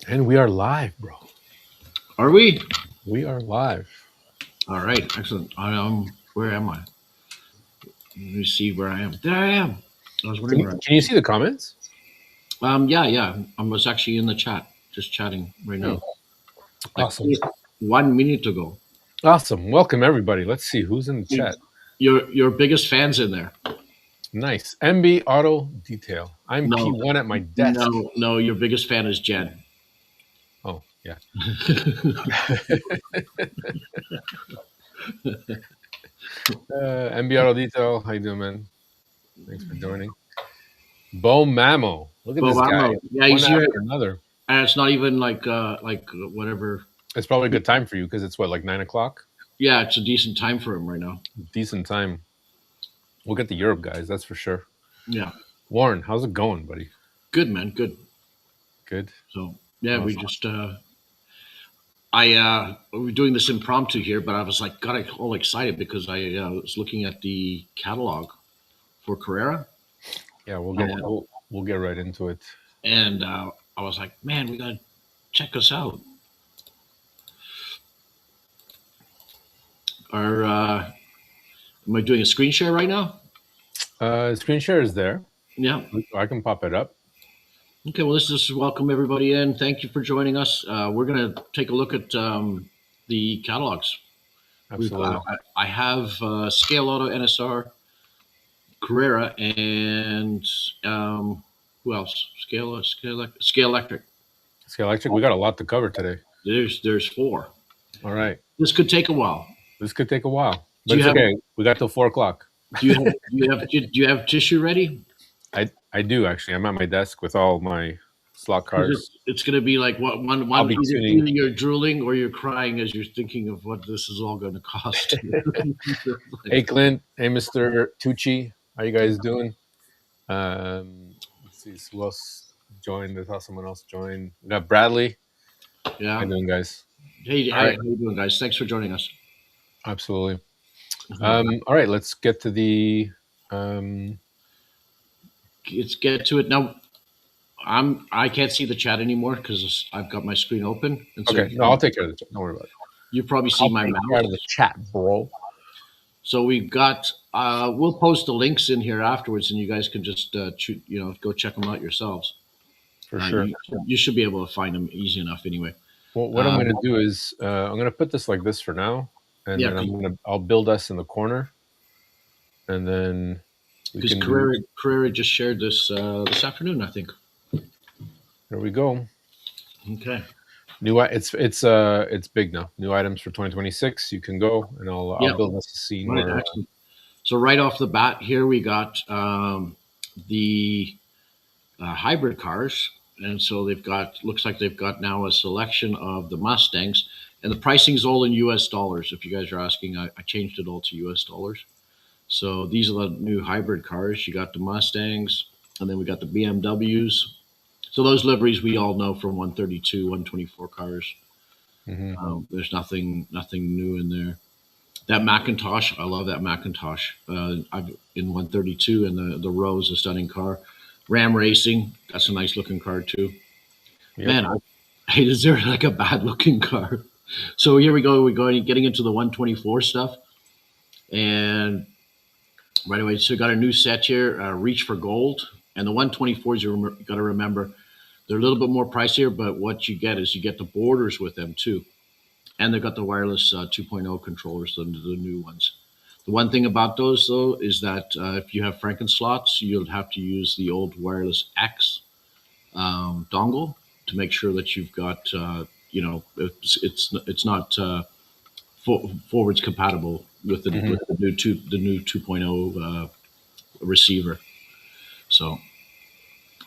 And we are live, bro. Are we? We are live. All right, excellent. Where am I? Let me see where I am. There I am. I was Can wondering you, where. can you see the comments? Yeah. I was actually in the chat, just chatting right Hmm. now, like Awesome. 1 minute ago. Awesome. Welcome, everybody. Let's see who's in the You- chat. Your biggest fans in there. Nice. MB Auto Detail. I'm No, P1 at my desk. no. Your biggest fan is Jen. Oh, yeah. MB Auto Detail. How you doing, man? Thanks for joining. Bo Mamo. Look at Well, this I don't guy. know. Yeah, One he's here, after another. and it's not even like whatever. It's probably a good time for you because it's what, like 9 o'clock? Yeah, it's a decent time for him right now. Decent time. We'll get to Europe, guys. That's for sure. Yeah, Warren, how's it going, buddy? good man, good. Good. So yeah, we Awesome. just we're doing this impromptu here, but I was like, got all excited because I was looking at the catalog for Carrera, Yeah, and, we'll get right into it. and I was like, man, we gotta check us out. Am I doing a screen share right now? Screen share is there. Yeah. I can pop it up. Okay. Well, let's just welcome everybody in. Thank you for joining us. We're gonna take a look at the catalogs. Absolutely. I have Scaleauto NSR, Carrera, and who else? Scalextric. Scalextric, we got a lot to cover today. There's four. All right. This could take a while. This could take a while, Do but you it's have okay. We got till 4 o'clock. do you have tissue ready? I do actually. I'm at my desk with all my slot cards. It's going to be like what one I'll be tuning. either you're drooling or you're crying as you're thinking of what this is all going to cost. Hey Clint, hey Mr. Tucci, how you guys doing? Let's see who else joined. I saw someone else join. We got Bradley. Yeah. How you doing, guys? Hey, All right. how you doing, guys? Thanks for joining us. Absolutely. All right, let's get to the. Let's get to it now. I can't see the chat anymore because I've got my screen open. And so Okay, no, I'll take care of the chat. Don't worry about it. You probably see my mouse. Part of the chat, bro. So we've got. We'll post the links in here afterwards, and you guys can just go check them out yourselves. For sure. You should be able to find them easy enough anyway. Well, what I'm going to do is I'm going to put this like this for now, and then I'll build us in the corner, and then because Carrera just shared this afternoon, I think. There we go. Okay. It's big now. New items for 2026. You can go, and I'll build us a scene. Right, so right off the bat here we got the hybrid cars, and so looks like they've got now a selection of the Mustangs, and the pricing is all in US dollars. If you guys are asking, I changed it all to US dollars. So these are the new hybrid cars. You got the Mustangs, and then we got the BMWs. So those liveries we all know from 132, 124 cars. Mm-hmm. There's nothing new in there. That Macintosh, I love that Macintosh. I've in 132, and the Rose, a stunning car. Ram Racing, that's a nice looking car too. Yep. Man, is there like a bad looking car? So here we go. We're getting into the 124 stuff, and right away, so we got a new set here, Reach for Gold, and the 124s. You got to remember, they're a little bit more pricier, but what you get is you get the borders with them too, and they've got the wireless 2.0 controllers, the new ones. The one thing about those, though, is that if you have Frankenslots, you'll have to use the old wireless X dongle to make sure that you've got, it's not forwards compatible with the, with the new 2.0 receiver. So,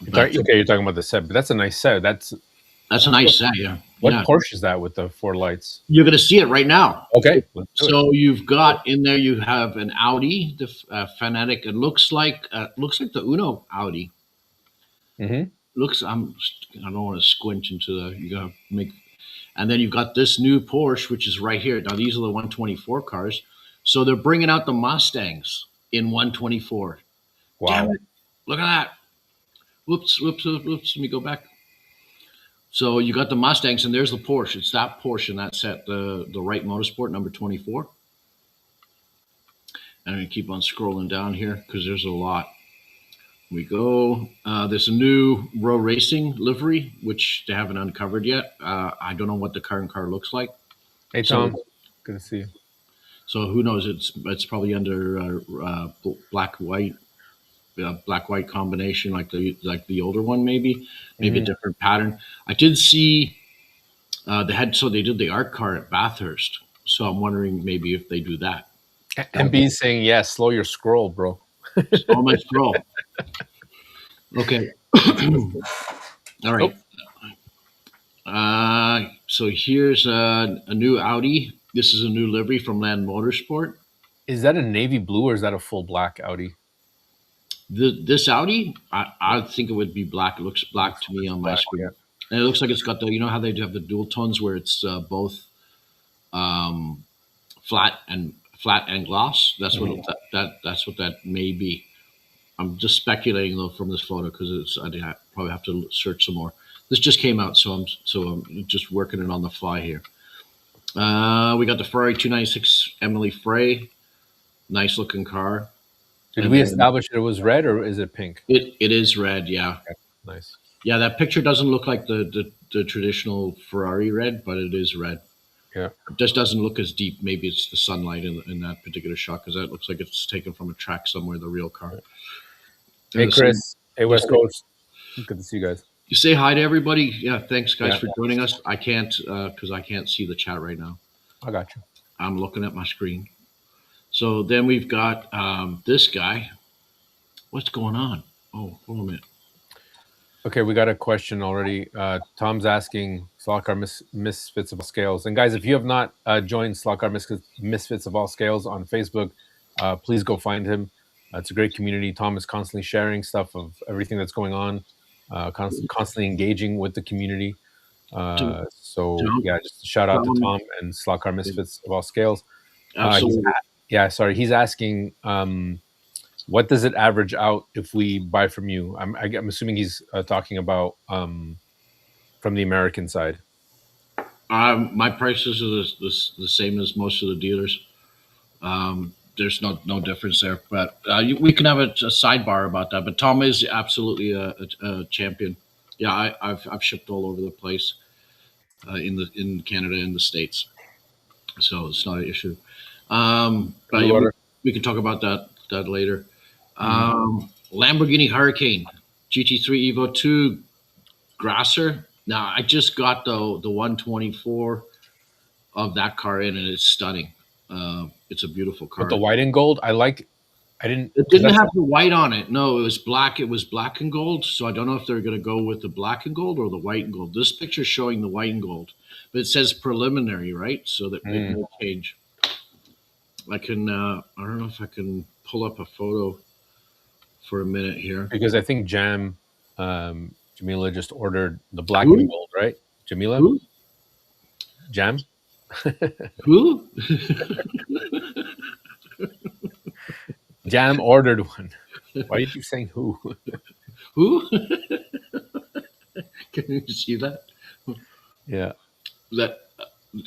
you're talking about the set, but that's a nice set. That's a nice set, yeah. What Porsche is that with the 4 lights? You're going to see it right now. Okay. So you've got in there, you have an Audi, the Fanatic. It looks like the Uno Audi. Mm-hmm. I don't want to squint into the. You got to make, and then you've got this new Porsche, which is right here. Now these are the 124 cars. So they're bringing out the Mustangs in 124. Wow! Damn it. Look at that. Whoops. Let me go back. So you got the Mustangs, and there's the Porsche. It's that Porsche in that set, the Wright Motorsport number 24. And I'm going to keep on scrolling down here because there's a lot. We go. There's a new Row Racing livery, which they haven't uncovered yet. I don't know what the current car looks like. Hey, Tom. Good to see you. So who knows? It's probably under black white combination, like the older one, maybe a different pattern. I did see they did the art car at Bathurst. So I'm wondering maybe if they do that. MB's saying, yeah, slow your scroll, bro. Slow my scroll. Okay. All right. So here's a new Audi. This is a new livery from Land Motorsport. Is that a navy blue or is that a full black Audi? This Audi, I think it would be black. It looks black to me on my screen. Yeah. And it looks like it's got the, you know how they have the dual tones where it's both flat and gloss. That's what that's what that may be. I'm just speculating though from this photo because I probably have to search some more. This just came out, so I'm just working it on the fly here. We got the Ferrari 296 Emily Frey, nice looking car. Did we establish it was red or is it pink? It is red, yeah. Okay. Nice. Yeah, that picture doesn't look like the traditional Ferrari red, but it is red. Yeah. It just doesn't look as deep. Maybe it's the sunlight in that particular shot because that looks like it's taken from a track somewhere, the real car. Hey, Chris. Hey, West Coast. Good to see you guys. You say hi to everybody. Yeah, thanks, guys, for joining us. I can't because I can't see the chat right now. I got you. I'm looking at my screen. So then we've got this guy. What's going on? Oh, hold on a minute. Okay, we got a question already. Tom's asking Slot Car Misfits of All Scales. And guys, if you have not joined Slot Car Misfits of All Scales on Facebook, please go find him. It's a great community. Tom is constantly sharing stuff of everything that's going on, constantly engaging with the community. So yeah, just a shout out to Tom and Slot Car Misfits of All Scales. He's asking, what does it average out if we buy from you? I'm assuming he's talking about from the American side. My prices are the same as most of the dealers. There's no difference there, but we can have a sidebar about that. But Tom is absolutely a champion. Yeah, I've shipped all over the place in Canada and the States, so it's not an issue. But yeah, we can talk about that later. Lamborghini Hurricane GT3 Evo 2 Grasser. Now I just got the 124 of that car in, and it's stunning. It's a beautiful car. With the white and gold, It didn't have the white on it. No, it was black. It was black and gold. So I don't know if they're going to go with the black and gold or the white and gold. This picture is showing the white and gold, but it says preliminary, right? So that it will change. I can. I don't know if I can pull up a photo for a minute here, because I think Jamila just ordered the black and gold, right? Jamila, who? Jam. Who? Jam ordered one. Why do you keep saying who? Who? Can you see that? Yeah.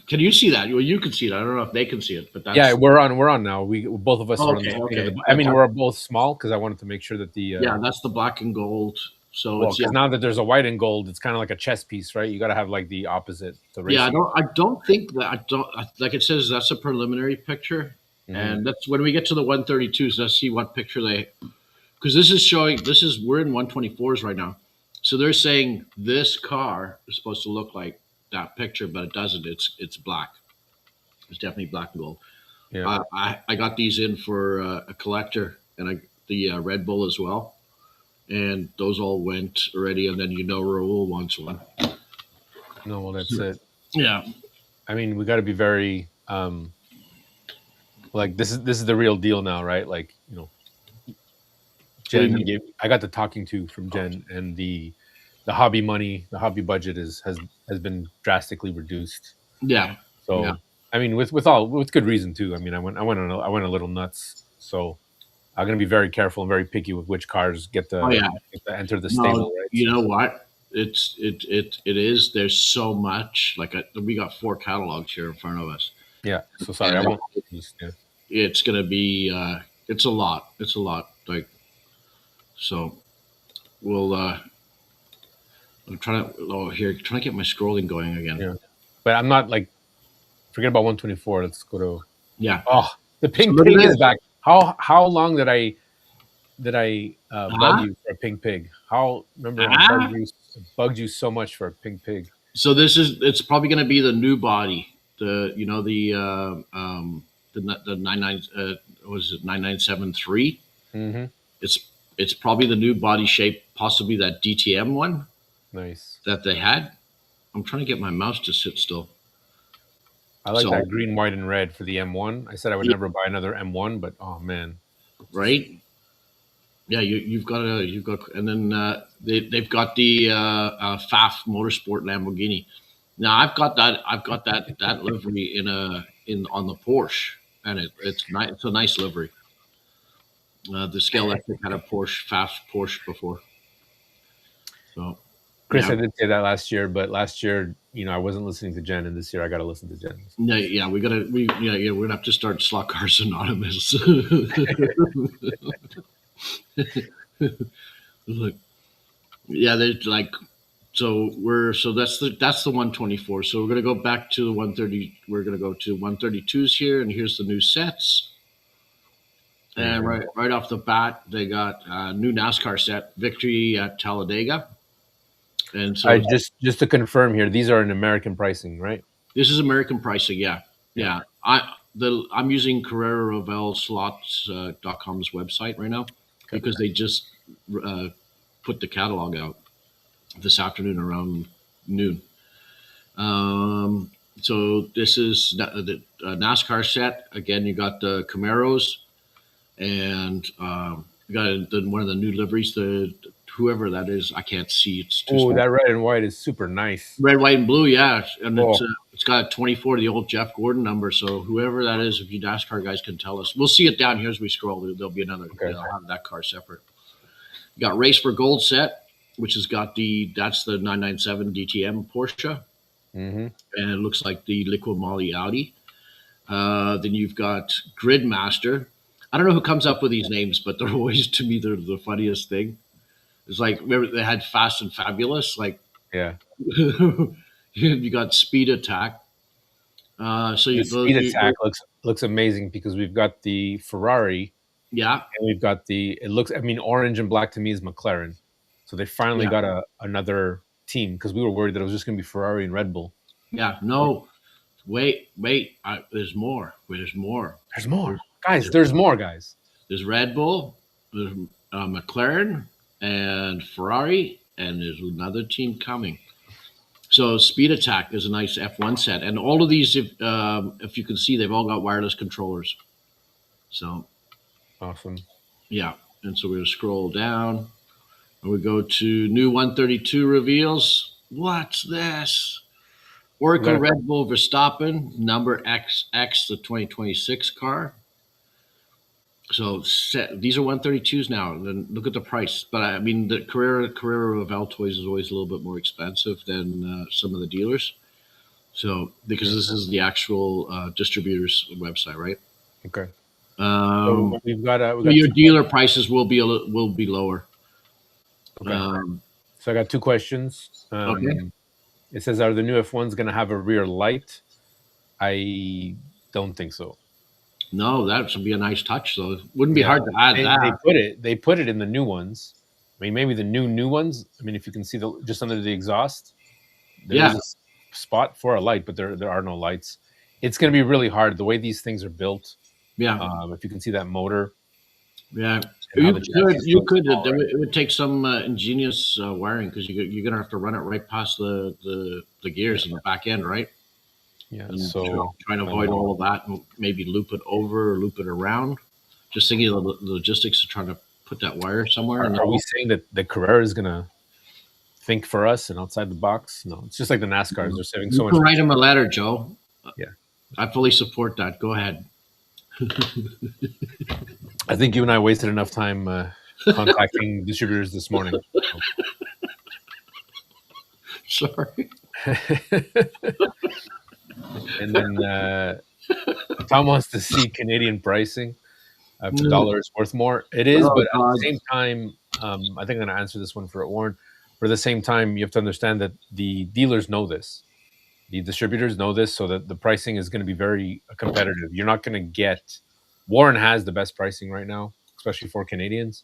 Can you see that? Well, you can see that. I don't know if they can see it, but that's... Yeah, we're on now. We both of us are on the okay. I mean, we're both small because I wanted to make sure that the that's the black and gold. So because now that there's a white and gold, it's kind of like a chess piece, right? You got to have like the opposite. I don't think that like it says that's a preliminary picture, and that's when we get to the 132s. Let's see what picture because this is showing. We're in 124s right now, so they're saying this car is supposed to look like that picture, but it doesn't. It's black. It's definitely black and gold. Yeah. I got these in for a collector, and the Red Bull as well. And those all went already, and then Raul wants one. No, well, that's it. Yeah, I mean, we got to be very like this is the real deal now, right? Like Jen I got the talking to from Jen, and the hobby money, the hobby budget has been drastically reduced. Yeah. So yeah. I mean, with good reason too. I mean, I went a little nuts. So I'm going to be very careful and very picky with which cars get to enter the stable. Right? You know what? it is. There's so much. Like we got 4 catalogs here in front of us. Yeah. So sorry, I And won't. Yeah. it's gonna be it's a lot. It's a lot. Like so, we'll. I'm trying to get my scrolling going again. Yeah. But I'm not like forget about 124. Let's go to Yeah. oh the pink So look at pig is this. back. How long did I bug you for a pink pig? How remember I bugged you so much for a pink pig. So it's probably going to be the new body. The the 99 was it 9973. Mm-hmm. It's probably the new body shape, possibly that DTM one Nice. that they had. I'm trying to get my mouse to sit still. I like that green, white, and red for the M1. I said I would never buy another M1, but oh man, right? Yeah, you've got, and then they've got the FAF Motorsport Lamborghini. Now I've got that livery in on the Porsche, and it's nice. It's a nice livery. The Scaleauto had a FAF Porsche before. So, Chris, yeah. I did say that last year, but last year, I wasn't listening to Jen, and this year I got to listen to Jen. Yeah, we're gonna have to start Slot Cars Anonymous. Look, yeah, there's like, so that's the 124. So we're gonna go back to the 130. We're gonna go to 132s here, and here's the new sets. And right off the bat, they got a new NASCAR set, Victory at Talladega. And so just to confirm here, these are in American pricing, right? This is American pricing, yeah. I'm using Carrera-Slots.com's website right now because they just put the catalog out this afternoon around noon. So this is the NASCAR set. Again, you got the Camaros, and you got one of the new liveries. Whoever that is, I can't see. It's too small. That red and white is super nice. Red, white, and blue, yeah. And it's got a 24, the old Jeff Gordon number. So whoever that is, if you NASCAR guys can tell us. We'll see it down here as we scroll. There'll be another. Okay. I'll have that car separate. You got Race for Gold set, which has got that's the 997 DTM Porsche. Mm-hmm. And it looks like the Liquid Moly Audi. Then you've got Gridmaster. I don't know who comes up with these names, but they're always, to me, they're the funniest thing. It's like, remember they had Fast and Fabulous, like yeah. You got Speed Attack. Speed Attack looks amazing because we've got the Ferrari, yeah, and we've got orange and black to me is McLaren, so they finally got another team because we were worried that it was just going to be Ferrari and Red Bull. Yeah, no, wait, there's more. There's more, guys. There's more, guys. There's Red Bull, there's McLaren. And Ferrari, and there's another team coming. So Speed Attack is a nice F1 set, and all of these, if you can see, they've all got wireless controllers. So awesome, yeah. And so we're gonna scroll down, and we go to new 132 reveals. What's this? Oracle Red Bull Verstappen number XX, the 2026 car. So these are 132s now. Then look at the price. But I mean, the Carrera Revel Toys is always a little bit more expensive than some of the dealers. So because this is the actual distributor's website, right? Okay. So we've got your dealer prices will be lower. Okay. So I got 2 questions. Okay. It says, are the new F1s going to have a rear light? I don't think so. No, that would be a nice touch, though. It wouldn't be hard to add that. They put it in the new ones. I mean, maybe the new ones. I mean, if you can see just under the exhaust, there's a spot for a light, but there are no lights. It's going to be really hard the way these things are built. Yeah. If you can see that motor. Yeah. You could. It would take some ingenious wiring because you're going to have to run it right past the gears in the back end, right? Yeah, and so trying to avoid all of that and maybe loop it over or loop it around. Just thinking of the logistics of trying to put that wire somewhere. Are we saying that the Carrera is going to think for us and outside the box? No, it's just like the NASCARs. They're saving so much. You can write them a letter, Joe. Yeah. I fully support that. Go ahead. I think you and I wasted enough time contacting distributors this morning. Sorry. And then Tom wants to see Canadian pricing. If the dollar is worth more, it is. Oh, But at the God. same time, I think I'm going to answer this one for Warren. For the same time, you have to understand that the dealers know this. The distributors know this, so that the pricing is going to be very competitive. You're not going to get. Warren has the best pricing right now, especially for Canadians.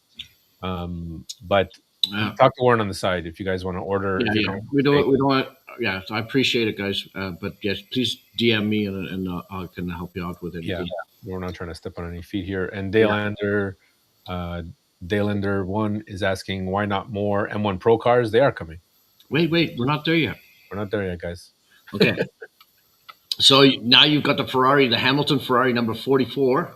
But Yeah. talk to Warren on the side if you guys want to order. Yeah, yeah. We don't want. Yeah, so I appreciate it, guys. But yes, please DM me and I can help you out with anything. Yeah, we're not trying to step on any feet here. And Daylander, Daylander 1 is asking why not more M1 Pro cars? They are coming. Wait, we're not there yet. We're not there yet, guys. Okay. So now you've got the Ferrari, the Hamilton Ferrari number 44.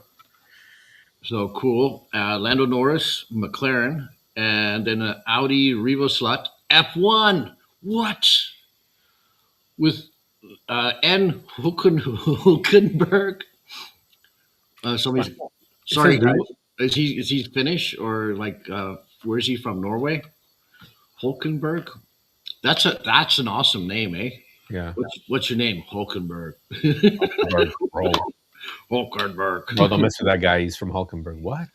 So cool. Lando Norris, McLaren, and then an Audi Revo Slut F1. What? With N. Hulkenberg. Sorry, guys. Is he Finnish or like where is he from? Norway? Hulkenberg. That's an awesome name, eh? Yeah. What's your name? Hulkenberg. Hulkenberg, bro. Hulkenberg. Well, don't mess with that guy. He's from Hulkenberg. What?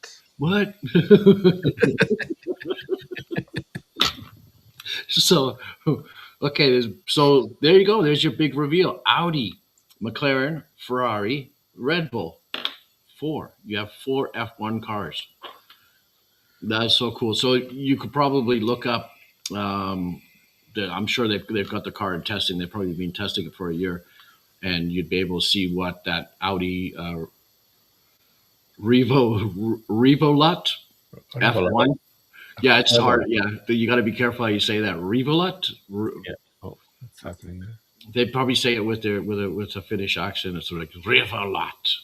So, okay. So there you go. There's your big reveal. Audi, McLaren, Ferrari, Red Bull. 4. You have 4 F1 cars. That's so cool. So you could probably look up. I'm sure they've got the car in testing. They've probably been testing it for a year, and you'd be able to see what that Audi Revolut F1. Yeah, it's hard. Yeah, you got to be careful how you say that. Revolut. Yeah. Oh, what's happening there? They probably say it with a Finnish accent. It's like Revolut.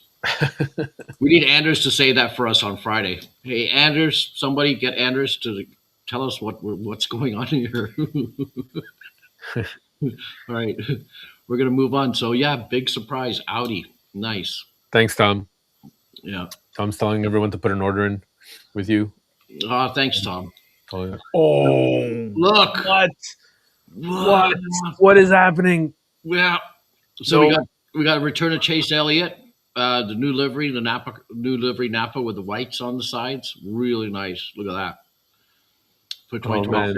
We need Anders to say that for us on Friday. Hey, Anders, somebody get Anders to tell us what's going on here. All right, we're gonna move on. So yeah, big surprise, Audi, nice. Thanks, Tom. Yeah, Tom's telling everyone to put an order in with you. Oh, thanks, Tom. Oh, look! What is happening? Yeah. So we got Return of Chase Elliott, the new livery, new livery Napa with the whites on the sides, really nice. Look at that. For 2012.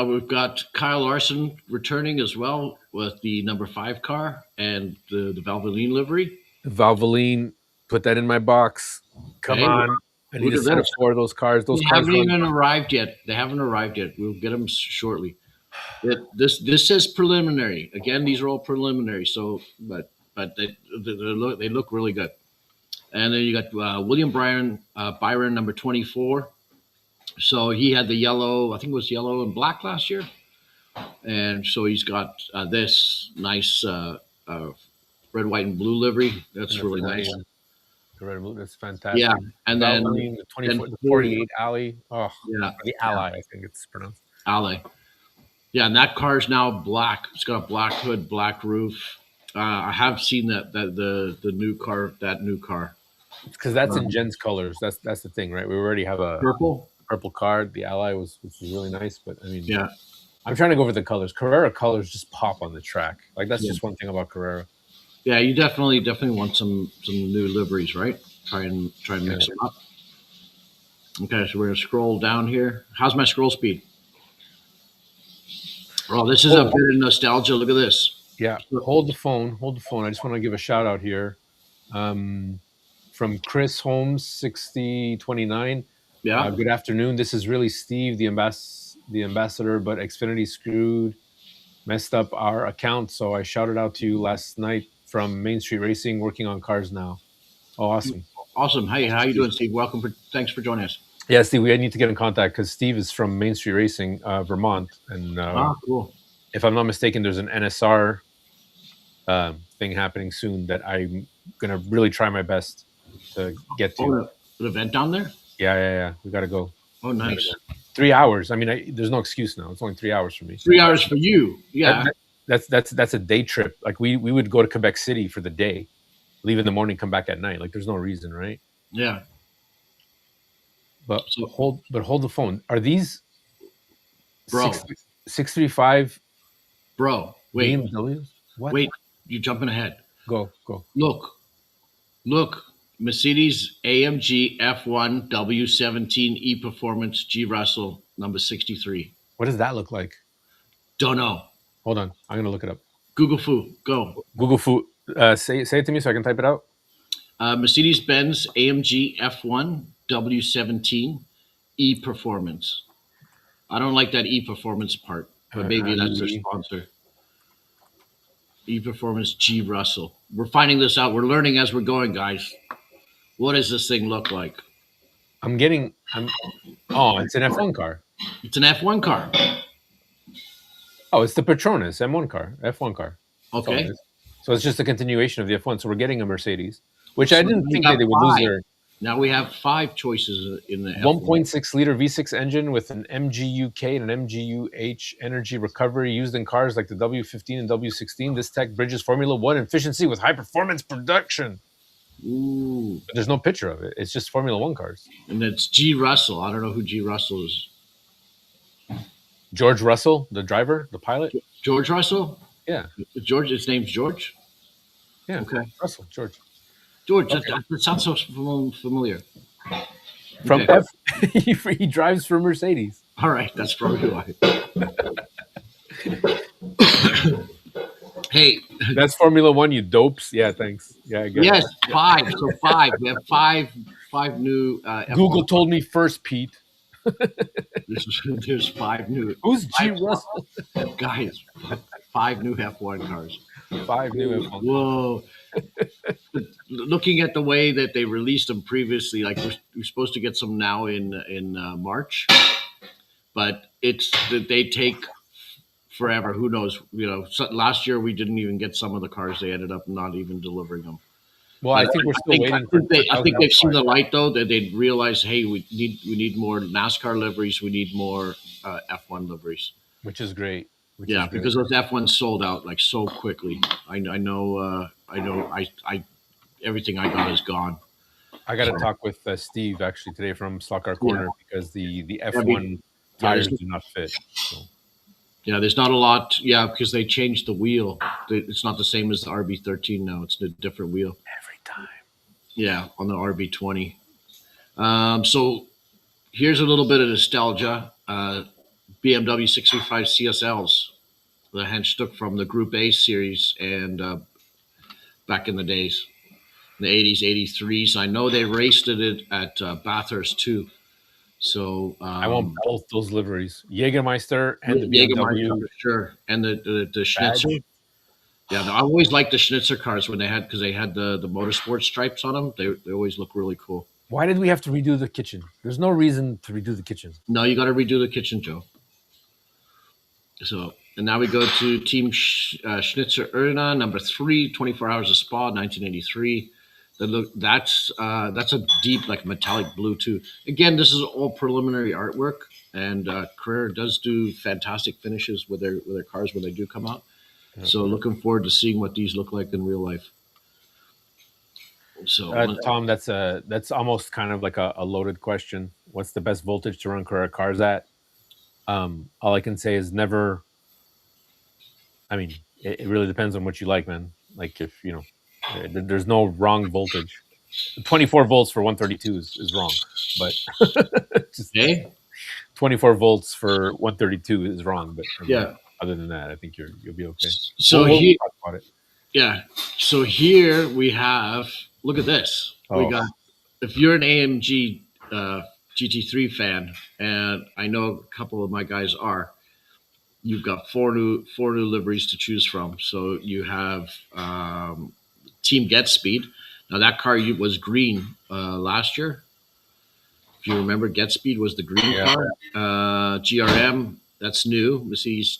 We've got Kyle Larson returning as well with the number 5 car and the Valvoline livery. Valvoline, put that in my box. Come on. I need a set of 4 of those cars. Those cars haven't even arrived yet. They haven't arrived yet. We'll get them shortly. This says preliminary. Again, these are all preliminary. So, but they look really good. And then you got William Byron, number 24. So he had the yellow, I think it was yellow and black last year. And so he's got this nice red, white, and blue livery. That's really nice. The red and blue, that's fantastic. Yeah. And then the 48 Alley. Oh, yeah. The Ally, I think it's pronounced. Ally. Yeah, and that car's now black. It's got a black hood, black roof. I have seen the new car, Because that's in Jen's colors. That's the thing, right? We already have a purple car. The Ally which was really nice, but I mean, yeah. I'm trying to go for the colors. Carrera colors just pop on the track. Like that's just one thing about Carrera. Yeah, you definitely want some new liveries, right? Try and mix them up. Okay, so we're gonna scroll down here. How's my scroll speed? Oh, this is a bit of nostalgia. Look at this. Yeah, hold the phone. I just want to give a shout out here from Chris Holmes 6029. Yeah. Good afternoon. This is really Steve, the ambassador, but Xfinity messed up our account, so I shouted out to you last night from Main Street Racing, working on cars now. Oh, awesome. Awesome. Hey, how you doing, Steve? Thanks for joining us. Yeah, Steve, we need to get in contact because Steve is from Main Street Racing, Vermont. And cool. If I'm not mistaken, there's an NSR thing happening soon that I'm going to really try my best to get to. Oh, an event down there? Yeah. We got to go. Oh, nice. 3 hours. I mean, there's no excuse now. It's only 3 hours for me. 3 hours for you. Yeah. That's a day trip. Like we would go to Quebec City for the day, leave in the morning, come back at night. Like there's no reason, right? Yeah. But hold the phone. Are these bro? 635 Bro, wait, BMWs. What? wait, you're jumping ahead. Go. Look, Mercedes AMG F1 W17 E Performance G Russell number 63. What does that look like? Don't know. Hold on, I'm gonna look it up. Google Foo, go. Google food. Say it to me so I can type it out. Mercedes Benz AMG F1 W17 E Performance. I don't like that E Performance part, but maybe that's their sponsor. E Performance G Russell. We're finding this out. We're learning as we're going, guys. What does this thing look like? Oh, it's an F1 car. It's an F1 car. Oh, it's the Petronas M1 car, F1 car. Okay. So it's just a continuation of the F1. So we're getting a Mercedes, which I didn't think that they would lose their. Now we have 5 choices in the 1.6 liter V6 engine with an MGU-K and an MGU-H energy recovery used in cars like the W15 and W16. This tech bridges Formula One efficiency with high performance production. Ooh. But there's no picture of it. It's just Formula One cars. And it's G Russell. I don't know who G Russell is. George Russell, the driver, the pilot. George Russell? Yeah. George, his name's George? Yeah. Okay. Russell, George. George, okay. That sounds so familiar. From he drives for Mercedes. All right, that's probably why. Hey, that's Formula One, you dopes. Yeah, thanks. Yeah, I guess. Yes, 5. So 5. We have five new. Google told me first, Pete. There's 5 new. Who's G Russell? Guys, 5 new F1 cars. 5 new F1. Whoa. Looking at the way that they released them previously, like we're supposed to get some now in March, but they take forever. Who knows? Last year we didn't even get some of the cars. They ended up not even delivering them. Well, I think we're still waiting. I think they've seen the light though. That they realize, hey, we need more NASCAR liveries. We need more F1 liveries, which is great. Because those F1s sold out like so quickly. I know. Everything I got is gone. I got to talk with Steve actually today from Stock Car Corner because the F1 tires do not fit. So. Yeah, there's not a lot. Yeah, because they changed the wheel. It's not the same as the RB13 now. It's a different wheel. Every time. Yeah, on the RB20. So here's a little bit of nostalgia. BMW 635 CSLs, the Handstück from the Group A series and back in the days, in the 80s, 83s. I know they raced it at Bathurst too. So I want both those liveries, Jägermeister and the BMW, for sure, and the Schnitzer. Yeah, I always liked the Schnitzer cars because they had the motorsport stripes on them. They always look really cool. Why did we have to redo the kitchen? There's no reason to redo the kitchen. No, you got to redo the kitchen, Joe. So, and now we go to Team Schnitzer Erna, number 3, 24 Hours of Spa, 1983. That's a deep, like metallic blue too. Again, this is all preliminary artwork, and Carrera does do fantastic finishes with their cars when they do come out. Okay. So, looking forward to seeing what these look like in real life. So, Tom, that's almost kind of like a loaded question. What's the best voltage to run Carrera cars at? All I can say is never. I mean, it really depends on what you like, man. Like if there's no wrong voltage. 24 volts for 132 is wrong, but just 24 volts for 132 is wrong. But other than that, I think you'll be okay. So we'll talk about it. Yeah. So here we have. Look at this. We got. If you're an AMG GT3 fan, and I know a couple of my guys are, you've got four new liveries to choose from. So you have Team Get Speed. Now that car was green last year. If you remember, Get Speed was the green car. GRM, that's new. Mercedes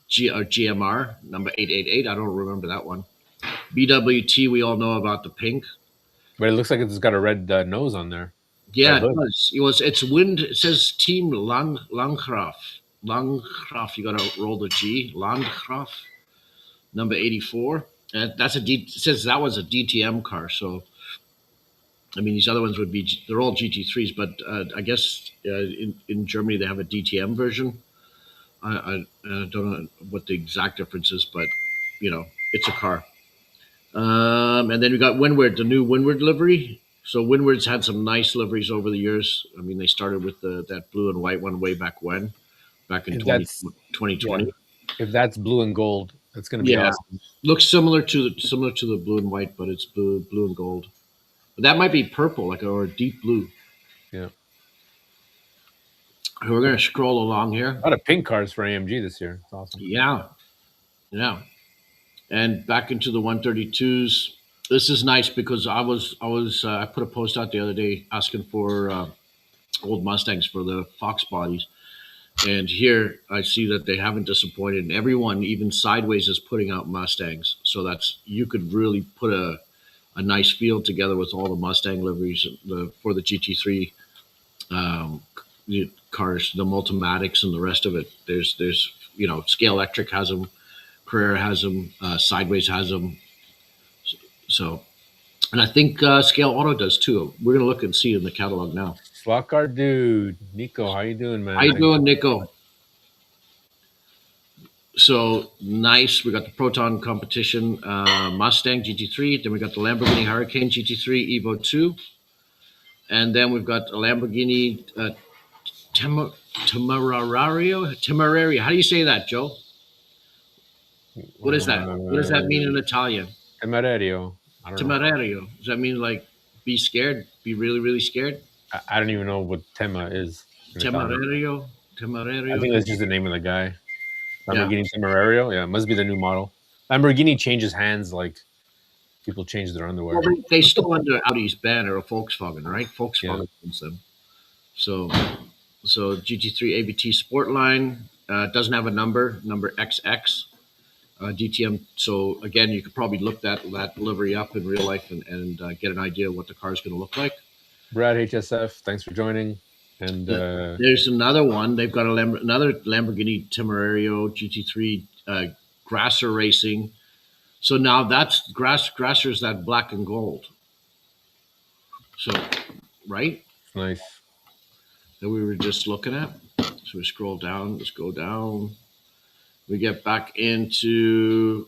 GMR number 888. I don't remember that one. BWT, we all know about the pink. But it looks like it's got a red nose on there. Yeah, it does. It's wind. It says Team Landgraf. Landgraf, you got to roll the G. Landgraf, number 84. That's it says that was a DTM car. So, I mean, these other ones they're all GT3s, but I guess in Germany they have a DTM version. I don't know what the exact difference is, but it's a car. And then we got Windward, the new Windward livery. So Windward's had some nice liveries over the years. I mean, they started with that blue and white one way back when, back in If 20, that's 2020. yeah, if that's blue and gold, that's gonna be Yeah, awesome. looks similar to the blue and white, but it's blue and gold. But that might be purple, like or deep blue. Yeah, We're gonna scroll along here. a lot of pink cars for AMG this year. It's awesome. Yeah, yeah. And back into the 132s. This is nice because I put a post out the other day asking for old Mustangs for the Fox bodies, and here I see that they haven't disappointed. And everyone, even sideways, is putting out Mustangs. So you could really put a nice field together with all the Mustang liveries for the GT3 cars, the Multimatics, and the rest of it. There's Scalelectric has them, Carrera has them, Sideways has them. So, and I think Scaleauto does too. We're gonna look and see in the catalog now. Slot car dude, Nico, how you doing, man? How you doing, Nico? So nice. We got the Proton Competition Mustang GT3. Then we got the Lamborghini Hurricane GT3 Evo 2. And then we've got a Lamborghini Temerario. How do you say that, Joe? What is that? What does that mean in Italian? Temerario. I don't know. Temerario. Does that mean like be scared? Be really, really scared? I don't even know what Tema is. Temerario. I think that's just the name of the guy. Lamborghini Temerario. Yeah, it must be the new model. Lamborghini changes hands like people change their underwear. Well, they still under Audi's banner or Volkswagen, right? Volkswagen owns them. So GT3 ABT Sportline doesn't have a number XX. DTM. So again, you could probably look that livery up in real life and get an idea of what the car is going to look like. Brad HSF, thanks for joining. And there's another one. They've got another Lamborghini Temerario GT3 Grasser Racing. So now that's Grasser's that black and gold. So, right? Nice. That we were just looking at. So we scroll down. Let's go down. We get back into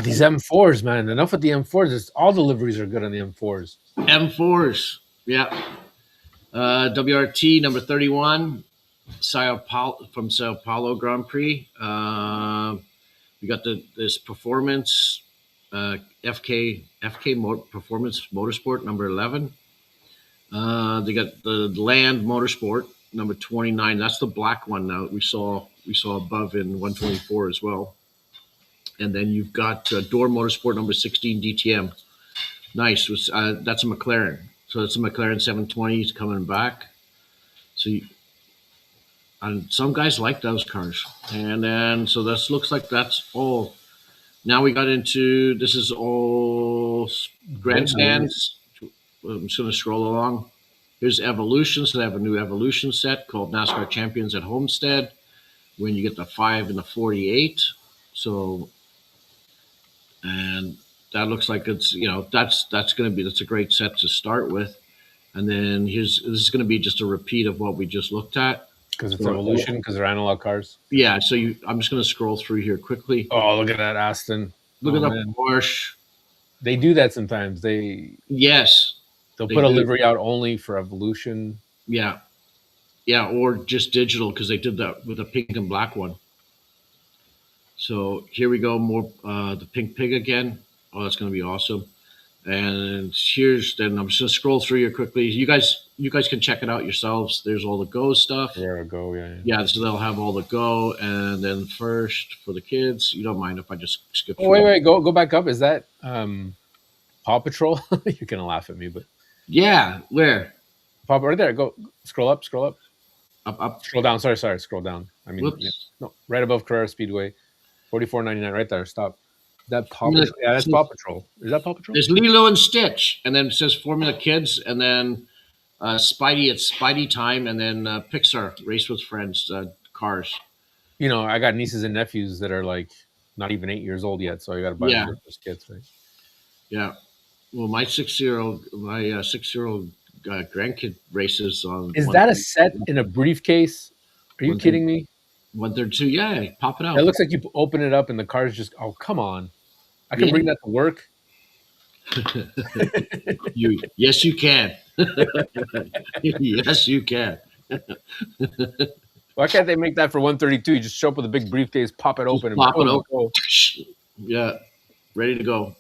these M4s, man. Enough with the M4s. All the liveries are good on the M4s. M4s, yeah. WRT number 31, from Sao Paulo Grand Prix. We got this performance FK Performance Motorsport number 11. They got the Land Motorsport number 29. That's the black one now we saw above in 124 as well. And then you've got Door Motorsport number 16 DTM. Nice. That's a McLaren. So it's a McLaren 720. It's coming back. So and some guys like those cars. And then so this looks like that's all. Now we got into this is all grandstands. I'm just going to scroll along. Here's Evolution. So they have a new Evolution set called NASCAR Champions at Homestead. When you get the 5 and the 48. So, and that looks like it's, that's a great set to start with. And then this is going to be just a repeat of what we just looked at. Because it's Evolution, because they're analog cars. Yeah. So I'm just going to scroll through here quickly. Oh, look at that Aston. Look at that Porsche. They do that sometimes. They'll put a livery out only for Evolution. Yeah. Yeah, or just digital because they did that with a pink and black one. So here we go, more the pink pig again. Oh, that's going to be awesome. And then I'm just going to scroll through here quickly. You guys can check it out yourselves. There's all the Go stuff. There we go, yeah. Yeah, so they'll have all the Go. And then first for the kids, you don't mind if I just skip through. Wait, go back up. Is that Paw Patrol? You're going to laugh at me, but. Yeah, where? Paw right there. Go, scroll up. Up. Scroll down. Sorry. Scroll down. I mean, no, right above Carrera Speedway, $44.99. Right there. Stop. That Paw Patrol? Yeah, that's Paw Patrol. Is that Paw Patrol? There's Lilo and Stitch, and then it says Formula Kids, and then Spidey. It's Spidey time, and then Pixar Race with Friends cars. I got nieces and nephews that are like not even 8 years old yet, so I got to buy them those kids, right? Yeah. Well, my 6-year-old grandkid races on. Is that a set in a briefcase? Are you kidding me? 132. Yeah, pop it out. It looks like you open it up and the car's just. Oh, come on! I can Yeah. bring that to work. Yes, you can. Yes, you can. Why can't they make that for 132? You just show up with a big briefcase, pop it Just open, and pop it boom, open. go. Yeah, ready to go.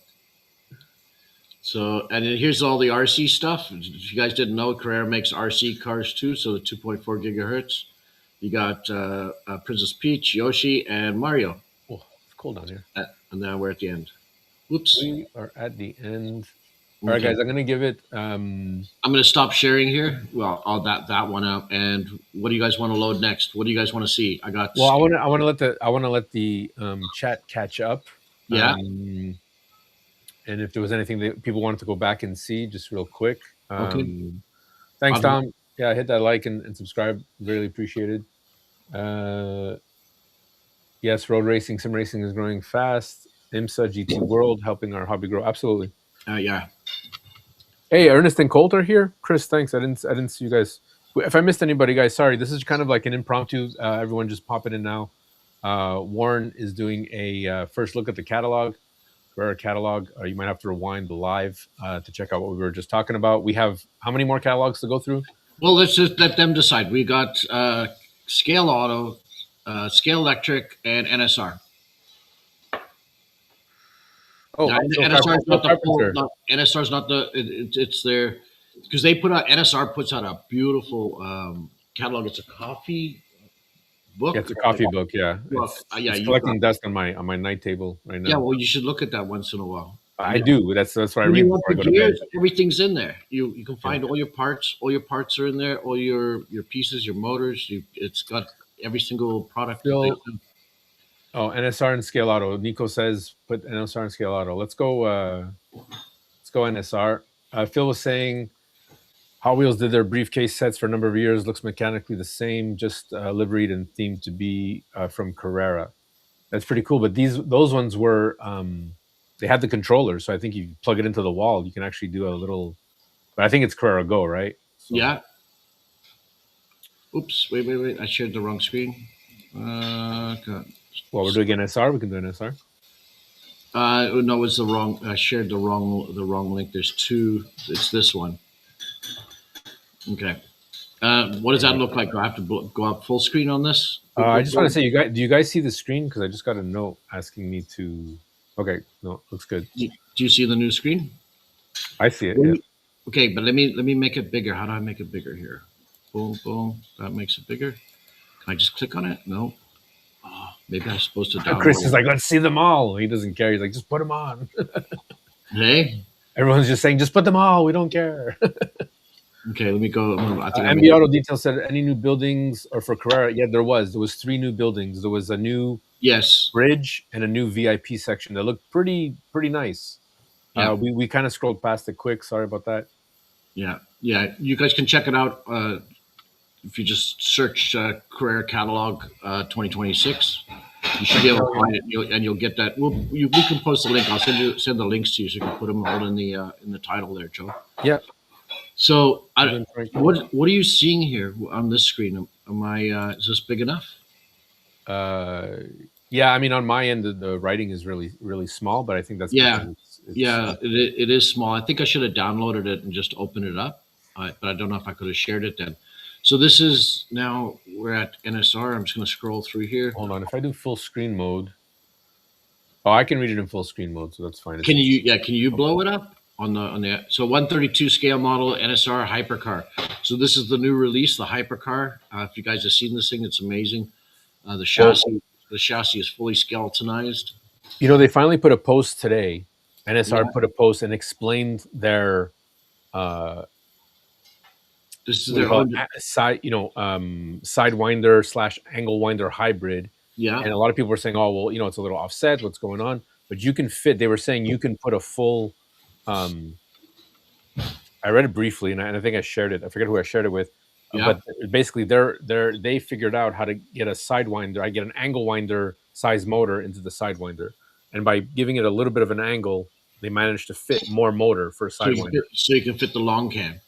So, and then here's all the RC stuff. If you guys didn't know, Carrera makes RC cars too. So the 2.4 gigahertz. You got Princess Peach, Yoshi, and Mario. Oh, it's cold down here. And now we're at the end. Whoops. We are at the end. All right, guys, I'm gonna give it. I'm gonna stop sharing here. Well, I'll that one out. And what do you guys want to load next? What do you guys want to see? I got. Well, I want to let the chat catch up. Yeah. And if there was anything that people wanted to go back and see, just real quick. Okay. Thanks, Tom. Yeah, hit that like and subscribe. Really appreciated. Yes, road racing, sim racing is growing fast. IMSA GT World helping our hobby grow. Absolutely. Yeah. Hey, Ernest and Colt are here. Chris, thanks. I didn't see you guys. If I missed anybody, guys, sorry. This is kind of like an impromptu. Everyone just pop it in now. Warren is doing a first look at the catalog. Carrera catalog. You might have to rewind the live to check out what we were just talking about. We have how many more catalogs to go through? Well, let's just let them decide. We got Scaleauto, Scalextric, and NSR. Oh, now, NSR is not the full. NSR is not the. It's their because they put out NSR puts out a beautiful catalog. It's a coffee book. Yeah, it's a coffee book. Yeah, book. It's collecting dust on my night table right now. Yeah, well, you should look at that once in a while. I do. That's what I read before I go to bed. Everything's in there. You can find all your parts. All your parts are in there. All your pieces, your motors. It's got every single product. Oh, NSR and Scaleauto. Nico says put NSR and Scaleauto. Let's go NSR. Phil was saying Hot Wheels did their briefcase sets for a number of years. Looks mechanically the same, just liveried and themed to be from Carrera. That's pretty cool. But those ones were they had the controller, so I think you plug it into the wall, you can actually do a little. But I think it's Carrera Go, right? So. Yeah. Oops! Wait! I shared the wrong screen. God. Well, we're doing NSR. We can do NSR. No, it's the wrong. I shared the wrong link. There's two. It's this one. Okay. What does that look like? Do I have to go up full screen on this? I just want to say, do you guys see the screen? Because I just got a note asking me to. Okay, no, looks good. Do you see the new screen? I see it. Yeah. Okay, but let me make it bigger. How do I make it bigger here? Boom, boom. That makes it bigger. Can I just click on it? No. Oh, maybe I'm supposed to download. Chris is like, let's see them all. He doesn't care. He's like, just put them on. Hey. Everyone's just saying, just put them all. We don't care. Okay, let me go. MB Auto Detail said, any new buildings or for Carrera? Yeah, there was 3 new buildings. There was a new bridge and a new VIP section that looked pretty nice. Yeah. We kind of scrolled past it quick. Sorry about that. Yeah. You guys can check it out if you just search Carrera Catalog 2026. You should be able to find it, and you'll get that. We can post the link. I'll send the links to you so you can put them all in the title there, Joe. Yeah. So, what are you seeing here on this screen? Is this big enough? Yeah. I mean, on my end, the writing is really small, but I think that's it is small. I think I should have downloaded it and just opened it up, but I don't know if I could have shared it then. So this is now we're at NSR. I'm just going to scroll through here. Hold on, if I do full screen mode, I can read it in full screen mode, so that's fine. Can you blow it up? On the so 132 scale model NSR Hypercar. So this is the new release, the Hypercar. If you guys have seen this thing, it's amazing. The chassis is fully skeletonized. You know, they finally put a post today. NSR put a post and explained their this is their own side, sidewinder / angle winder hybrid. Yeah. And a lot of people were saying, oh, well, it's a little offset. What's going on? But you can fit. They were saying you can put a full. I read it briefly, and I think I shared it. I forget who I shared it with, but basically, they figured out how to get a sidewinder. I get an angle winder size motor into the sidewinder, and by giving it a little bit of an angle, they managed to fit more motor for a sidewinder. So you can fit the long cam.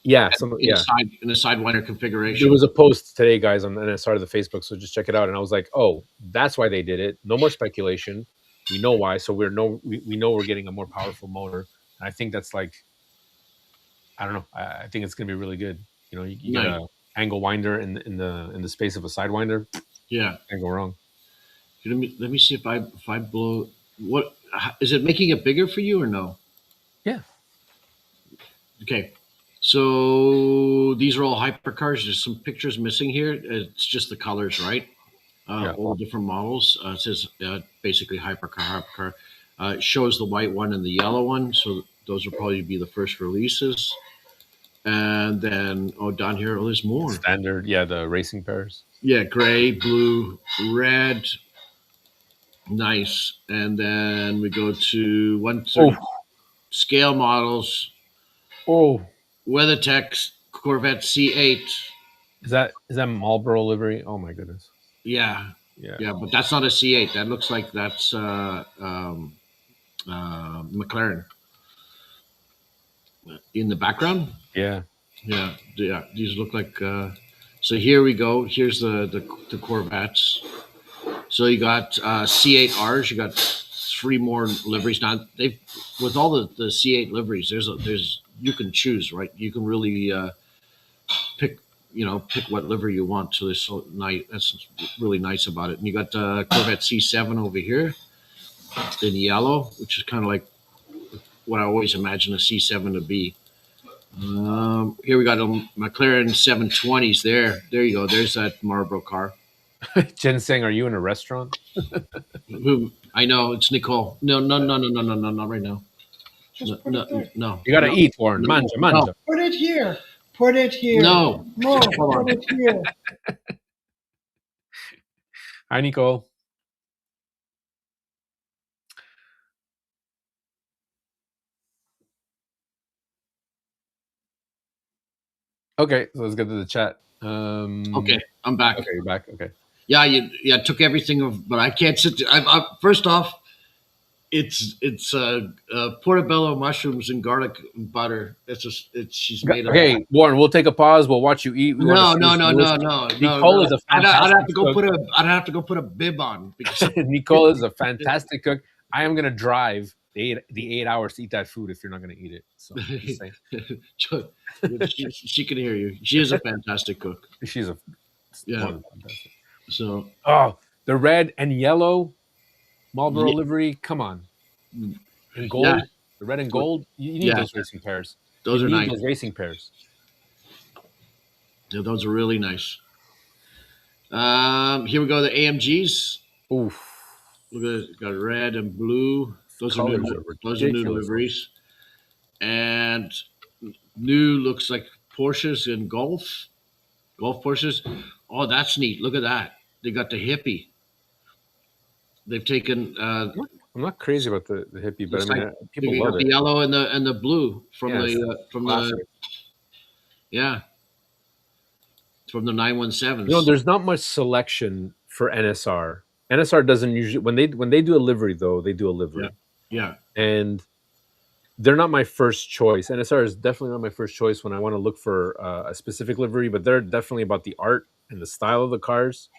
Yeah, in a sidewinder configuration. There was a post today, guys, on NSR of the Facebook, so just check it out. And I was like, oh, that's why they did it. No more speculation. We know why. So we know we're getting a more powerful motor. And I think that's like, I don't know. I think it's gonna be really good. You know, you get a angle winder in the space of a sidewinder. Yeah, can't go wrong. Let me see if I blow. What is it making it bigger for you or no? Yeah. Okay. So these are all hypercars. There's some pictures missing here. It's just the colors, right? All the different models. It says basically hypercar. It shows the white one and the yellow one. So those will probably be the first releases. And then, down here, there's more. Standard, yeah, the racing pairs. Yeah, gray, blue, red. Nice. And then we go to 130 scale models. Oh. WeatherTech Corvette C8. Is that Marlboro livery? Oh my goodness. Yeah, but that's not a C8. That looks like that's McLaren in the background. Yeah. These look like. So here we go. Here's the Corvettes. So you got C8Rs. You got 3 more liveries now. They with all the C8 liveries. There's you can choose, right? You can really pick what livery you want. So there's so nice. That's really nice about it. And you got Corvette C7 over here in yellow, which is kind of like what I always imagine a C7 to be. Here we got a McLaren 720s. There you go. There's that Marlboro car. Jen saying, "Are you in a restaurant?" I know it's Nicole. No, not right now. No. You gotta eat, Warren. Manja. No. Put it here. Put it here. No. Put it here. Hi, Nicole. Okay, so let's get to the chat. Okay, I'm back. Okay, you're back. Okay. Yeah, I took everything, but I can't sit. First off, it's portobello mushrooms and garlic and butter. She's made. Okay, Warren, we'll take a pause. We'll watch you eat. No. Nicole is a fantastic I'd have to go cook. I'd have to go put a bib on because Nicole is a fantastic cook. I am gonna drive the 8 hours to eat that food if you're not gonna eat it. So she can hear you. She is a fantastic cook. She's fantastic. So the red and yellow Marlboro livery. Come on, and gold, the red and gold. You need those racing pairs. Those are nice. Those racing pairs. Yeah, those are really nice. Here we go. The AMGs. Oof. Look at it. Got red and blue. Those are new liveries. And new looks like Porsches and Golf Porsches. Oh, that's neat. Look at that. They got the hippie. They've taken. I'm not crazy about the hippie, but I mean, people love it. The yellow and the blue from the 917s. You know, there's not much selection for NSR. NSR doesn't usually when they do a livery though, they do a livery. Yeah. And they're not my first choice. NSR is definitely not my first choice when I want to look for a specific livery, but they're definitely about the art and the style of the cars.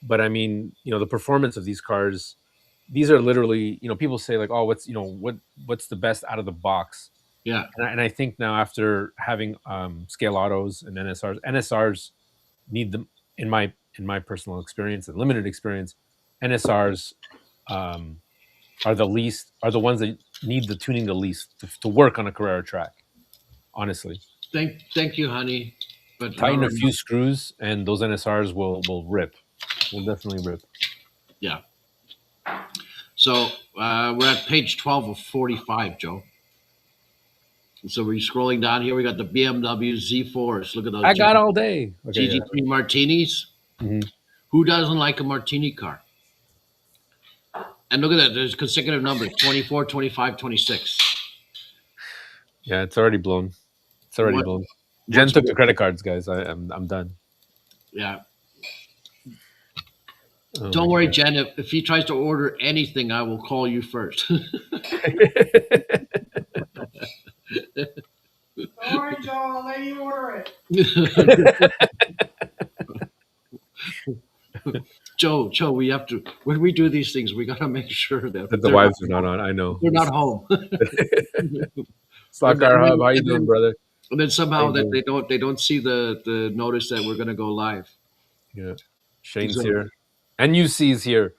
But I mean, the performance of these cars, these are literally, people say like, oh, what's the best out of the box? Yeah. And I think now after having Scaleautos and NSRs need them in my personal experience and limited experience, NSRs are the ones that need the tuning the least to work on a Carrera track. Honestly. Thank you, honey. But tighten a few screws and those NSRs will rip. Will definitely rip. Yeah. So we're at page 12 of 45, Joe. So we're scrolling down here. We got the BMW Z4s. Look at those. I got all day. Okay, GT3 Martinis. Mm-hmm. Who doesn't like a Martini car? And look at that. There's consecutive numbers, 24, 25, 26. Yeah, it's already blown. Blown. Jen took the credit cards, guys. I'm done. Yeah. Don't worry, Jen. If he tries to order anything, I will call you first. Don't worry, Joe. I'll let you order it. Joe, we have to, when we do these things, we got to make sure that That the wives are not on. I know. they're not home. Stock Car Hub, how you doing, brother? And then somehow How you that they don't see the notice that we're going to go live. Yeah. Shane's So- here. And UC's here.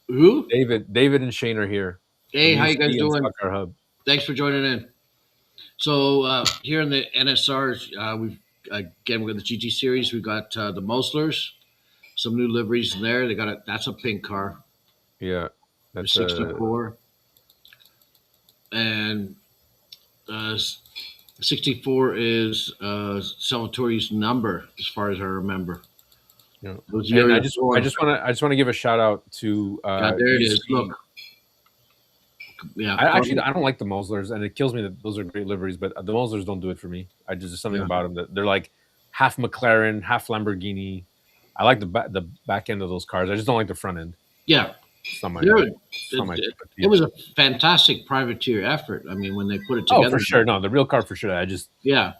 Who? David and Shane are here. Hey, From how you UC guys and doing? Stock Car Hub. Thanks for joining in. So here in the NSRs, we've again we got the GT series. We got the Moslers, some new liveries in there. They got that's a pink car, Yeah. That's 64, and 64 is Salvatore's number, as far as I remember. yeah. It was And year I just want to give a shout out to there it is. UC. Look. Yeah, I don't like the Moslers, and it kills me that those are great liveries, but the Moslers don't do it for me. There's something about them that they're like half McLaren, half Lamborghini. I like the back end of those cars. I just don't like the front end. Yeah, It's not my, it was a fantastic privateer effort. I mean, when they put it together. Oh, for sure. No, the real car for sure. Yeah.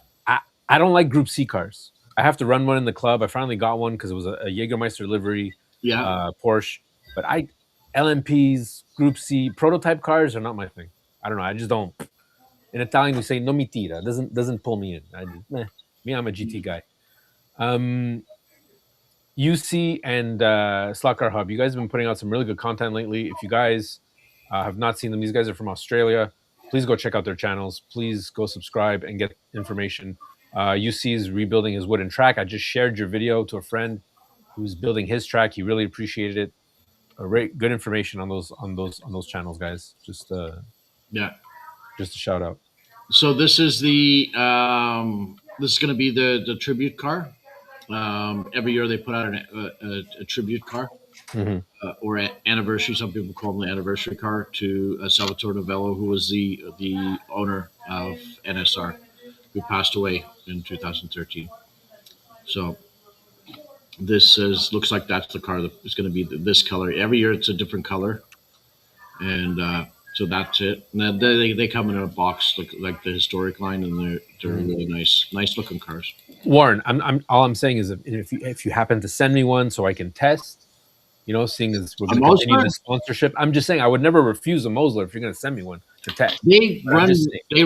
I don't like Group C cars. I have to run one in the club. I finally got one because it was a Jägermeister livery, Porsche. But LMPs, Group C, prototype cars are not my thing. I don't know. I just don't. In Italian, we say "no mi tira." Doesn't pull me in. Me, I'm a GT guy. UC and Slot Car Hub, you guys have been putting out some really good content lately. If you guys have not seen them, these guys are from Australia. Please go check out their channels. Please go subscribe and get information. UC is rebuilding his wooden track. I just shared your video to a friend who's building his track. He really appreciated it. Good information on those channels, guys. Just a shout out. So this is the this is going to be the tribute car. Every year they put out a tribute car or an anniversary. Some people call them the anniversary car to Salvatore Novello, who was the owner of NSR, who passed away in 2013. So this looks like that's the car that is going to be this color. Every year it's a different color, and so that's it. And then they come in a box like the historic line, and they're really nice looking cars. Warren, all I'm saying is if you happen to send me one so I can test, seeing as we're going to continue the sponsorship, I'm just saying I would never refuse a Mosler if you're going to send me one to test. They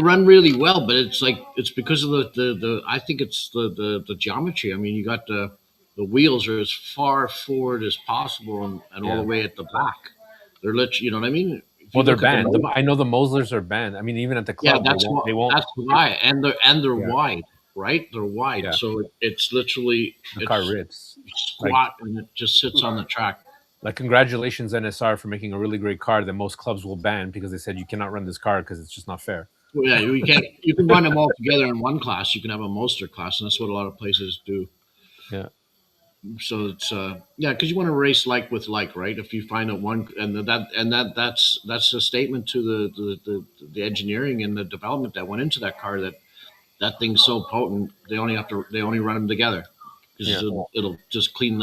run really well, but it's because of the I think it's the geometry. I mean, you got the wheels are as far forward as possible and all the way at the back. They're literally, you know what I mean? Well, they're banned. I know the Moslers are banned. I mean, even at the club, they won't. That's why, and they're wide, right? They're wide, so it's literally the car rips squat and it just sits on the track. Like, congratulations NSR for making a really great car that most clubs will ban because they said you cannot run this car because it's just not fair. Well, yeah, you can't. You can run them all together in one class. You can have a Moster class, and that's what a lot of places do. Yeah. So it's because you want to race like with like, right? If you find that one that's a statement to the engineering and the development that went into that car, that thing's so potent they only run them together because it'll just clean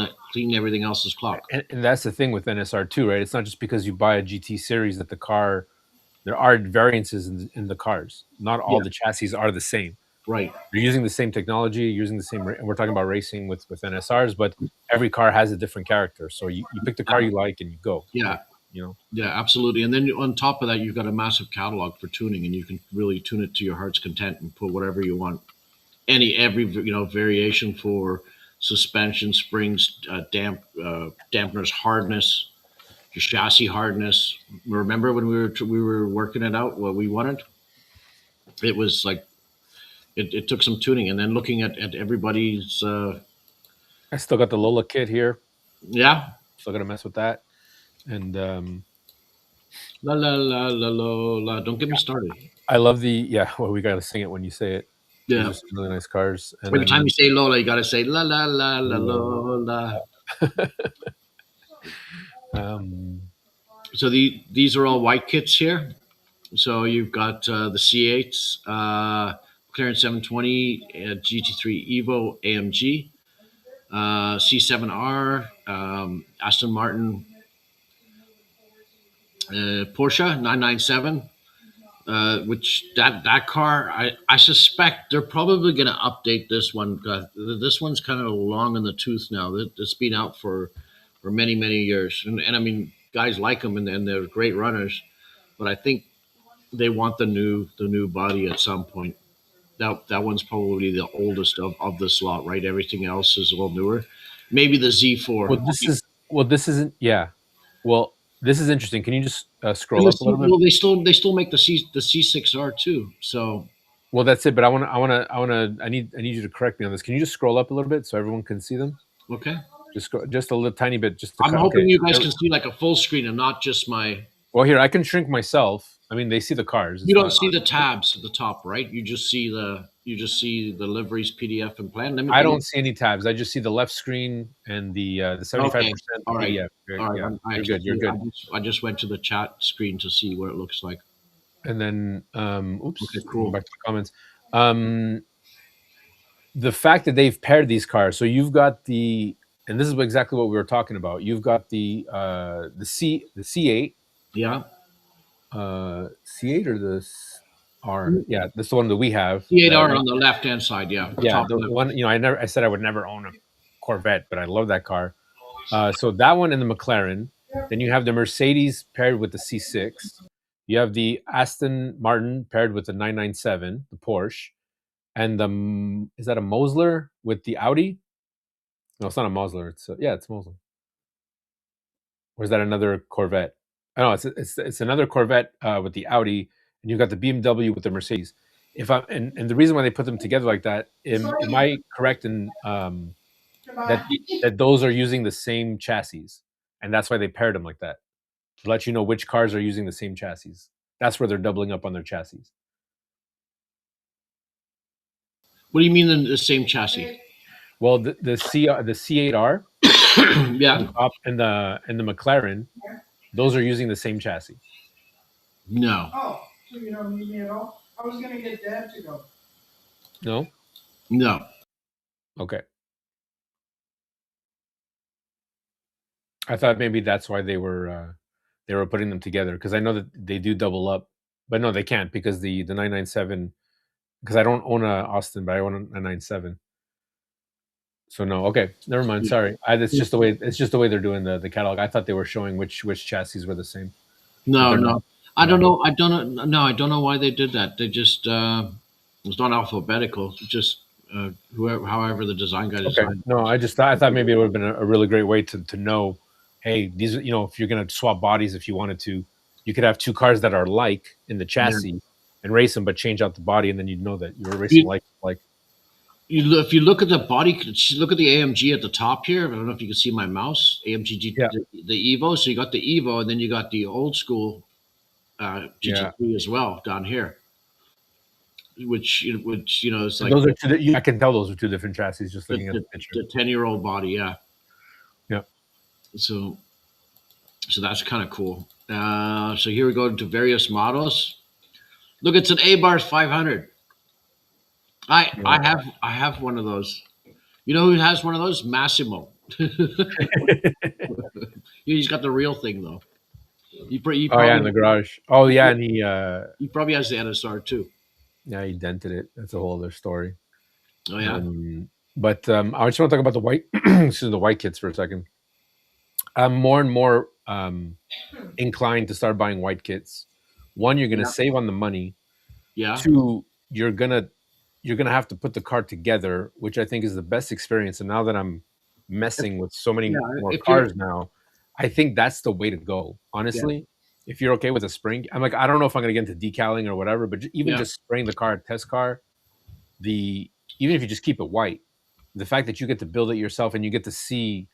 everything else's clock. And that's the thing with NSR too, right? It's not just because you buy a GT series that there are variances in the cars. Not all the chassis are the same. Right. You're using the same technology, using the same, and we're talking about racing with NSRs, but every car has a different character. So you pick the car you like and you go. Yeah. Yeah, absolutely. And then on top of that, you've got a massive catalog for tuning, and you can really tune it to your heart's content and put whatever you want. Every variation for suspension, springs, dampeners, hardness, your chassis hardness. Remember when we were working it out, what we wanted? It was like, It took some tuning, and then looking at everybody's. I still got the Lola kit here. Yeah, still got to mess with that, and la la la la la. Don't get me started. I love well, we got to sing it when you say it. Yeah, just really nice cars. And every time you say Lola, you got to say la la la la Lola. So these are all white kits here. So you've got the C8s. McLaren 720, GT3 Evo AMG, C7R, Aston Martin, Porsche 997, which that car, I suspect they're probably going to update this one. This one's kind of long in the tooth now. It's been out for many years, and I mean, guys like them, and they're great runners. But I think they want the new body at some point. That one's probably the oldest of the slot, right? Everything else is a little newer. Maybe the Z4. This isn't. Yeah. Well, this is interesting. Can you just scroll And up a little bit? well, they still make the C6R too. So Well, that's it. But I need you to correct me on this. Can you just scroll up a little bit so everyone can see them? okay, Just a little tiny bit. I'm hoping you guys can see like a full screen and not just my. Well, here I can shrink myself. I mean, they see the cars. You don't see the tabs at the top, right? You just see the liveries, PDF, and plan. I don't see any tabs. I just see the left screen and the 75%. Okay. All right. PDF. All right. Yeah. You're good. You're good. I just went to the chat screen to see what it looks like. And then, oops. Okay, cool. Back to the comments. The fact that they've paired these cars, so you've got the, and this is exactly what we were talking about. You've got the C8. Yeah. C8 or the R? Yeah, that's the one that we have. C8R on the left hand side. Yeah. Yeah, the one. I said I would never own a Corvette, but I love that car. So that one and the McLaren. Then you have the Mercedes paired with the C6. You have the Aston Martin paired with the 997, the Porsche, and is that a Mosler with the Audi? No, it's not a Mosler. It's Mosler. Or is that another Corvette? Oh, no, it's another Corvette with the Audi, and you've got the BMW with the Mercedes. And the reason why they put them together like that, am I correct in that those are using the same chassis, and that's why they paired them like that, to let you know which cars are using the same chassis. That's where they're doubling up on their chassis. What do you mean the same chassis? Well, the C8R, yeah, and the McLaren, those are using the same chassis. No. Oh, so you don't need me at all? I was gonna get Dad to go. No. No. Okay. I thought maybe that's why they were putting them together, because I know that they do double up, but no, they can't, because the 997. Because I don't own a Austin, but I own a 997. So no, okay, never mind. Sorry, it's just the way they're doing the catalog. I thought they were showing which chassis were the same. No. I don't know. I don't know. No, I don't know why they did that. They just it's not alphabetical. Just however the design guy designed. No, I thought maybe it would have been a really great way to know. Hey, these, if you're gonna swap bodies, if you wanted to, you could have two cars that are like in the chassis and race them, but change out the body, and then you'd know that you're racing like. If you look at the body, look at the AMG at the top here. I don't know if you can see my mouse. AMG the Evo. So you got the Evo, and then you got the old school GT3 as well down here. Which is like those are two. I can tell those are two different chassis just looking at the picture. The 10-year-old body, yeah. Yeah. So that's kind of cool. So here we go into various models. Look, it's an A-Bars 500. I have one of those. You know who has one of those? Massimo. He's got the real thing though. He probably, in the garage. Oh yeah, and he probably has the NSR too. Yeah, he dented it. That's a whole other story. Oh yeah. But I just want to talk about the white the white kits for a second. I'm more and more inclined to start buying white kits. One, you're gonna save on the money. Yeah. Two, you're gonna have to put the car together, which I think is the best experience. And now that I'm messing with so many more cars now, I think that's the way to go. Honestly, if you're okay with a spring, I'm like, I don't know if I'm going to get into decaling or whatever, but even just spraying the car, test car, even if you just keep it white, the fact that you get to build it yourself and you get to see,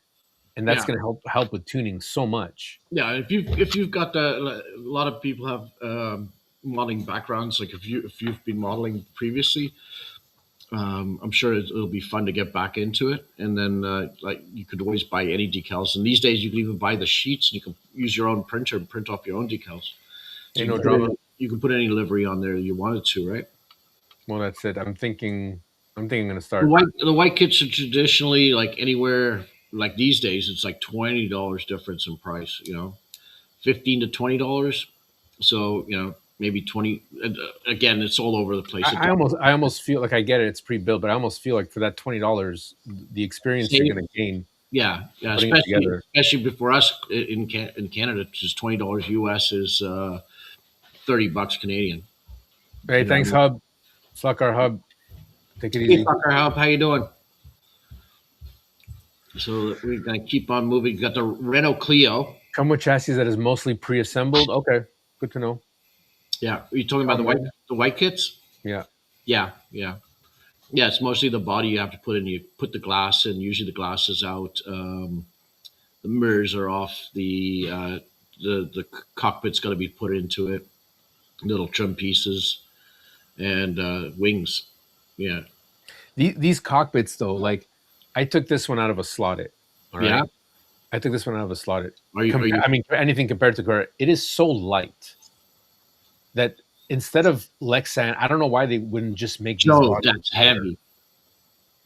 and that's going to help with tuning so much. Yeah, if you've got a lot of people have modeling backgrounds, like if you've been modeling previously, I'm sure it'll be fun to get back into it. And then like you could always buy any decals, and these days you can even buy the sheets and you can use your own printer and print off your own decals. So no drama. You can put any livery on there you wanted to, right? Well, that's it. I'm thinking I'm going to start. The white kits are traditionally like anywhere, like these days it's like $20 difference in price, $15 to $20. So maybe 20. Again, it's all over the place. I almost feel like I get it. It's pre-built, but I almost feel like for that $20, the experience you're going to gain. Yeah, putting it together. especially for us in Canada, just $20 US is $30 Canadian. Hey, thanks, Hub. Fuck our Hub. Take it easy. Hey, Fucker Hub, how you doing? So we're gonna keep on moving. You got the Renault Clio. Come with chassis that is mostly pre-assembled. Okay, good to know. Yeah, are you talking about the white kits? Yeah. Yeah. It's mostly the body you have to put in. You put the glass in. Usually the glass is out. The mirrors are off. The cockpit's got to be put into it. Little trim pieces and wings. Yeah. These cockpits though, like I took this one out of a slotted. All right. Yeah. I took this one out of a slotted. Are you, I mean, anything compared to Carrera, it is so light that instead of Lexan, I don't know why they wouldn't just make these. No, that's heavy.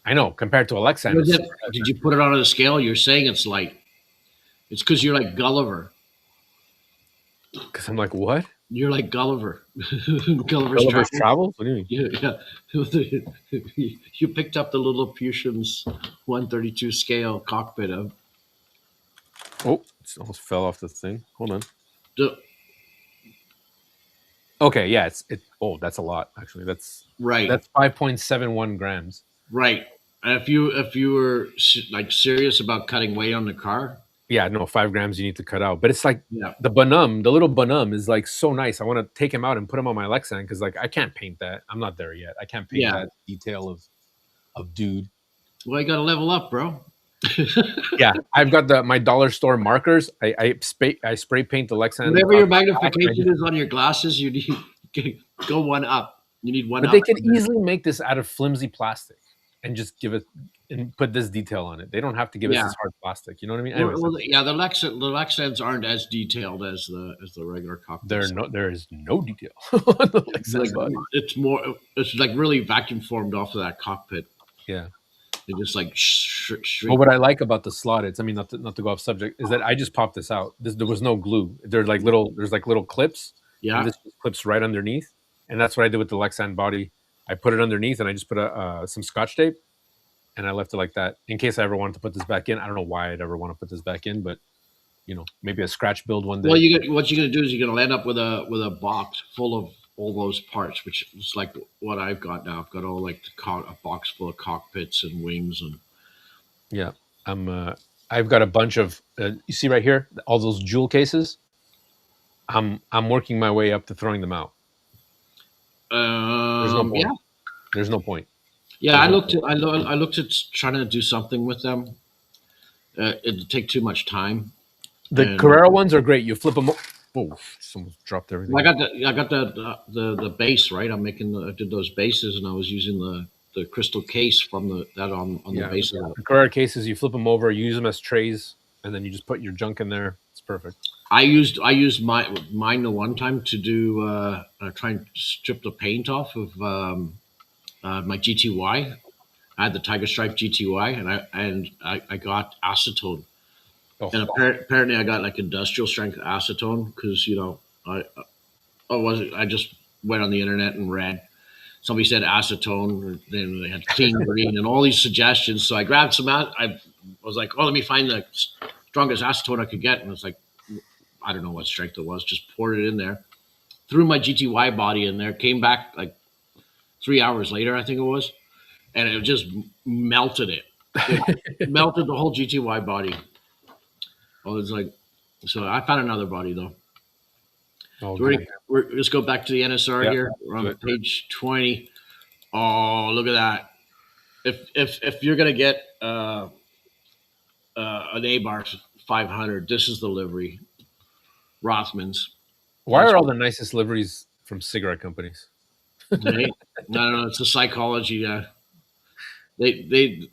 I know, compared to a Lexan. Did you put it on a scale? You're saying it's light. It's because you're like Gulliver. Because I'm like, what? You're like Gulliver. Gulliver's Travels? What do you mean? Yeah. You picked up the Lilliputian's 132 scale cockpit of. Oh, it almost fell off the thing. Hold on. The, okay, yeah, oh, that's a lot actually. That's right. That's 5.71 grams. Right. And if you were like serious about cutting weight on the car, yeah, no, 5 grams you need to cut out. But it's like the Bonum, the little Bonum is like so nice. I want to take him out and put him on my Lexan because like I can't paint that. I'm not there yet. I can't paint that detail of dude. Well, you got to level up, bro. Yeah, I've got my dollar store markers. I spray paint the Lexan. Whatever your magnification is on your glasses, you need go one up. You need one. But they could easily make this out of flimsy plastic and just give it and put this detail on it. They don't have to give us this hard plastic. You know what I mean? Anyways, well, yeah, the Lexans aren't as detailed as the regular cockpit. There is no detail on the Lexan body. It's like really vacuum formed off of that cockpit. Yeah. They just like well, what I like about the slotted, I mean, not to go off subject, is that I just popped this out. There was no glue. There's like little clips. Yeah. And this clips right underneath. And that's what I did with the Lexan body. I put it underneath and I just put some Scotch tape and I left it like that in case I ever wanted to put this back in. I don't know why I'd ever want to put this back in, but you know, maybe a scratch build one day. Well, what you're going to do is you're going to end up with a box full of all those parts, which is like what I've got now. I've got all like a box full of cockpits and wings and. Yeah, I've got a bunch of. You see right here, all those jewel cases. I'm working my way up to throwing them out. There's no point. Yeah. There's no point. Yeah, I looked at trying to do something with them. It'd take too much time. The Carrera ones are great. You flip them. Oh, someone dropped everything. I got the base right. I did those bases, and I was using the crystal case from the base of the Carrera cases. You flip them over, you use them as trays, and then you just put your junk in there. It's perfect. I used mine the one time to do try and strip the paint off of my GTY. I had the Tiger Stripe GTY, and I got acetone. Oh, and apparently I got like industrial strength acetone because I just went on the internet and read. Somebody said acetone, then they had clean green and all these suggestions. So I grabbed some. I was like, oh, let me find the strongest acetone I could get, and it was like, I don't know what strength it was. Just poured it in there, threw my GTY body in there, came back like 3 hours later, I think it was, and it just melted it. It melted the whole GTY body. Oh, it's like, so I found another body though. Oh, so let's go back to the NSR here. We're on page 20. Oh, look at that! If you're gonna get an A-bar 500, this is the livery. Rothman's. Why are all the nicest liveries from cigarette companies? Right? I don't know. It's the psychology. It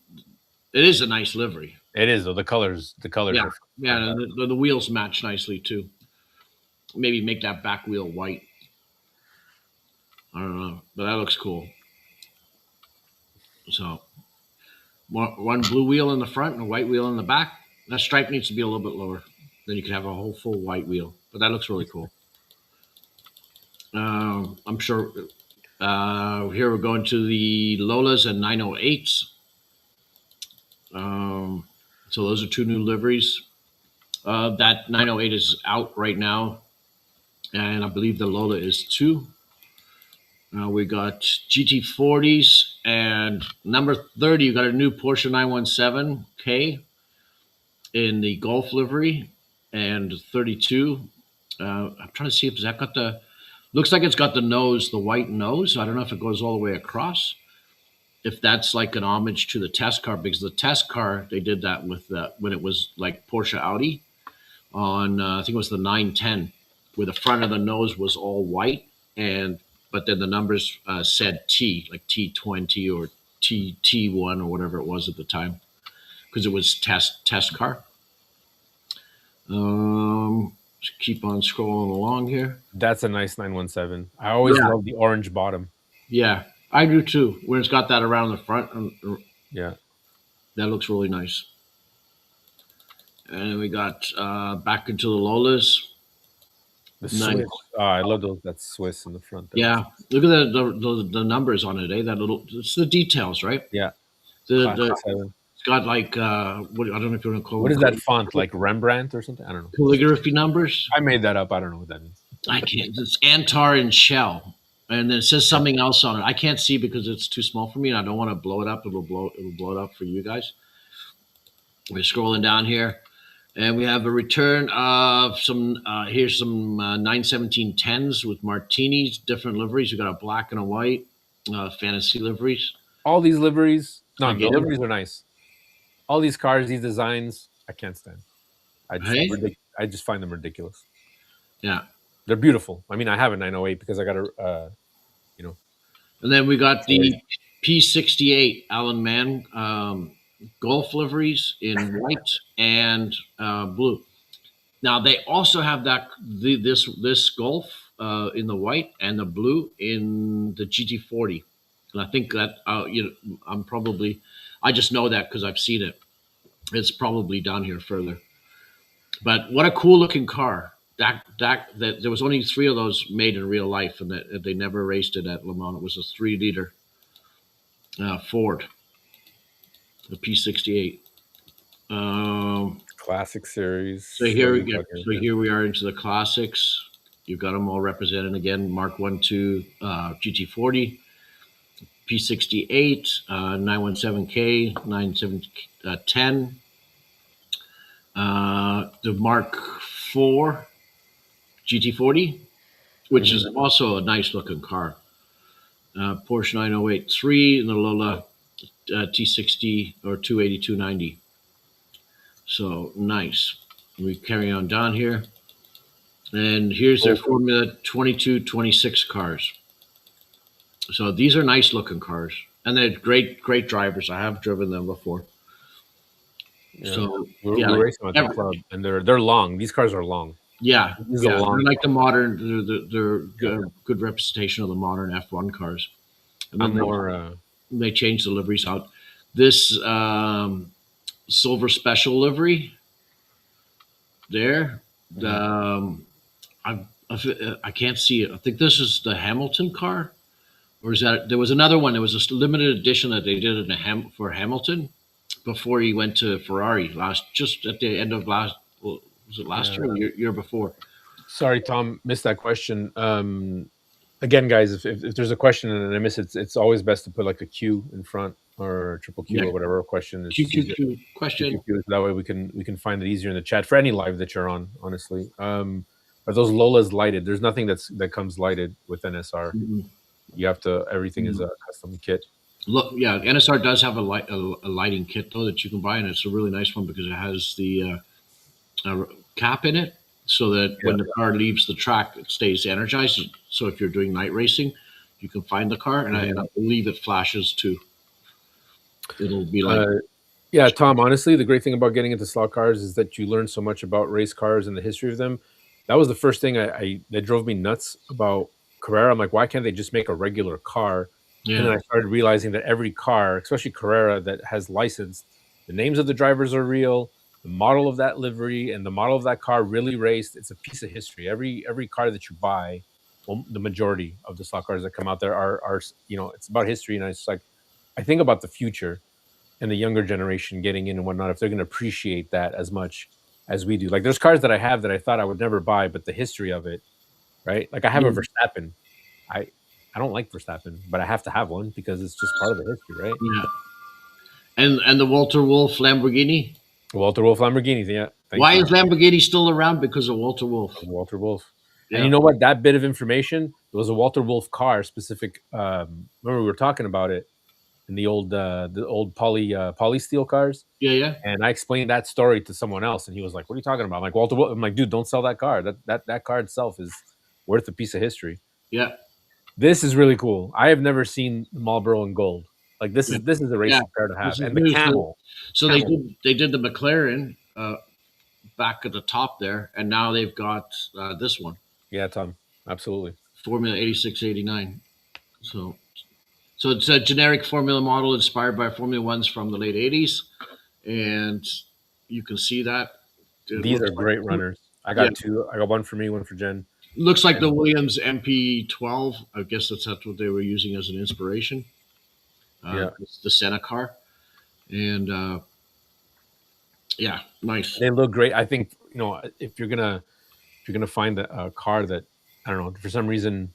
is a nice livery. It is though. The colors. Yeah, yeah. The wheels match nicely too. Maybe make that back wheel white. I don't know, but that looks cool. So, one blue wheel in the front and a white wheel in the back. That stripe needs to be a little bit lower. Then you can have a whole full white wheel. But that looks really cool. I'm sure. Here we're going to the Lolas and 908s. So those are two new liveries. That 908 is out right now, and I believe the Lola is too. We got GT40s, and number 30, you got a new Porsche 917K in the Golf livery, and 32. I'm trying to see if that got the. Looks like it's got the nose, the white nose. I don't know if it goes all the way across. If that's like an homage to the test car, because the test car they did that with when it was like Porsche Audi on I think it was the 910, where the front of the nose was all white, and but then the numbers said T, like T20 or T1 or whatever it was at the time, because it was test car. Keep on scrolling along here. That's a nice 917. I always love the orange bottom. Yeah, I do too. When it's got that around the front, Yeah, that looks really nice. And we got back into the Lolas. the Nice. Swiss. I love those. That Swiss in the front. Yeah, look at the numbers on it. That little, it's the details, right? Yeah. It's got like what, I don't know if you want to call it. What is that font? Like Rembrandt or something? I don't know. Calligraphy numbers. I made that up. I don't know what that means. I can't. It's Antar and Shell, and then it says something else on it. I can't see because it's too small for me, and I don't want to blow it up. It'll blow it up for you guys. We're scrolling down here, and we have a return of some. Here's some 91710s with martinis, different liveries. We got a black and a white fantasy liveries. All these liveries. No, Again. the liveries are nice. All these cars, these designs, I can't stand. I just find them ridiculous. Yeah. They're beautiful. I mean, I have a 908 because I got a, And then we got the P68 Alan Mann Golf liveries in white and blue. Now they also have this Golf in the white and the blue in the GT40, and I think that I just know that because I've seen it. It's probably down here further. But what a cool looking car! That there was only 3 of those made in real life, and that they never raced it at Le Mans. It was a 3-liter Ford, the P68. classic series. So here we are into the classics. You've got them all represented again. Mark 1.2 GT40, P68, 917K, 9710. The Mark 4 GT40, which is also a nice looking car. Porsche 908-3 and the Lola T60 or 280-290. So nice. We carry on down here. And here's their Formula 22-26 cars. So these are nice looking cars. And they're great drivers. I have driven them before. Yeah. So we're racing at the club, and they're long. These cars are long. Yeah, they're like the modern. They're good representation of the modern F1 cars. And then they changed the liveries out. This silver special livery there. I can't see it. I think this is the Hamilton car, or is that there was another one? There was a limited edition that they did for Hamilton before he went to Ferrari just at the end of last. Was it last year or year before? Sorry, Tom, missed that question. Again, guys, if there's a question and I miss it, it's always best to put like a Q in front or triple Q or whatever question is. Q question. That way we can find it easier in the chat for any live that you're on. Honestly, are those Lolas lighted? There's nothing that comes lighted with NSR. Mm-hmm. You have to. Everything is a custom kit. Look, yeah, NSR does have a lighting kit though that you can buy, and it's a really nice one because it has the cap in it, so that when the car leaves the track, it stays energized. So if you're doing night racing, you can find the car, and I believe it flashes too. It'll be like. Yeah, Tom, honestly, the great thing about getting into slot cars is that you learn so much about race cars and the history of them. That was the first thing that drove me nuts about Carrera. I'm like, why can't they just make a regular car? Yeah. And then I started realizing that every car, especially Carrera, that has licensed, the names of the drivers are real, the model of that livery and the model of that car really raced. It's a piece of history. Every car that you buy the majority of the slot cars that come out there are it's about history, and it's like I think about the future and the younger generation getting in and whatnot, if they're going to appreciate that as much as we do. Like there's cars that I have that I thought I would never buy, but the history of it, right? Like I have a Verstappen. I don't like Verstappen, but I have to have one because it's just part of the history, right? Yeah. And the Walter Wolf Lamborghini. Walter Wolf Lamborghini, yeah. Why is Lamborghini still around? Because of Walter Wolf. Walter Wolf. Yeah. And you know what? That bit of information, there was a Walter Wolf car specific. Remember we were talking about it in the old poly steel cars. Yeah. And I explained that story to someone else, and he was like, "What are you talking about?" I'm like, Walter Wolf. I'm like, dude, don't sell that car. That car itself is worth a piece of history. Yeah. This is really cool. I have never seen Marlboro in gold. Like this is a racing car to have. And the camel. So they did the McLaren back at the top there, and now they've got this one. Yeah, Tom. Absolutely. Formula 86, 89. So it's a generic Formula model inspired by Formula Ones from the late 80s, and you can see that. These are great runners. I got two. I got one for me, one for Jen. Looks like the Williams MP12. I guess that's what they were using as an inspiration. It's the Senna car, and nice. They look great. I think if you're gonna find a car that I don't know for some reason,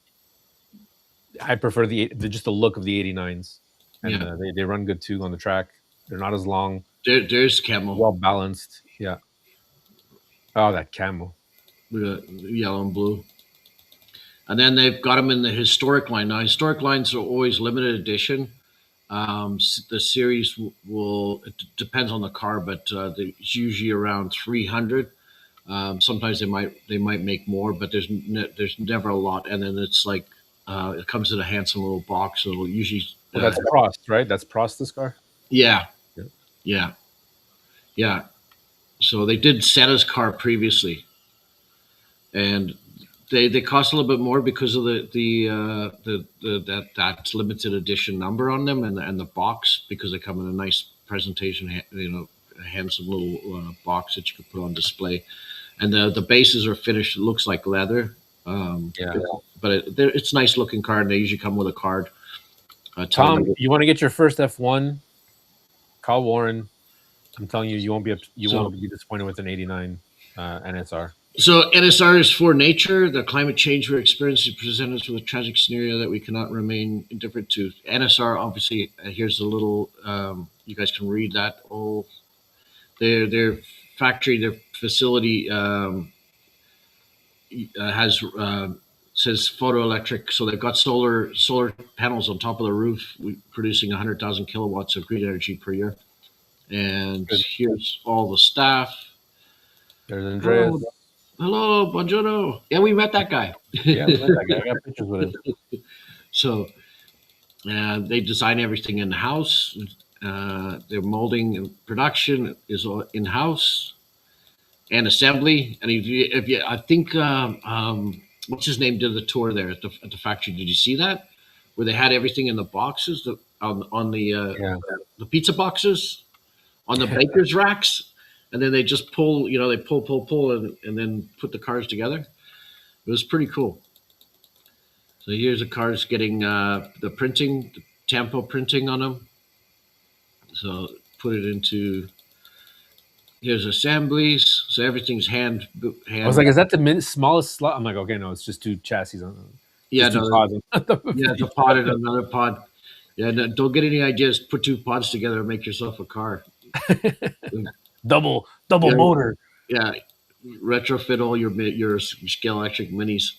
I prefer just the look of the 89s, and they run good too on the track. They're not as long. There's camo, well balanced. Yeah. Oh, that camo. With yellow and blue. And then they've got them in the historic line. Now, historic lines are always limited edition. The series it depends on the car, but it's usually around 300. Sometimes they might make more, but there's never a lot. And then it's like it comes in a handsome little box. So it'll usually that's Prost, right? That's Prost, this car. Yeah. So they did Senna's car previously, and they cost a little bit more because of that limited edition number on them and the box, because they come in a nice presentation, a handsome little box that you could put on display, and the bases are finished. It looks like leather, but it's a nice looking car, and they usually come with a card. Tom, you want to get your first F1? Call Warren. I'm telling you, you won't be disappointed with an 89 NSR. So NSR is for nature. The climate change we're experiencing presents us with a tragic scenario that we cannot remain indifferent to. NSR, obviously, here's a little. You guys can read that. Their factory, their facility has says photoelectric. So they've got solar panels on top of the roof, producing 100,000 kilowatts of green energy per year. And here's all the staff. There's Andreas. Hello, buongiorno. Yeah, we met that guy. Yeah, we met that guy. I got pictures with him. So they design everything in-house. Their molding and production is all in-house, and assembly. And I think what's his name did the tour there at the factory. Did you see that? Where they had everything in the boxes on the pizza boxes, on the baker's racks, and then they just pull, they pull, and then put the cars together. It was pretty cool. So here's the cars getting the printing, the Tampo printing on them. So put it into, here's assemblies. So everything's hand. I was like, is that the smallest slot? I'm like, okay, no, it's just two chassis on them. Yeah, it's a pod and another pod. Yeah, no, don't get any ideas. Put two pods together and make yourself a car. double motor. Yeah, retrofit all your Scalextric minis.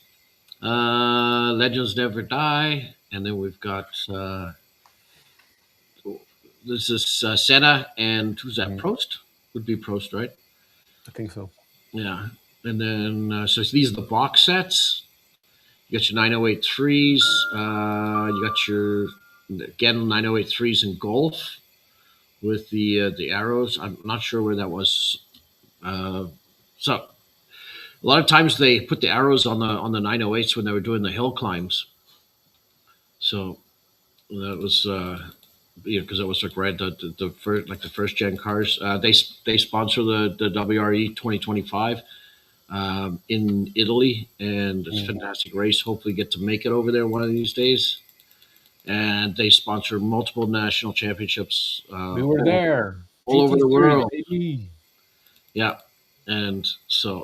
Legends never die, and then we've got this is Senna, and who's that? Prost would be Prost, right? I think so. Yeah, and then so these are the box sets. You got your 908.3s. You got your again 908.3s in Golf with the arrows. I'm not sure where that was. So a lot of times they put the arrows on the 908s when they were doing the hill climbs. So that was because it was like the first gen cars. They sponsor the WRE 2025. in Italy, and it's a fantastic race. Hopefully, get to make it over there one of these days. And they sponsor multiple national championships We were there. all over the world. Baby. Yeah, and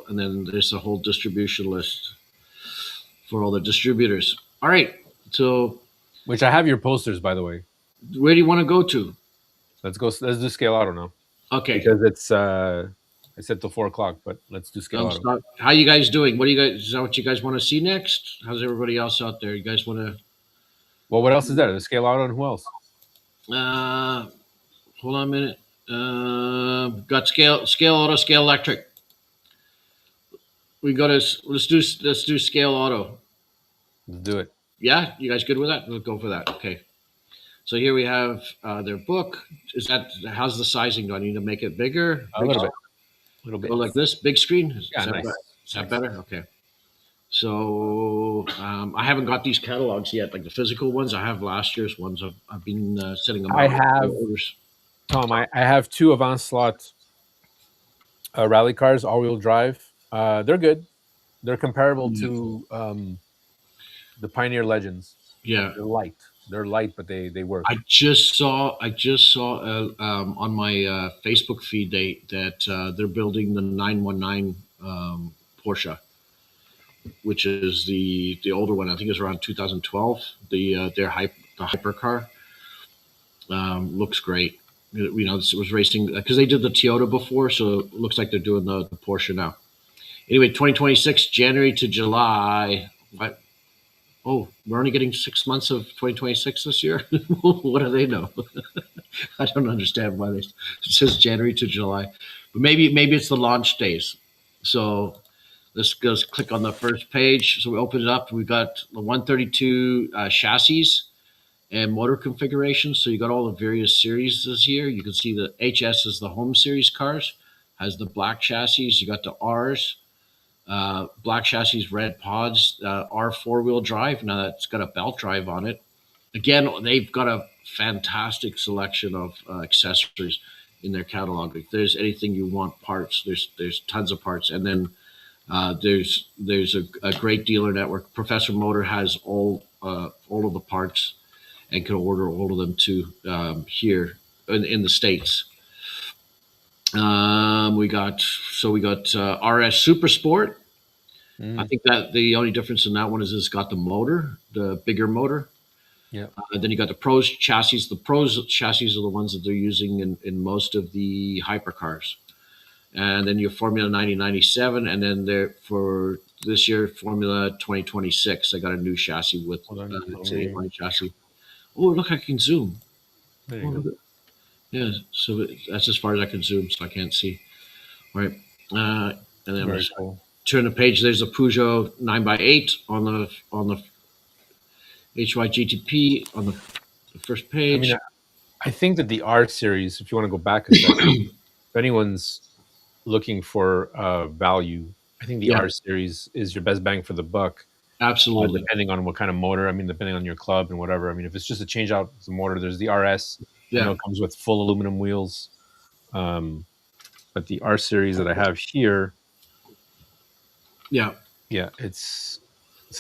then there's a whole distribution list for all the distributors. All right, so Which I have your posters, by the way. where do you want to go to? Let's go. Let's do Scaleauto now. Okay. Because it's I said till 4 o'clock, but let's do Scaleauto. How you guys doing? What do you guys? Is that what you guys want to see next? How's everybody else out there? You guys want to? Well, what else is there? The Scaleauto and who else? Hold on a minute. Got Scaleauto, Scalextric. We got to let's do Scaleauto. Let's do it. Yeah, you guys good with that? We'll go for that. Okay. So here we have their book. How's the sizing? Do I need to make it bigger? A little bit. Go like this, big screen. Is nice. Is that better? Okay. So I haven't got these catalogs yet, like the physical ones. I have last year's ones. I've been sending them out. I have, Tom, I have 2 Avant slot rally cars, all-wheel drive. They're good. They're comparable to the Pioneer Legends. Yeah, they're light, but they work. I just saw on my Facebook feed that they're building the 919 Porsche, which is the older one. I think it's around 2012. The Hypercar looks great. You know, it was racing because they did the Toyota before, so it looks like they're doing the Porsche now. Anyway, 2026, January to July. What? Oh, we're only getting 6 months of 2026 this year. What do they know? I don't understand why it says January to July, but maybe it's the launch days. So let's just click on the first page. So we open it up. We got the 132 chassis and motor configurations. So you got all the various series here. You can see the HS is the home series cars, has the black chassis. You got the Rs. Black chassis, red pods, R 4-wheel drive. Now that's got a belt drive on it. Again, they've got a fantastic selection of accessories in their catalog. If there's anything you want, parts, there's tons of parts. And then there's a great dealer network. Professor Motor has all of the parts and can order all of them too here in the States. We got RS Super Sport. I think that the only difference in that one is it's got the motor, the bigger motor. Yeah. Then you got the Pros chassis. The Pros chassis are the ones that they're using in most of the hypercars. And then your Formula 9097, and then there for this year Formula 2026, I got a new chassis with my chassis. Oh, look, I can zoom. There you go. Yeah, so that's as far as I can zoom, so I can't see. All right, and then Very cool. Turn the page. There's a Peugeot 9x8 on the HYGTP on the first page. I mean, I think that the R series, if you want to go back a second, if anyone's looking for value, I think the R series is your best bang for the buck. Absolutely. Depending on what kind of motor, I mean, depending on your club and whatever. I mean, if it's just a change out the motor, there's the RS. You know, it comes with full aluminum wheels. But the R series that I have here, it's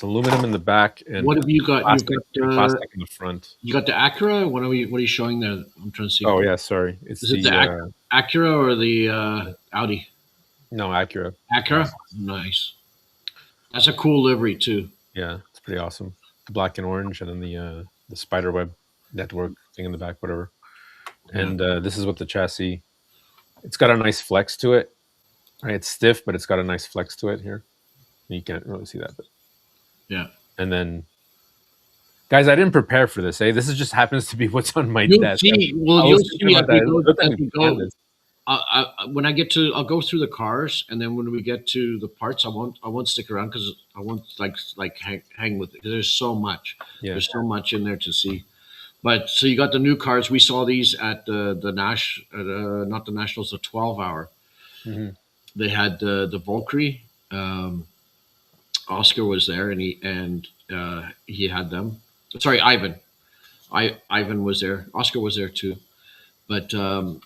aluminum in the back and what have you got? Plastic in the front. You got the Acura. What are you showing there? I'm trying to see. Oh yeah, sorry. Is it the Acura or the Audi? No, Acura. Acura, nice. That's a cool livery too. Yeah, it's pretty awesome. Black and orange, and then the spider web network thing in the back, whatever. And this is what the chassis. It's got a nice flex to it. Right, it's stiff, but it's got a nice flex to it here. You can't really see that, but yeah. And then, guys, I didn't prepare for this. This is just happens to be what's on my desk. You'll see when I get to, I'll go through the cars, and then when we get to the parts, I won't stick around because I won't like hang with it. There's so much. Yeah. There's so much in there to see. But so you got the new cars. We saw these at the Nash, not the Nationals, the 12-hour. Mm-hmm. They had the Valkyrie. Oscar was there, and he had them. Sorry, Ivan. Ivan was there. Oscar was there too. But so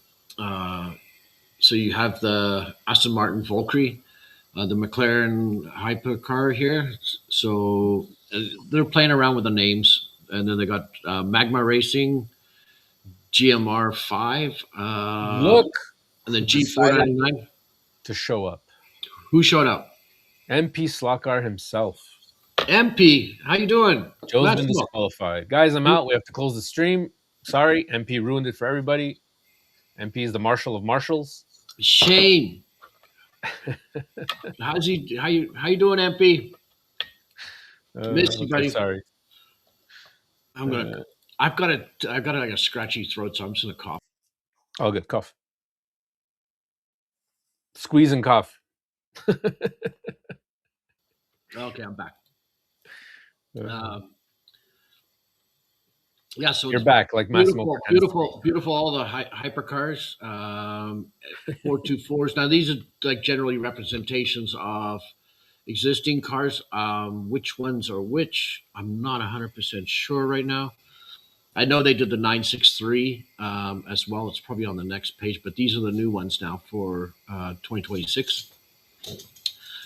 you have the Aston Martin Valkyrie. the McLaren Hypercar here. So they're playing around with the names, and then they got Magma Racing, GMR5, Look and then who decided G499. to show up. Who showed up? MP Slotcar himself. MP, how you doing? Joe's Let's been go. disqualified. Guys, I'm out. We have to close the stream. Sorry, MP ruined it for everybody. MP is the marshal of marshals. Shane, how's he? How you doing, MP? Miss you, Okay, buddy. sorry. I've got like a scratchy throat, so I'm just gonna cough. All good. Cough. Squeeze and cough. Okay, I'm back. Uh, Yeah, so You're it's back, like Massimo. beautiful. All the hypercars, 424s. Now these are like generally representations of existing cars. Which ones are which? I'm not 100% sure right now. I know they did the 963 as well. It's probably on the next page, but these are the new ones now for 2026.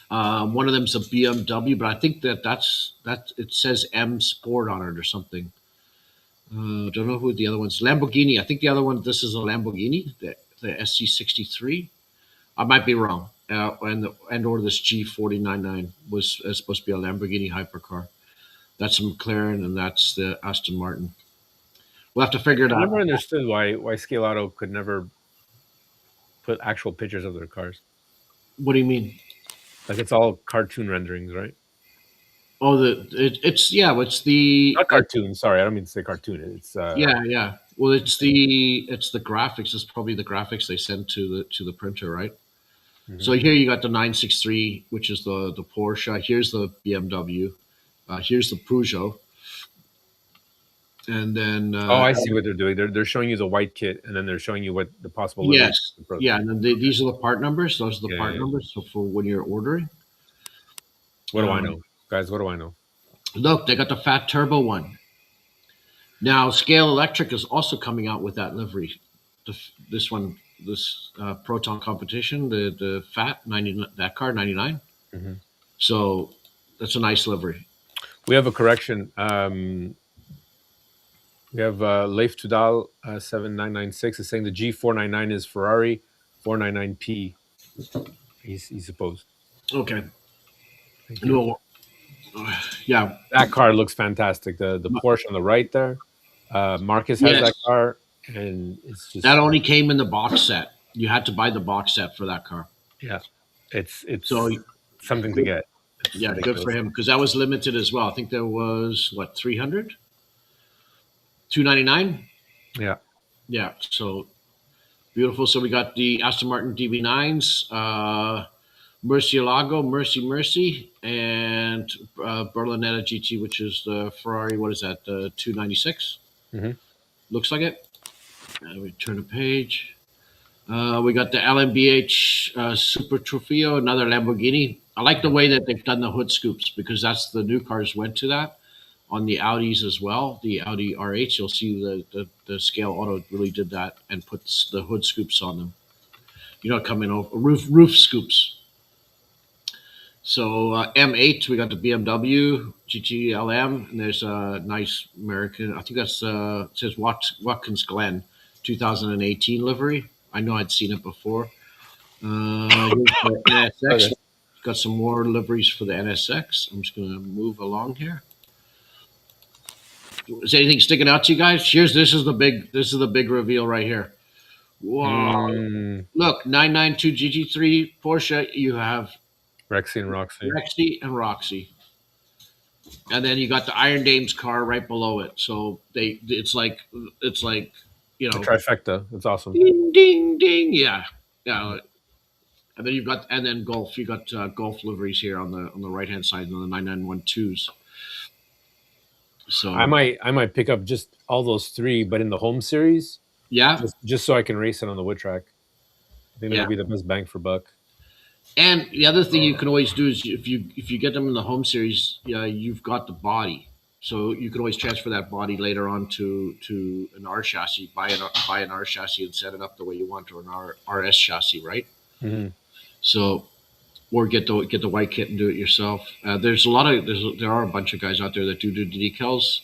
One of them's a BMW, but I think that's it says M Sport on it or something. Don't know who the other one's. Lamborghini. I think the other one. This is a Lamborghini, the SC63. I might be wrong. Or this G499 was supposed to be a Lamborghini hypercar. That's a McLaren, and that's the Aston Martin. We'll have to figure it out. I never understood why Scaleauto could never put actual pictures of their cars. What do you mean? Like it's all cartoon renderings, right? Oh, it's the not cartoon. Sorry, I don't mean to say cartoon. It's yeah. Well, it's the graphics. It's probably the graphics they send to the printer, right? Mm-hmm. So here you got the 963, which is the Porsche. Here's the BMW. Here's the Peugeot. And then I see what they're doing. They're showing you the white kit, and then they're showing you what the possible. Yes, yeah, and then these are the part numbers. Those are the part numbers. So for when you're ordering. What do I know, guys? What do I know? Look, they got the fat turbo one. Now, Scalextric is also coming out with that livery. This Proton competition, the fat 90, that car 99. Mm-hmm. So that's a nice livery. We have a correction. We have Leif Tudal 7996 is saying the G499 is Ferrari 499P. He's supposed. Okay. No. Yeah. That car looks fantastic. The Porsche on the right there. Marcus has that car, and it's just that only came in the box set. You had to buy the box set for that car. Yeah, it's so something to get. Yeah, good for him because that was limited as well. I think there was 300, 299. Yeah. So beautiful. So we got the Aston Martin DB9s, Murcielago, Mercy, and Berlinetta GT, which is the Ferrari. What is that? 296. Mm-hmm. Looks like it. We turn the page. We got the LMBH Super Trofeo, another Lamborghini. I like the way that they've done the hood scoops because that's the new cars went to that on the Audis as well. The Audi R8, you'll see the Scaleauto really did that and put the hood scoops on them. You know, coming over roof scoops. So M8, we got the BMW GT-LM, and there's a nice American. I think that's it says Watkins Glen, 2018 livery. I know I'd seen it before. The NSX. Okay. Got some more liveries for the NSX. I'm just going to move along here. Is anything sticking out to you guys? This is the big reveal right here. Wow! Look, 992 GT3 Porsche. You have Rexy and Roxy. And then you got the Iron Dames car right below it. So it's like the trifecta. It's awesome. Ding ding ding. Yeah. And then Golf. You got Golf liveries here on the right hand side on the 9912s. So I might pick up just all those three, but in the home series. Yeah. Just so I can race it on the wood track. I think that would be the best bang for buck. And the other thing you can always do is if you get them in the home series, you've got the body, so you can always transfer that body later on to an R chassis. Buy an R chassis and set it up the way you want, or an RS chassis, right? Mm-hmm. So or get the white kit and do it yourself. There are a bunch of guys out there that do decals.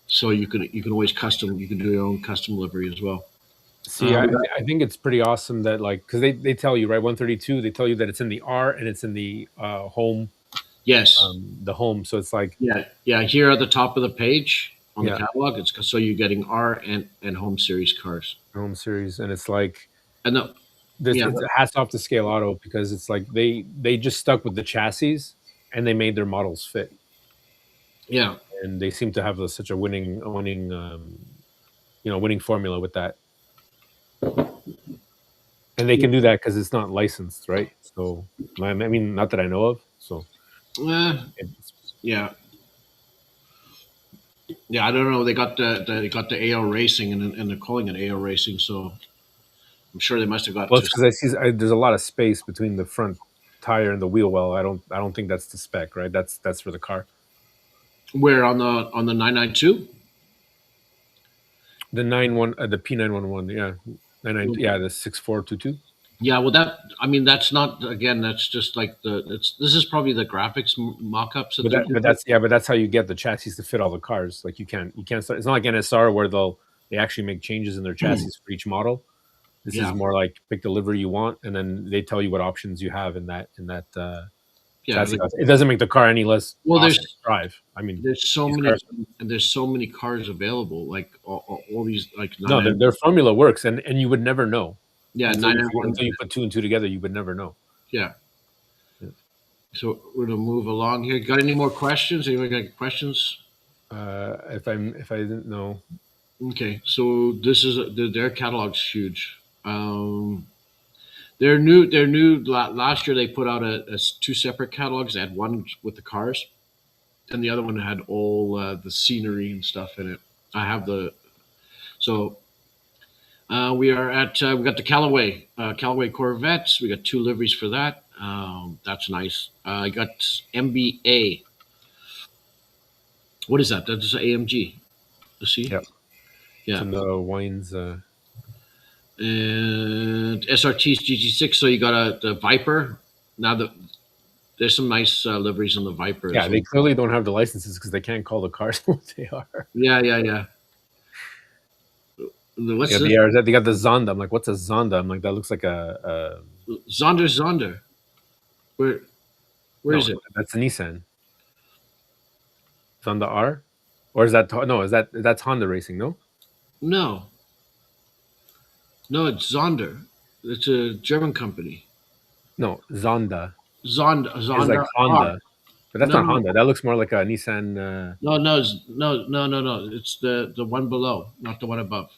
So you can always you can do your own custom livery as well. See, I think it's pretty awesome that, like, because they tell you, right, 132, they tell you that it's in the R and it's in the home. Yes. The home. So it's like, yeah. Here at the top of the page on Yeah. the catalog, it's so you're getting R and home series cars. home series, and it's like, And the it's hats off to Scaleauto, because it's like they just stuck with the chassis and they made their models fit, yeah, and they seem to have such a winning winning formula with that. And they can do that because it's not licensed, right? So, I mean, not that I know of. So, yeah. I don't know. They got the AO Racing, and they're calling it AO Racing. So I'm sure they must have got. Well, it's because there's a lot of space between the front tire and the wheel well. I don't think that's the spec, right? That's for the car. Where on the 992? The the P911, yeah, 99, yeah, the 6422. Yeah, well, that's not, again, that's just like this is probably the graphics mock-ups. But that's how you get the chassis to fit all the cars. Like you can't start, it's not like NSR where they actually make changes in their chassis for each model. This is more like pick the livery you want, and then they tell you what options you have in that chassis. It doesn't make the car any less awesome to drive. I mean, there's so many cars available, like all these, like, no, their formula works, and you would never know. Yeah, until you put two and two together, you would never know. Yeah. So we're gonna move along here. Got any more questions? Anybody got questions? If I didn't know. Okay, so this is their catalog's huge. They're new. Last year they put out two separate catalogs. They had one with the cars, and the other one had all the scenery and stuff in it. I have we are at we got the Callaway Corvettes. We got two liveries for that. That's nice. I got MBA. What is that? That's an AMG. Let's see. Yeah. And the wines. And SRT's GT6. So you got the Viper. Now there's some nice liveries on the Viper. Yeah, they clearly don't have the licenses because they can't call the cars what they are. Yeah. What's this? They got the Zonda. I'm like, what's a Zonda? I'm like, that looks like a Zonder. Where is it? That's a Nissan. Zonda R, or is that that's Honda Racing? No, it's Zonder. It's a German company. No, Zonda. Zonda. It's like Honda, but that's not Honda. That looks more like a Nissan. No. It's the one below, not the one above.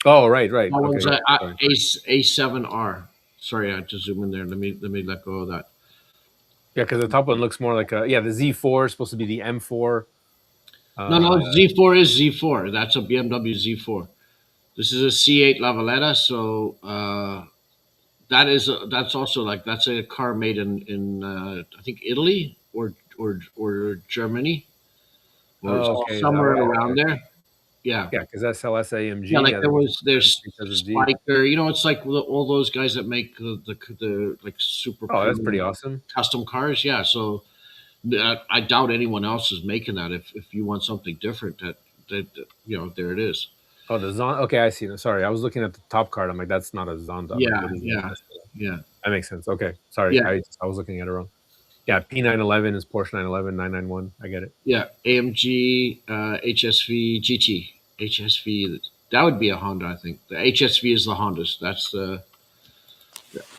Oh, right. That one's A7R. Sorry, I had to zoom in there. Let me let go of that. Yeah, because the top one looks more like the Z4 is supposed to be the M4. No, Z4 is Z4. That's a BMW Z4. This is a C8 Lavaletta, so that's also that's a car made in I think Italy or Germany, or somewhere around there. Yeah, because that's LSAMG. Yeah, like there's Spiker. It's like all those guys that make the like super. Oh, that's pretty awesome. Custom cars, yeah. So I doubt anyone else is making that. If you want something different, that there it is. Oh, the Zonda. Okay, I see. Sorry, I was looking at the top card. I'm like, that's not a Zonda. Yeah. That makes sense. Okay, sorry. Yeah. I was looking at it wrong. Yeah, P911 is Porsche 911, 991. I get it. Yeah, AMG, HSV, GT. HSV, that would be a Honda, I think. The HSV is the Hondas. That's the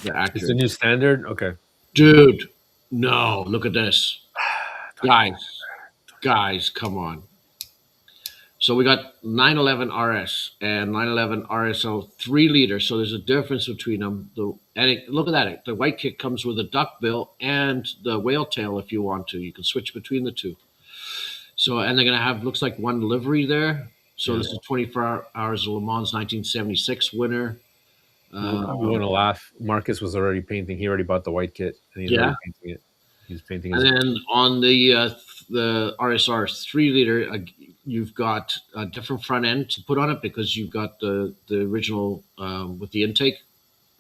accurate. It's the new standard? Okay. Dude, no, look at this. Guys, come on. So we got 911 RS and 911 RSO 3-liter. So there's a difference between them. Look at that. The white kit comes with a duckbill and the whale tail if you want to. You can switch between the two. So, and they're going to have, looks like, one livery there. So this is 24 Hours of Le Mans 1976 winner. We want to laugh. Marcus was already painting. He already bought the white kit. And he's already painting it. He's painting it. And then on the RSR 3-liter, you've got a different front end to put on it because you've got the original with the intake.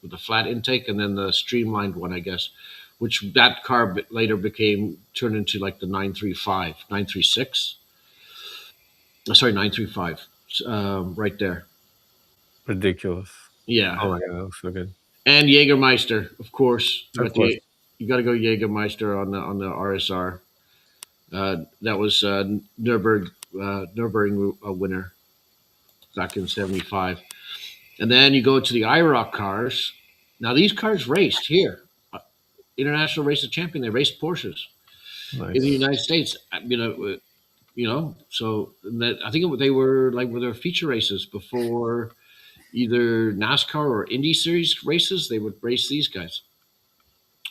with the flat intake, and then the streamlined one, I guess, which that car later turned into like the 935, 936. Sorry, 935. Right there. Ridiculous. Yeah. Oh my god, that looks so good. And Jägermeister, of course. Of course. You got to go Jägermeister on the RSR. That was Nürburgring winner back in '75. And then you go to the IROC cars. Now these cars raced here, International Race of Champion. They raced Porsches Nice. in the United States. So I think they were like with their feature races before either NASCAR or Indy Series races. They would race these guys,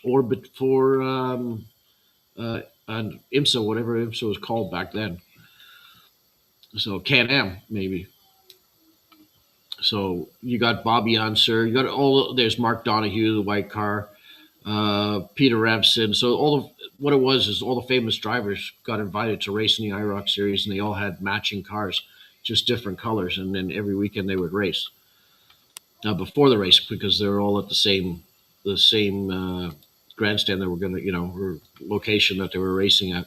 or before IMSA, whatever IMSA was called back then. So Can-Am maybe. So you got Bobby Unser, you got there's Mark Donohue, the white car, Peter Revson. So what it was is all the famous drivers got invited to race in the IROC series, and they all had matching cars, just different colors, and then every weekend they would race. Now before the race, because they were all at the same grandstand they were going to, or location that they were racing at.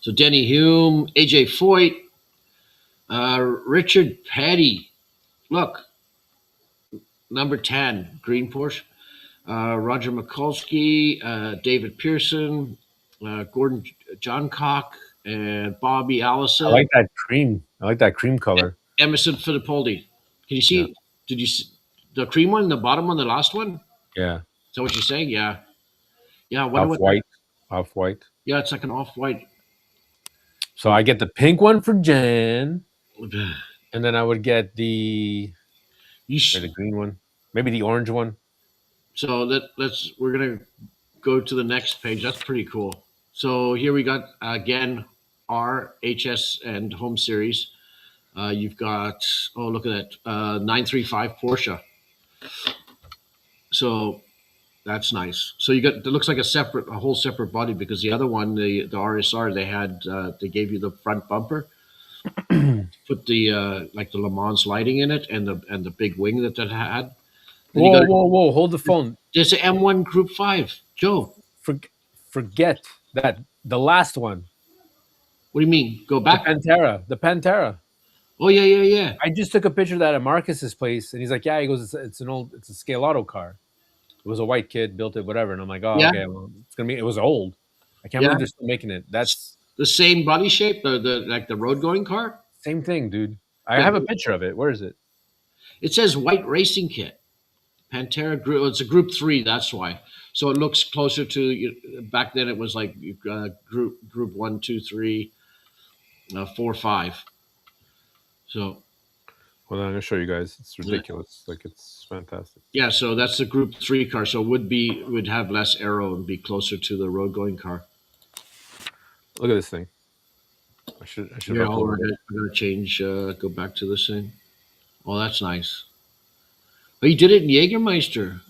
So Denny Hume, AJ Foyt, Richard Petty. Look, number 10, green Porsche. Roger Mikulski, David Pearson, Gordon Johncock, and Bobby Allison. I like that cream. I like that cream color. Emerson Fittipaldi. Can you see? Yeah. Did you see the cream one, the bottom one, the last one? Yeah. Is that what you're saying? Yeah. Yeah. Off-white. Off-white. Yeah, it's like an off-white. So I get the pink one for Jan. And then I would get the green one, maybe the orange one. So we're gonna go to the next page. That's pretty cool. So here we got again our HS and home series. You've got look at that 935 Porsche. So that's nice. So you got it looks like a whole separate body, because the other one, the RSR, they gave you the front bumper. Put the like the Le Mans lighting in it, and the big wing that had. Whoa! Hold the phone. There's an M1 Group 5, Joe. Forget that. The last one. What do you mean? Go back. The Pantera. Oh yeah. I just took a picture of that at Marcus's place, and he's like, "Yeah." He goes, "It's a Scaleauto car. It was a white kid built it, whatever." And I'm like, "Oh, yeah. Okay. Well, it was old. I can't believe they're still making it. That's the same body shape, like the road going car. Same thing, dude. I have a picture of it. Where is it? It says white racing kit. Pantera Group. It's a Group 3. That's why. So it looks closer to back then. It was like Group 1, 2, 3, 4, 5. So. Well, I'm gonna show you guys. It's ridiculous. Like, it's fantastic. Yeah. So that's the Group 3 car. So would have less aero and be closer to the road going car. Look at this thing. I should. Yeah, I'm gonna change. Go back to this thing. Oh, that's nice. Oh, you did it in Jägermeister.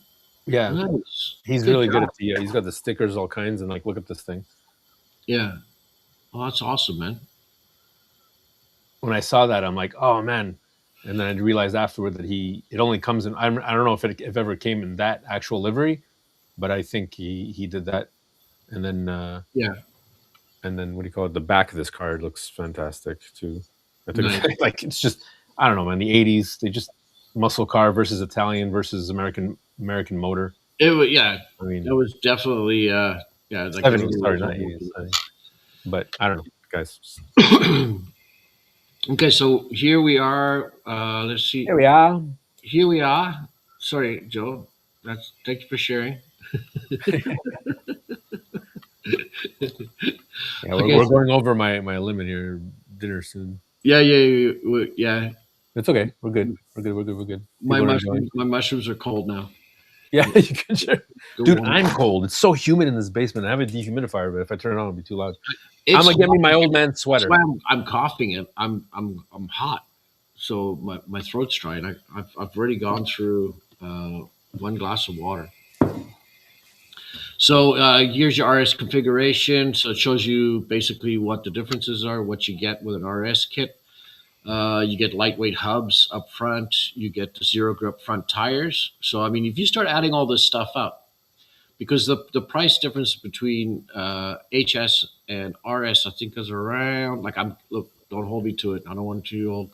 Yeah, nice. He's really good at the. He's got the stickers, all kinds, and like, look at this thing. Yeah. Oh, that's awesome, man. When I saw that, I'm like, oh man, and then I realized afterward that it only comes in. I don't know if it ever came in that actual livery, but I think he did that, and then yeah. And then what do you call it? The back of this card looks fantastic too. I think like it's just, I don't know, man. The '80s, they just muscle car versus Italian versus American motor. It was, I mean, it was definitely like 70s, sorry, not '80s. But I don't know, guys. Okay, so here we are. Let's see. Here we are. Here we are. Sorry, Joe. Thank you for sharing. Yeah, we're going over my limit here. Dinner soon. Yeah. It's okay. We're good. We're good. My mushrooms are cold now. Yeah, you can share. Dude, I'm cold. It's so humid in this basement. I have a dehumidifier, but if I turn it on, it'll be too loud. I'm gonna get me my old man sweater. That's why I'm coughing and I'm hot, so my throat's dry. And I've already gone through 1 glass of water. So here's your RS configuration. So it shows you basically what the differences are, what you get with an RS kit. You get lightweight hubs up front. You get the zero grip front tires. So I mean, if you start adding all this stuff up, because the price difference between HS and RS, I think, is around, like, I'm look. Don't hold me to it. I don't want you all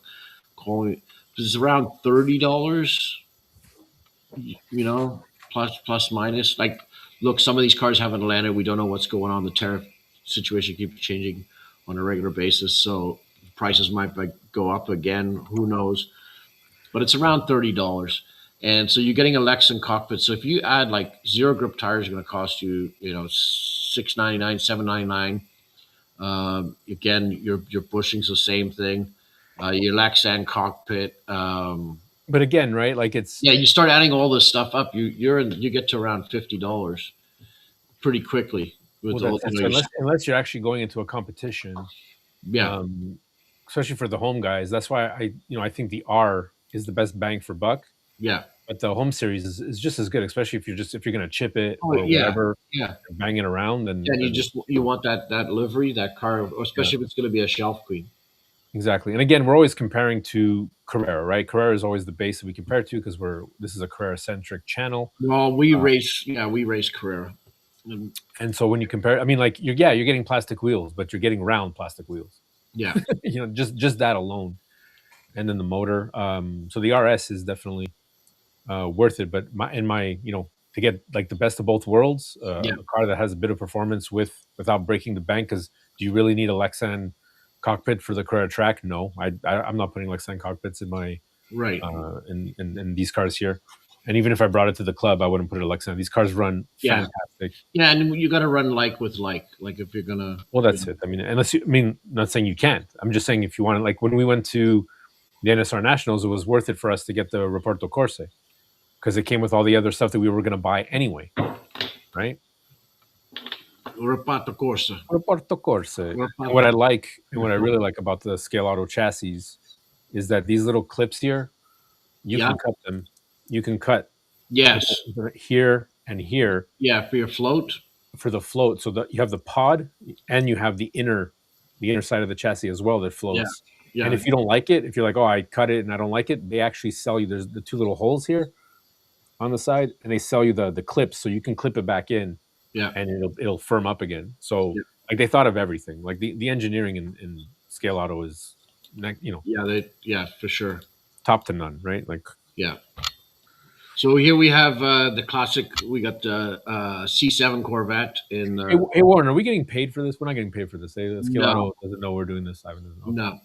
calling it. It's around $30. You know, plus minus. Like, look, some of these cars haven't landed. We don't know what's going on. The tariff situation keeps changing on a regular basis, so prices might go up again. Who knows? But it's around $30. And so you're getting a Lexan cockpit. So if you add, like, zero grip tires, are going to cost you, $699, $799. Again, your bushing's the same thing. Your Lexan cockpit. But again, right? Like, it's Yeah, you start adding all this stuff up, you get to around $50 pretty quickly with well, unless you're actually going into a competition. yeah, Especially for the home guys. That's why I think the R is the best bang for buck. yeah. But the home series is just as good, especially if you're going to chip it or yeah, whatever, yeah. bang it around. And you want that livery, that car, especially if it's going to be a shelf queen. Exactly. And again, we're always comparing to Carrera, right? Carrera is always the base that we compare to because this is a Carrera-centric channel. Well, we race Carrera. And so when you compare, I mean, like, you're getting plastic wheels, but you're getting round plastic wheels. Yeah. just that alone. And then the motor. So the RS is definitely worth it. But to get, like, the best of both worlds, a car that has a bit of performance without breaking the bank, because do you really need a Lexan cockpit for the Carrera track? No, I'm not putting Lexan cockpits in my in these cars here. And even if I brought it to the club, I wouldn't put it in Lexan. These cars run fantastic. Yeah, and you got to run like if you're gonna. Well, that's it. I mean, not saying you can't. I'm just saying if you want to, like, when we went to the NSR Nationals, it was worth it for us to get the Reporto Corse because it came with all the other stuff that we were going to buy anyway, right? Reporto Corse. And what I really like about the Scaleauto chassis is that these little clips here, you can cut them. You can cut here and here. Yeah, for your float. For the float, so that you have the pod and you have the inner side of the chassis as well that floats. Yeah. And if you don't like it, if you're like, oh, I cut it and I don't like it, they actually sell you. There's the two little holes here on the side, and they sell you the clips, so you can clip it back in. Yeah, and it'll firm up again. So like, they thought of everything. Like, the engineering in Scaleauto is, for sure, top to none, right? Like, yeah. So here we have the classic. We got the C7 Corvette in. Hey, Warren, are we getting paid for this? We're not getting paid for this. Scaleauto doesn't know we're doing this. No.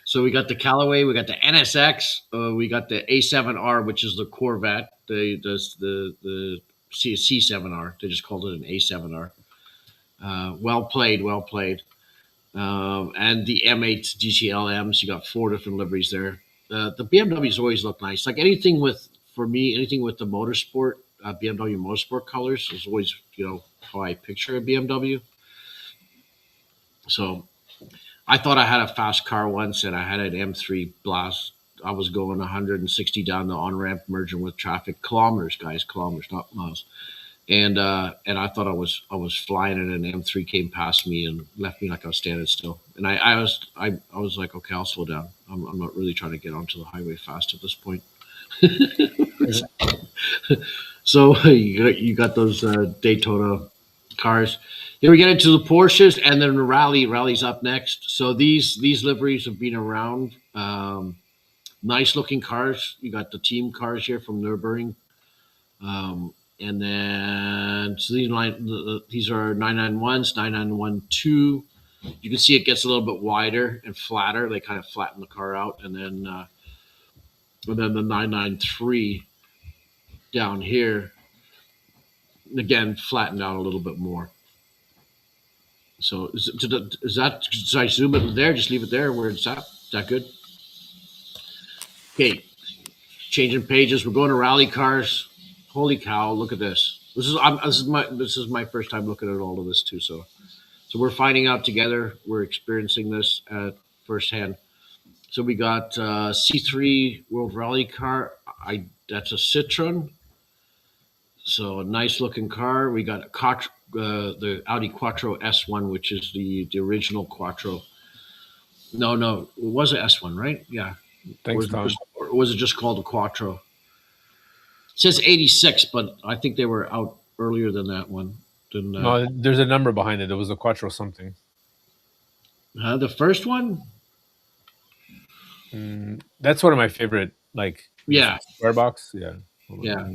So we got the Callaway, we got the NSX, we got the A7R, which is the Corvette. The C7R. They just called it an A7R. Well played. And the M8 GTLMs. You got 4 different liveries there. The BMWs always look nice. Like, anything with the motorsport, BMW motorsport colors is always, how I picture a BMW. So I thought I had a fast car once, and I had an M3 Blast. I was going 160 down the on-ramp, merging with traffic. Kilometers, not miles. And I thought I was flying, and an M3 came past me and left me like I was standing still. And I was like, okay, I'll slow down. I'm not really trying to get onto the highway fast at this point. So you got those Daytona cars. Here we get into the Porsches, and then the Rally's up next. So these liveries have been around. Nice looking cars. You got the team cars here from Nürburgring. And then so these are 991s, 991-2. You can see it gets a little bit wider and flatter. They kind of flatten the car out, and then the 993 down here, again, flattened out a little bit more. So should I zoom it there? Just leave it there where it's at? Is that good? Okay, changing pages. We're going to rally cars. Holy cow! Look at this. This is my first time looking at all of this too. So we're finding out together. We're experiencing this at firsthand. So we got C3 World Rally car. That's a Citroen. So a nice looking car. We got the Audi Quattro S1, which is the original Quattro. No, it was an S1, right? Yeah. Thanks, Tom. Or was it just called a Quattro? It says 86, but I think they were out earlier than that one. No, there's a number behind it. It was a Quattro something. The first one? That's one of my favorite, like, Yeah. square box. Yeah. Yeah.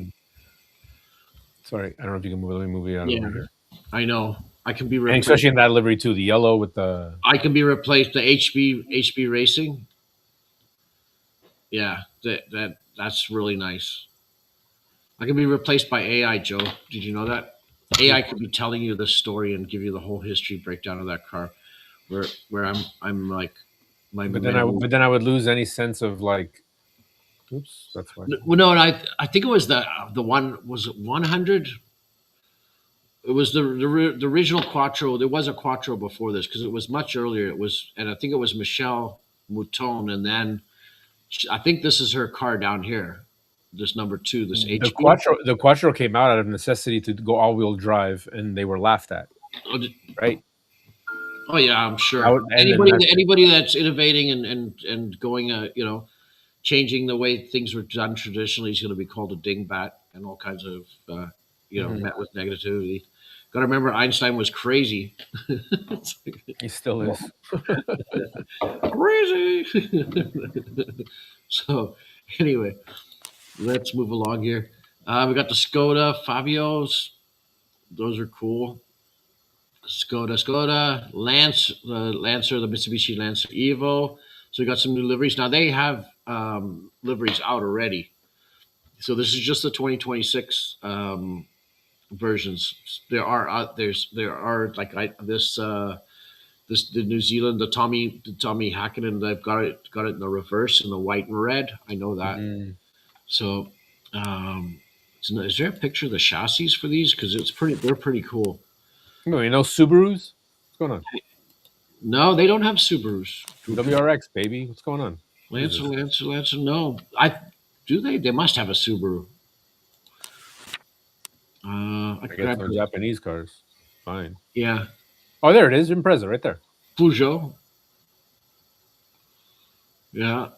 Sorry, I don't know if you can move. Let me move it out over here. I know. I can be replaced. And especially in that livery too, the yellow with the. I can be replaced. The HB Racing. Yeah, that's really nice. I can be replaced by AI, Joe. Did you know that? AI could be telling you the story and give you the whole history breakdown of that car, where I'm like my. But then I would lose any sense of like. Oops, that's why. Well, no, and I think it was the one, was it 100? It was the original Quattro. There was a Quattro before this because it was much earlier. It was, and I think it was Michelle Mouton, and then I think this is her car down here. This number 2, this HB. The Quattro came out of necessity to go all-wheel drive, and they were laughed at, right? Oh yeah, I'm sure. Anybody that's innovating and going, changing the way things were done traditionally is going to be called a dingbat and all kinds of, met with negativity. Got to remember, Einstein was crazy. He still is. Crazy. So, anyway, let's move along here. We got the Skoda Fabios. Those are cool. Skoda, Lancer, the Mitsubishi Lancer Evo. So we got some new liveries. Now they have liveries out already. So this is just the 2026 versions. There are like the New Zealand, the Tommy Hakkinen. They've got it in the reverse in the white and red. I know that. So, is there a picture of the chassis for these? Because they're pretty cool. No, Subarus? What's going on? No, they don't have Subarus. WRX, baby. What's going on? Lancer. No, do they? They must have a Subaru. I guess they're Japanese cars. Fine. Yeah. Oh, there it is. Impreza, right there. Peugeot. Yeah.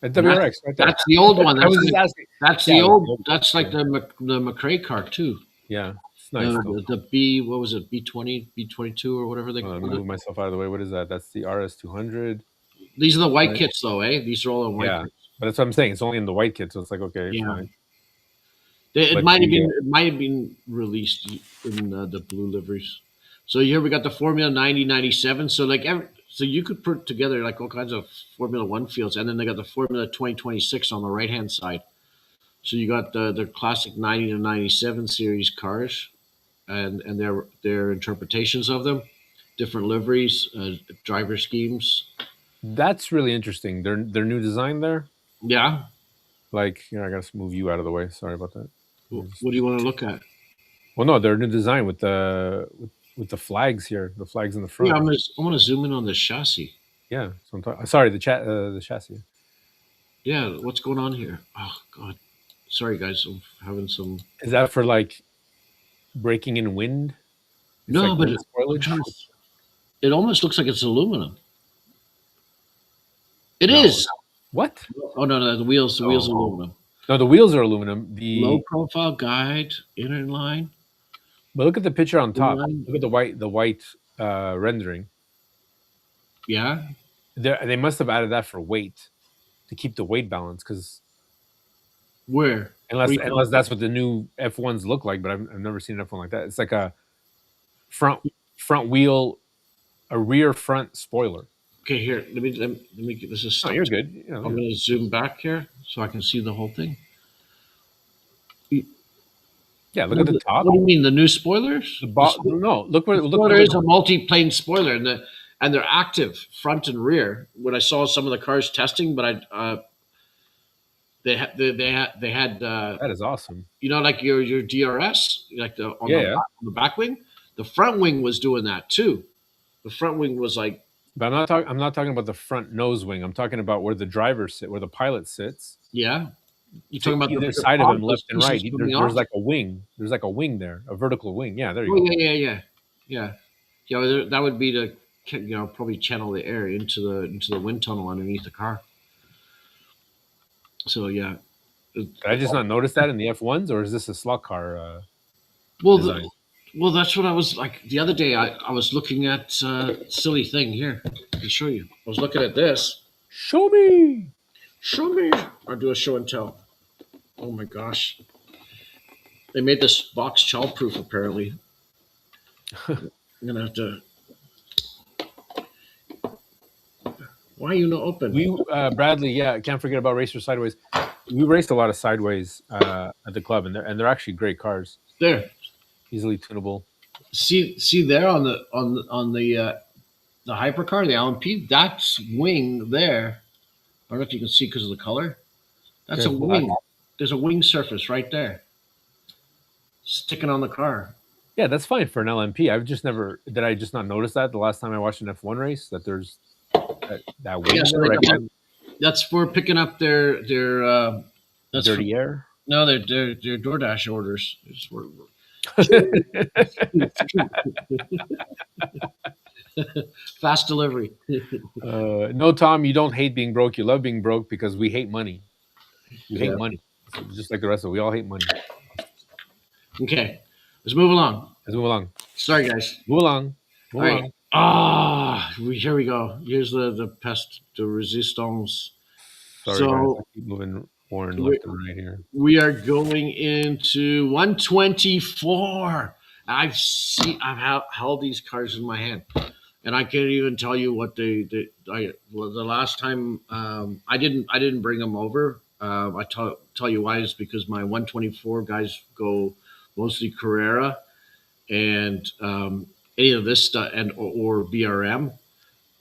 At WRX, right there. That's the old one. That's the old. old. That's like the McRae car too. Yeah, it's nice. The B, what was it? B20, B22, or whatever they call it. Let me move myself out of the way. What is that? That's the RS200. These are the white kits, though, eh? These are all in white kits. But that's what I'm saying. It's only in the white kit, so it's like, okay, fine. It might have been released in the blue liveries. So here we got the Formula 90, 97. So so you could put together like all kinds of Formula 1 fields, and then they got the Formula 2026 on the right hand side. So you got the classic 90 to 97 series cars, and their interpretations of them, different liveries, driver schemes. That's really interesting. Their new design there. Yeah. Like, I gotta move you out of the way. Sorry about that. What do you want to look at? Well, no, their new design with the flags here, the flags in the front. Yeah, I want to zoom in on the chassis. Yeah, so I'm talking. Sorry, the chassis. Yeah, what's going on here? Oh God, sorry guys, I'm having some. Is that for like breaking in wind? No, but it almost looks like it's aluminum. It is. What? Oh no, the wheels are aluminum. No, the wheels are aluminum. The low profile guide, inner line. But look at the picture on top. Look at the white rendering. Yeah. They must have added that for weight, to keep the weight balance. Because where? Unless that's what the new F1s look like, but I've never seen an F1 like that. It's like a front wheel, a rear front spoiler. Okay, here. Let me get this. Oh, you're good. I'm going to zoom back here so I can see the whole thing. Yeah, look at the top. What do you mean, the new spoilers? No, look where. There is a multi-plane spoiler, and they're active front and rear. When I saw some of the cars testing, but they had. That is awesome. Like your DRS, like on the back wing. The front wing was doing that too. The front wing was like. But I'm not talking about the front nose wing. I'm talking about where the driver where the pilot sits. Yeah. You talking about either the side of him, left and pieces right. coming There's off? like a wing. There's like a wing there, a vertical wing. Yeah, there you Oh go. yeah. That would be to probably channel the air into the wind tunnel underneath the car. So yeah. Did I just not notice that in the F1s, or is this a slot car Well, design? well, that's what I was like the other day. I was looking at silly thing here. I can show you. I was looking at this. Show me. Show me. I'll do a show and tell. Oh my gosh. They made this box child-proof, apparently. I'm going to have to... Why are you not open? Bradley, yeah, can't forget about Racer Sideways. We raced a lot of Sideways at the club, and they're actually great cars. There. Easily tunable. See there on the Hypercar, the LMP, that's wing there. I don't know if you can see because of the color. That's a wing. There's a wing surface right there. Sticking on the car. Yeah, that's fine for an LMP. Did I just not notice that the last time I watched an F1 race that there's that wing there? That's for picking up their that's dirty air. No, their DoorDash orders. Fast delivery. No, Tom, you don't hate being broke. You love being broke because we hate money. We hate money. Just like the rest of us. We all hate money. Okay. Let's move along. Sorry, guys. Move along. Here we go. Here's the pest de resistance. Sorry, guys. I keep moving Warren left and right here. We are going into 124. I've held these cars in my hand, and I can't even tell you what the last time I didn't bring them over. I tell you why is because my 124 guys go mostly Carrera and any of this stuff or BRM,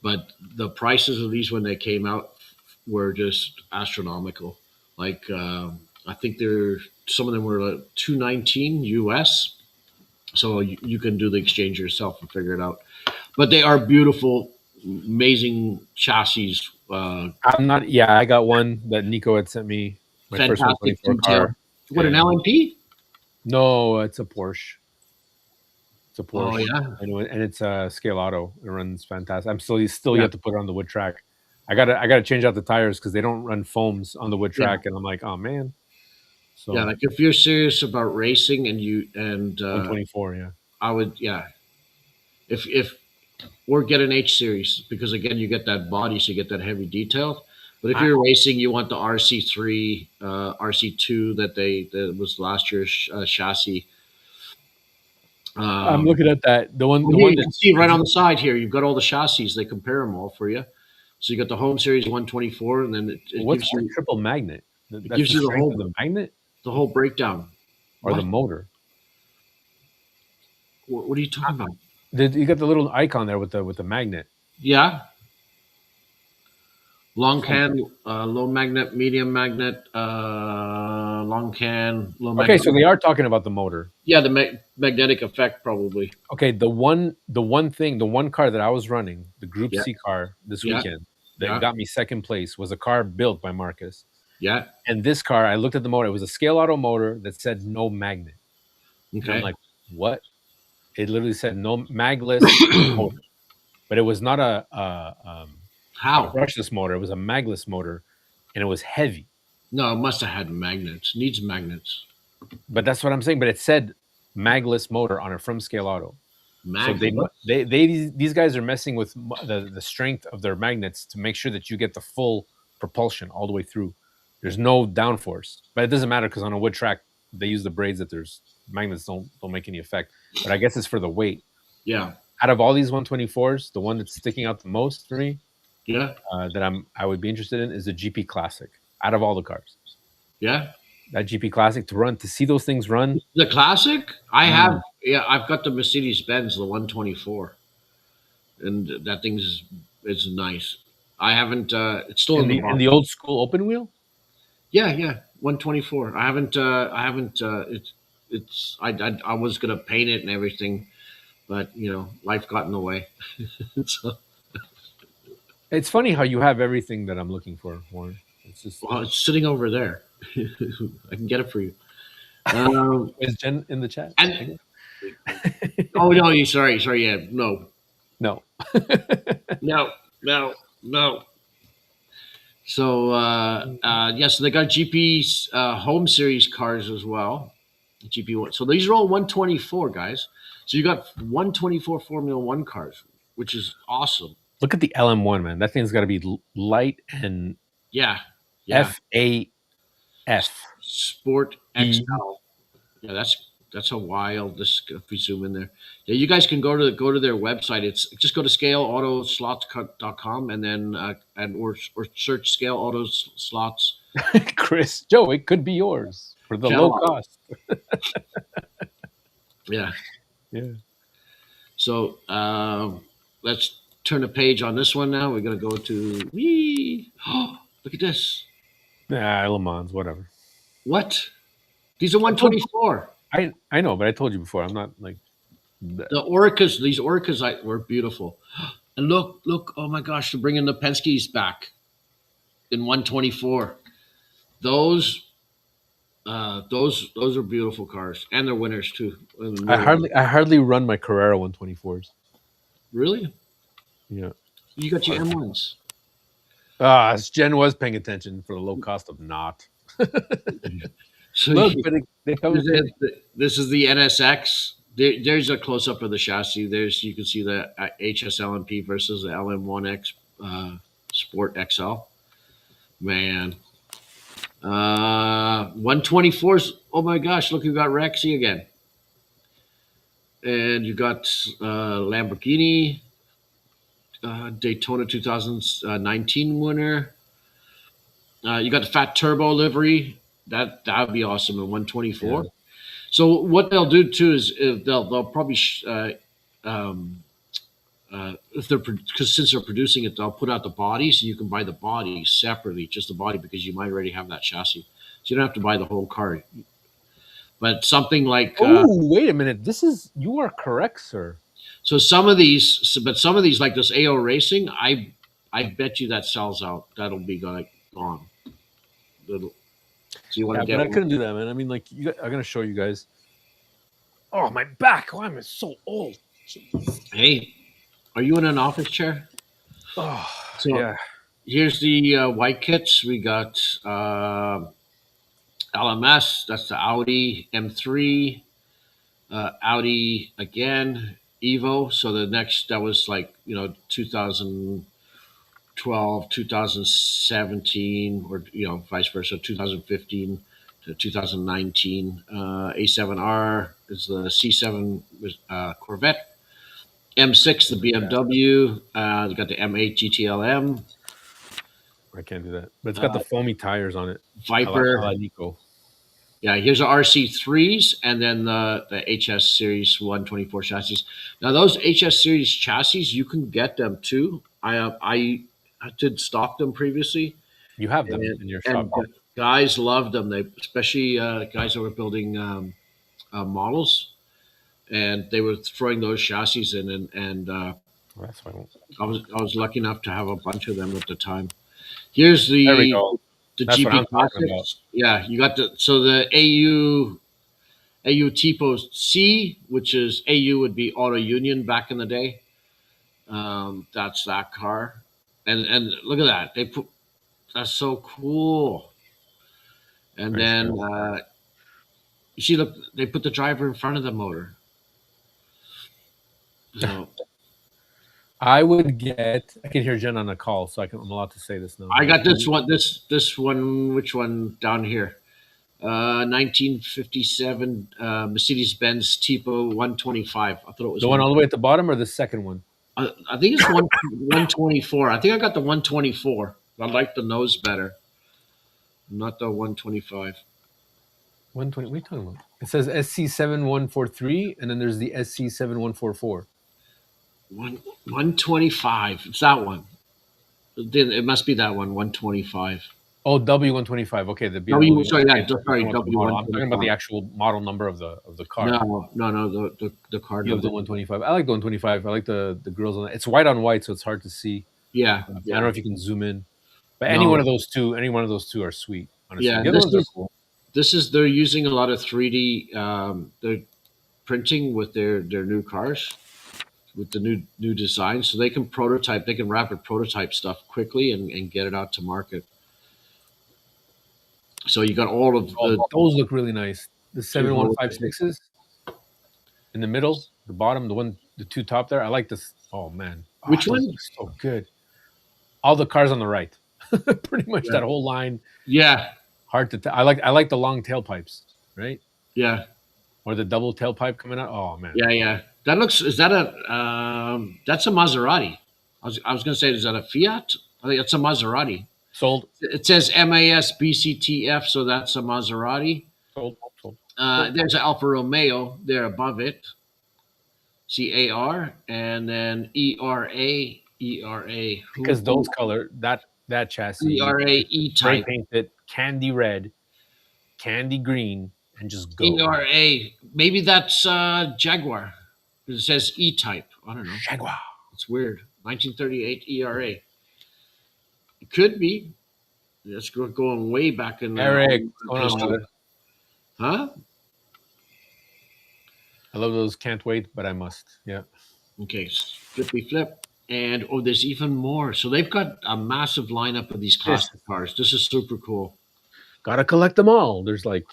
but the prices of these when they came out were just astronomical. Like I think some of them were like $219 US. So you can do the exchange yourself and figure it out. But they are beautiful, amazing chassis. I got one that Nico had sent me. My Fantastic first car. What, an LMP? No, it's a Porsche. It's a Porsche. Oh yeah, and it's a Scaleauto. It runs fantastic. I'm still yet to put it on the wood track. I gotta change out the tires because they don't run foams on the wood track, and I'm like, oh man. So yeah, like if you're serious about racing and 124, I would if or get an H series because again you get that body, so you get that heavy detail. But if you're racing, you want the RC3, RC2 that was last year's chassis. I'm looking at that. The one you can see right on the side here. You've got all the chassis. They compare them all for you. So you got the home series 124, and then it what's gives you triple magnet. That gives you the magnet, the whole breakdown, or the motor. What are you talking about? You got the little icon there with the magnet. Yeah. Long can, low magnet, medium magnet, long can, low magnet. Okay, so they are talking about the motor. Yeah, the magnetic effect probably. Okay, the one car that I was running, the Group C car this weekend that got me second place was a car built by Marcus. Yeah. And this car, I looked at the motor. It was a Scaleauto motor that said no magnet. Okay. And I'm like, what? It literally said no magless motor, but it was not a brushless motor. It was a magless motor, and it was heavy. No, it must have had magnets. Needs magnets. But that's what I'm saying. But it said magless motor on it from Scaleauto. So these guys are messing with the strength of their magnets to make sure that you get the full propulsion all the way through. There's no downforce, but it doesn't matter because on a wood track they use the braids that there's magnets don't make any effect. But I guess it's for the weight. Yeah. Out of all these 124s, the one that's sticking out the most for me, that I would be interested in is the GP Classic. Out of all the cars, that GP Classic to see those things run. The Classic, I've got the Mercedes Benz, the 124, and that thing is nice. I haven't. It's still in the old school open wheel. Yeah, 124. I haven't. I was gonna paint it and everything, but life got in the way. So. It's funny how you have everything that I'm looking for, Warren. It's just it's sitting over there. I can get it for you. Is Jen in the chat? And oh no, you sorry, yeah, no, No. no, no, no. So so they got GP home series cars as well. GP one. So these are all 124 guys. So you got 124 Formula One cars, which is awesome. Look at the LM1, man. That thing's got to be light and Yeah, FAF. Sport XL. Yeah, that's a wild. This if we zoom in there. Yeah, you guys can go to their website. It's just go to scaleautoslots.com and then or search Scale Auto Slots. Chris, Joe, it could be yours for the low cost. Yeah. Yeah. So let's turn a page on this one now. We're gonna go to oh, look at this. Nah, Le Mans, whatever. What? These are 124. I know, but I told you before. I'm not like the Orcas. These Orcas were beautiful. And look! Oh my gosh, they're bringing the Penske's back in 124. Those are beautiful cars, and they're winners too. I hardly run my Carrera 124s. Really? Yeah. You got your M1s. Jen was paying attention for the low cost of not. So look, but they come. This is the NSX. There's a close up of the chassis. You can see the HSLMP versus the LM1X Sport XL. Man, 124s. Oh my gosh! Look, you got Rexy again, and you got Lamborghini Daytona 2019 winner. You got the Fat Turbo livery. That would be awesome in 124. Yeah. So what they'll do too is they'll probably if they're because since they're producing it, they'll put out the body so you can buy the body separately, just the body, because you might already have that chassis, so you don't have to buy the whole car. But something like wait a minute, you are correct, sir. So some of these like this AO Racing, I bet you that sells out. That'll be gone. So you want to get? But I couldn't do that, man. I mean, like, I'm gonna show you guys. Oh, my back! Oh, I'm so old. Jeez. Hey, are you in an office chair? Oh, so yeah. Here's the white kits. We got LMS. That's the Audi M3. Audi again, Evo. So the next that was like 2012, 2017, or vice versa, 2015 to 2019. A7R is the C7 Corvette. M6 the BMW. You got the M8 GTLM. I can't do that, but it's got the foamy tires on it. Viper. I like Nico. Yeah, here's the RC3s and then the HS Series 124 chassis. Now those HS Series chassis, you can get them too. I did stock them previously. You have them in your shop. Guys loved them. They especially guys that were building models, and they were throwing those chassis in. And that's fine. I was lucky enough to have a bunch of them at the time. Here's the there we go. The That's GP Classics. Yeah, you got the AU Tipo C, which is AU would be Auto Union back in the day. That's that car, and look at that. That's so cool. And then you see, look, they put the driver in front of the motor. So I can hear Jen on the call, so I'm allowed to say this now. I got this one. This one. Which one down here? 1957 Mercedes-Benz Tipo 125. I thought it was the one all the way at the bottom, or the second one. I think it's 124. I think I got the 124. I like the nose better, not the 125. 120. What are you talking about? It says SC7143, and then there's the SC7144. 125. It's that one. It must be that one. 125. Oh, W125. Okay, the W. Sorry, yeah, sorry. I'm talking about the actual model number of the car. No. The car. You have the 125. I like the 125. I like the grills on it. It's white on white, so it's hard to see. Yeah. I don't know if you can zoom in, but any one of those two are sweet. honestly. Yeah, The other ones are cool. they're using a lot of 3D. They're printing with their new cars with the new design, so they can prototype. They can rapid prototype stuff quickly and get it out to market. So you got all of Oh, the those look really nice. The two 7156s in the middle, the bottom, the two top there. I like this. Oh man, Which those one? look so good. All the cars on the right, pretty much Yeah. that whole line. Yeah, Hard to tell. I like the long tailpipes, right? yeah, Or the double tailpipe coming out. Oh man, yeah. That looks. Is that a? That's a Maserati. I was going to say, is that a Fiat? I think it's a Maserati. sold, It says MAS BCTF, so that's a Maserati. sold. There's an Alfa Romeo there above it. CAR and then ERA. Because those color that chassis, ERA E spray type. paint it candy red, candy green, and just go. ERA. Maybe that's Jaguar. It says E type. I don't know. Jaguar. It's weird. 1938 ERA. It could be. That's going way back in there. Eric, what's going on, brother? Huh? I love those. Can't wait, but I must. Yeah. Okay, flippy flip. And there's even more. So they've got a massive lineup of these classic cars. This is super cool. Gotta collect them all. There's like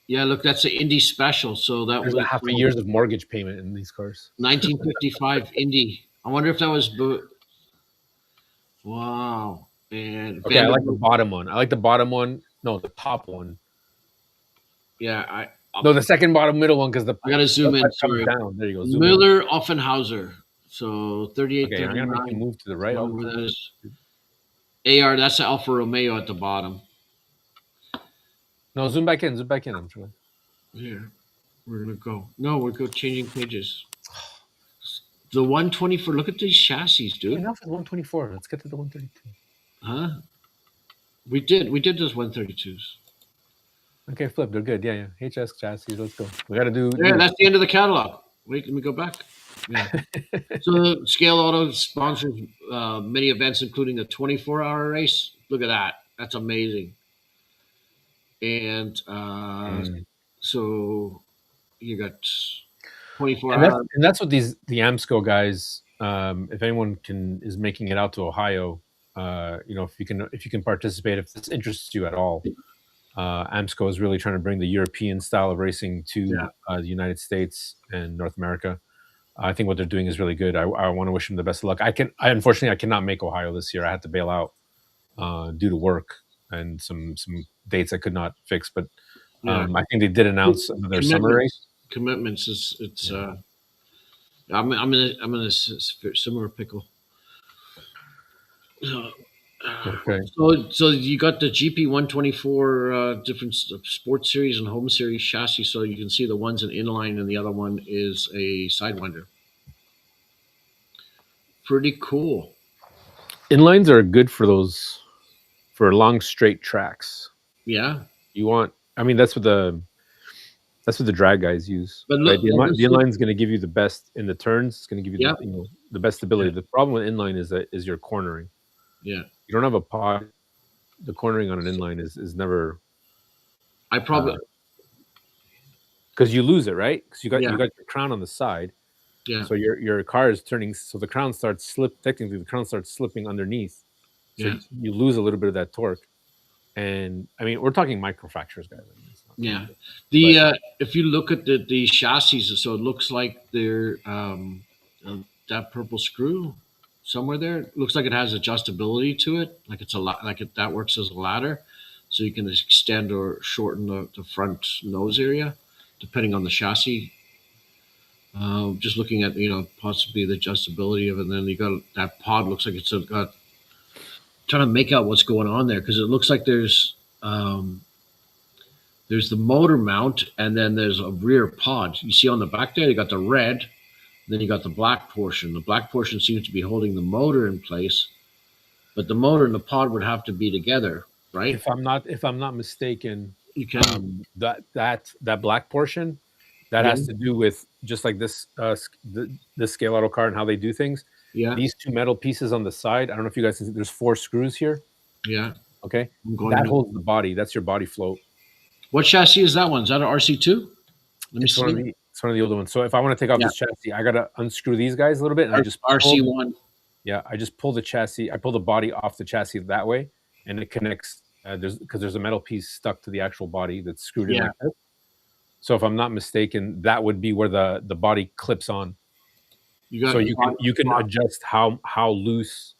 yeah, look, that's an Indy special. So that there's was half a year's of mortgage payment in these cars. 1955 Indy. I wonder if that was. Wow. And okay, I like the bottom one. I like the bottom one. No, the top one. Yeah, no, the second bottom middle one because I gotta zoom in. Sorry. Down. There you go. Miller Offenhauser. So 38. Okay, I'm gonna make you move to the right. AR. That's the Alfa Romeo at the bottom. No, zoom back in. Zoom back in. I'm sure. Here, we're gonna go. No, we're changing pages. The 124. Look at these chassis, dude. Enough with 124. Let's get to the 132. Huh? We did those 132s. Okay, flip. They're good. Yeah. HS chassis. Let's go. We got to do. Yeah, that's the end of the catalog. Wait, let me go back. Yeah. So Scaleauto sponsors many events, including a 24-hour race. Look at that. That's amazing. And so you got 24 hours. And that's what the AMSCO guys. If anyone is making it out to Ohio, if you can participate, if this interests you at all, AMSCO is really trying to bring the European style of racing to the United States and North America. I think what they're doing is really good. I want to wish them the best of luck. Unfortunately I cannot make Ohio this year. I had to bail out due to work and some dates I could not fix. But I think they did announce another summer race. Commitments I'm in a similar pickle. Okay. So you got the GP 124 different sports series and home series chassis. So you can see the one's an inline and the other one is a sidewinder. Pretty cool. Inlines are good for long straight tracks. Yeah. That's what the drag guys use. But look, right? The inline is going to give you the best in the turns. It's going to give you the best stability. The problem with inline is your cornering. Yeah. You don't have a pod. The cornering on an inline is never. I probably because you lose it, right? Because you got your crown on the side. Yeah. So your car is turning. So the crown starts slipping underneath. So you lose a little bit of that torque. And I mean, we're talking microfractures, guys. Yeah. If you look at the chassis, so it looks like they're that purple screw somewhere there. It looks like it has adjustability to it. Like it's that works as a ladder, so you can extend or shorten the front nose area depending on the chassis. Just looking at possibly the adjustability of it. And then you got that pod. Looks like it's got. Trying to make out what's going on there because it looks like there's the motor mount and then there's a rear pod. You see on the back there, you got the red, then you got the black portion. The black portion seems to be holding the motor in place, but the motor and the pod would have to be together, right? If I'm not mistaken, you can that black portion that has to do with just like this the Scaleauto car and how they do things. Yeah. These two metal pieces on the side. I don't know if you guys can see. There's 4 screws here. Yeah. Okay, I'm going that to- holds the body. That's your body float. What chassis is that one? Is that an RC2? Let me It's see. one of the older ones. So if I want to take off Yeah. this chassis, I gotta unscrew these guys a little bit, and I just pull, RC1. yeah, I just pull the chassis. I pull the body off the chassis that way, and it connects. There's a metal piece stuck to the actual body that's screwed in Yeah. like this. So if I'm not mistaken, that would be where the body clips on. So you can adjust how loose.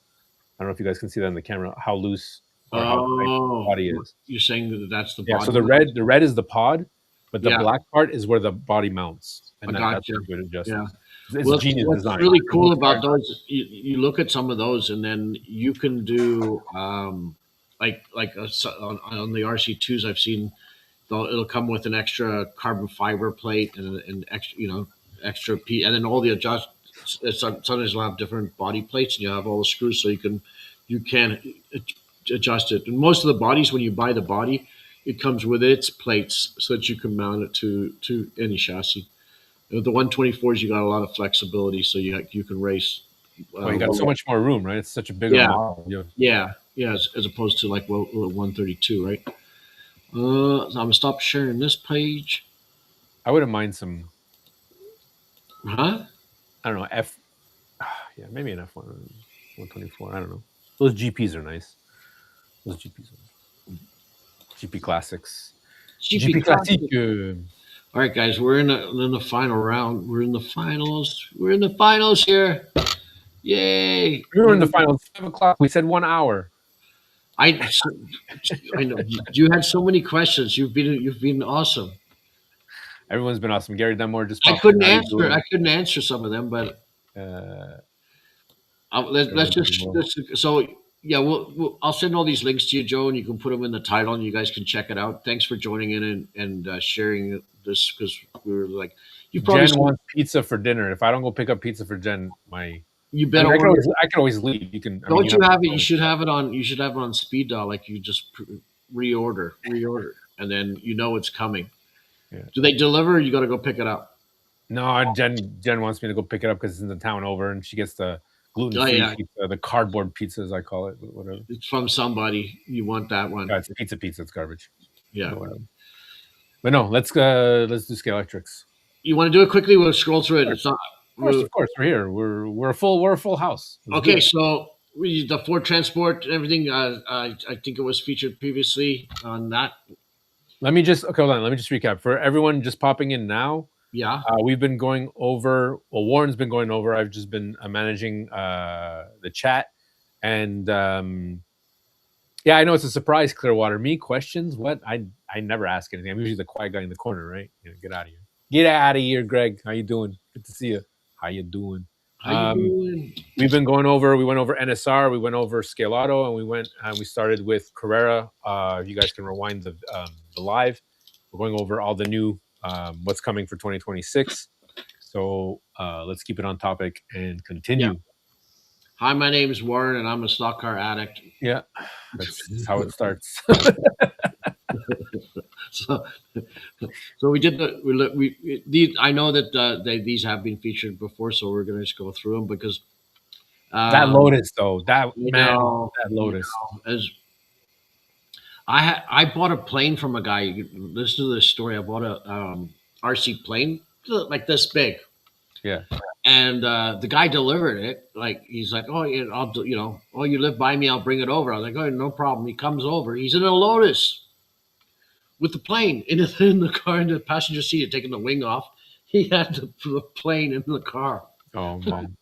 I don't know if you guys can see that in the camera. How loose or how tight the body is. You're saying that that's the Yeah. body. So the red is the pod, but the Yeah. black part is where the body mounts, and I that's gotcha. what you would adjust. Yeah. It's Well, genius what's design. really cool about those, you look at some of those, and then you can do on the RC2s. I've seen it'll come with an extra carbon fiber plate and an extra, extra piece, and then all the adjust. Sometimes you'll have different body plates, and you have all the screws, so you can adjust it. And most of the bodies, when you buy the body, it comes with its plates so that you can mount it to any chassis. The 124s, you got a lot of flexibility, so you can race. You got so much more room, right? It's such a bigger model. Yeah, as opposed to like 132, right? So I'm gonna stop sharing this page. I wouldn't mind some. Huh? I don't know. Yeah, maybe an F1 124. I don't know. Those GPs are nice. Those GPs are GP classics. GP classique. All right, guys, we're in the final round. We're in the finals. We're in the finals here. Yay! We were in the finals. 5 o'clock. We said 1 hour. I know you had so many questions. You've been awesome. Everyone's been awesome. Gary Dunmore just. I couldn't answer some of them, but let's just. So yeah, I'll send all these links to you, Joe, and you can put them in the title, and you guys can check it out. Thanks for joining in and sharing this, because we were like, Jen wants pizza for dinner. If I don't go pick up pizza for Jen, you better. I can always leave. You can. Don't you have it? You should have it on. You should have it on speed dial. Like you just reorder, and then it's coming. Yeah. Do they deliver? Or you got to go pick it up. No, Jen wants me to go pick it up because it's in the town over, and she gets the gluten-free pizza, the cardboard pizza, as I call it. Whatever. It's from somebody. You want that one? Yeah, it's pizza. It's garbage. Yeah. But no, let's do Scalextrics. You want to do it quickly? We'll scroll through it. It's not. Of course, we're here. We're a full house. Okay, so the Ford Transport and everything. I think it was featured previously on that. Let me just hold on. Let me just recap for everyone just popping in now. Yeah, we've been going over. Well, Warren's been going over. I've just been managing the chat, and yeah, I know it's a surprise. Clearwater, me questions? What? I never ask anything. I'm usually the quiet guy in the corner, right? Get out of here. Get out of here, Greg. How you doing? Good to see you. How you doing? We've been going over. We went over NSR. We went over Scaleauto, and we started with Carrera. You guys can rewind the live. We're going over all the new what's coming for 2026. So let's keep it on topic and continue. Yeah. Hi, my name is Warren, and I'm a stock car addict. Yeah, that's how it starts. So we did these. I know that these have been featured before, so we're going to just go through them because that Lotus, though, that Lotus. I bought a plane from a guy. Listen to this story. I bought a RC plane like this big. Yeah. And the guy delivered it. Like he's like, oh, yeah, I'll do. Oh, you live by me, I'll bring it over. I was like, oh, no problem. He comes over. He's in a Lotus with the plane in the car, in the passenger seat, taking the wing off. He had the plane in the car. Oh, man.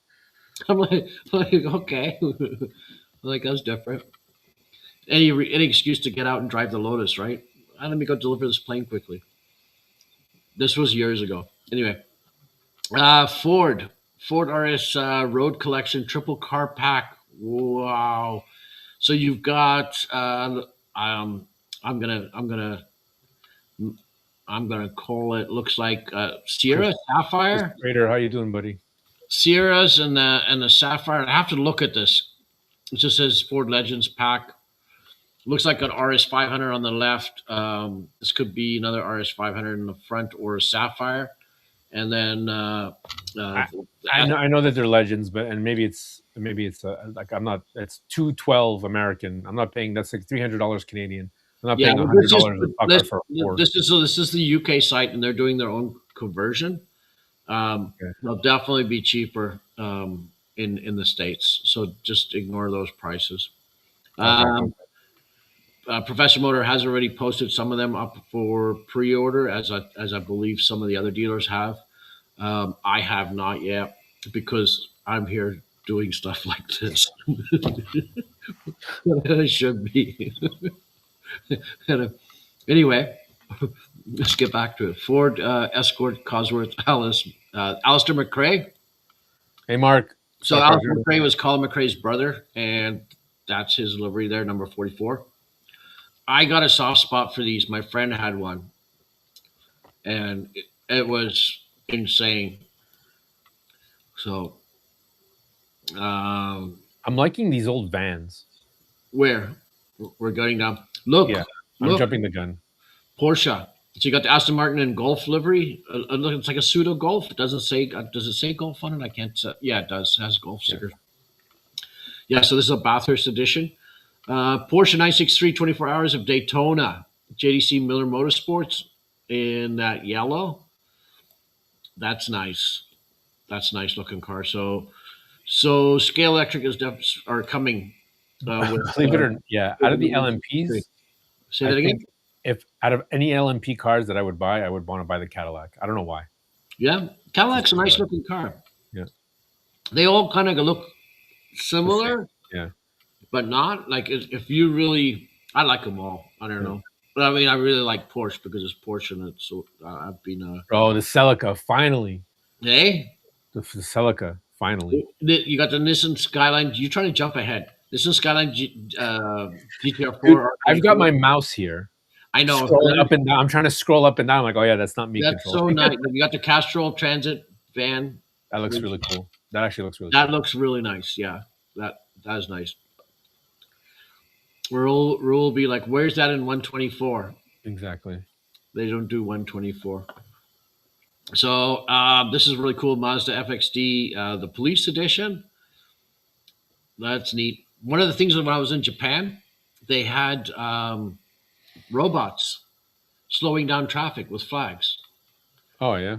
I'm like okay, like that's different. Any excuse to get out and drive the Lotus, right? Let me go deliver this plane quickly. This was years ago. Anyway, Ford RS Road Collection Triple Car Pack. Wow. So you've got I'm gonna call it. Looks like Sierra Sapphire. Raider, how you doing, buddy? Sierras and the Sapphire. I have to look at this. It just says Ford Legends Pack. Looks like an RS 500 on the left. This could be another RS 500 in the front or a Sapphire. and then I know that they're legends, but maybe it's like I'm not. It's 212 American. I'm not paying. That's like $300 Canadian. I'm not paying $100 a pucker for a Ford. This is the UK site, and they're doing their own conversion. Okay. They'll definitely be cheaper in the States. So just ignore those prices. Okay. Professor Motor has already posted some of them up for pre-order, as I believe some of the other dealers have. I have not yet because I'm here doing stuff like this. I should be. Anyway, let's get back to it. Ford Escort Cosworth Alistair McRae. Hey, Mark. So Alistair McRae was Colin McRae's brother, and that's his livery there, number 44. I got a soft spot for these. My friend had one, and it was insane. So, I'm liking these old vans. Where we're going down. Look, yeah, I'm jumping the gun. Porsche. So you got the Aston Martin and Golf livery. It's like a pseudo Golf. It doesn't say. Does it say Golf on it? I can't. Yeah, it does. It has Golf stickers. Yeah. So this is a Bathurst edition. Porsche 963 24 Hours of Daytona. JDC Miller Motorsports in that yellow. That's nice. That's a nice looking car. So Scalextric are coming. Believe it or not, out of the LMPs, say that again. If out of any LMP cars that I would want to buy the Cadillac. I don't know why. Yeah, Cadillac's a nice looking car. Yeah, they all kind of look similar. Yeah, but not like if you really. I like them all. I don't know, but I mean, I really like Porsche because it's Porsche, and it's so I've been. Oh, the Celica finally. Hey, the Celica finally. You got the Nissan Skyline. You're trying to jump ahead. Nissan Skyline GTR4. Dude, I've got my mouse here. I know. Up and down. I'm trying to scroll up and down. I'm like, oh yeah, that's not me. That's so nice. You got the Castrol Transit van. That looks really cool. That actually looks really. That looks really nice. Yeah, that is nice. Rule will be like, where's that in 124? Exactly. They don't do 124. So this is really cool. Mazda FXD, the Police Edition. That's neat. One of the things when I was in Japan, they had robots slowing down traffic with flags. Oh yeah.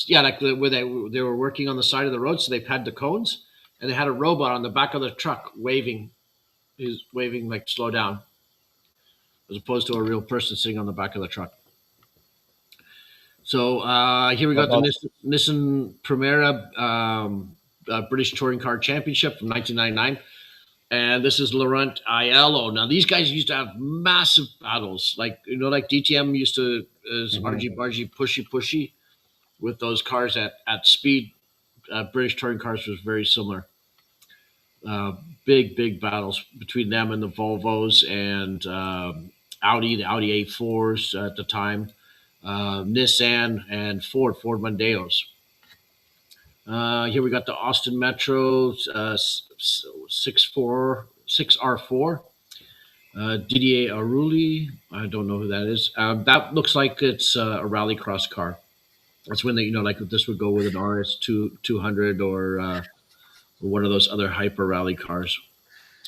Yeah, like where they were working on the side of the road, so they had the cones, and they had a robot on the back of the truck waving. He's waving like slow down, as opposed to a real person sitting on the back of the truck. So here we got the Nissan Primera British Touring Car Championship from 1999. And this is Laurent Aiello. Now, these guys used to have massive battles. Like DTM used to, argy-bargy, pushy, with those cars at speed. British Touring Cars was very similar. Big battles between them and the Volvos and the Audi A4s at the time. Nissan and Ford Mondeos. Here we got the Austin Metro 6R4. Didier Aruli. I don't know who that is. That looks like it's a rallycross car. That's when they, like this would go with an RS 200 or one of those other hyper rally cars.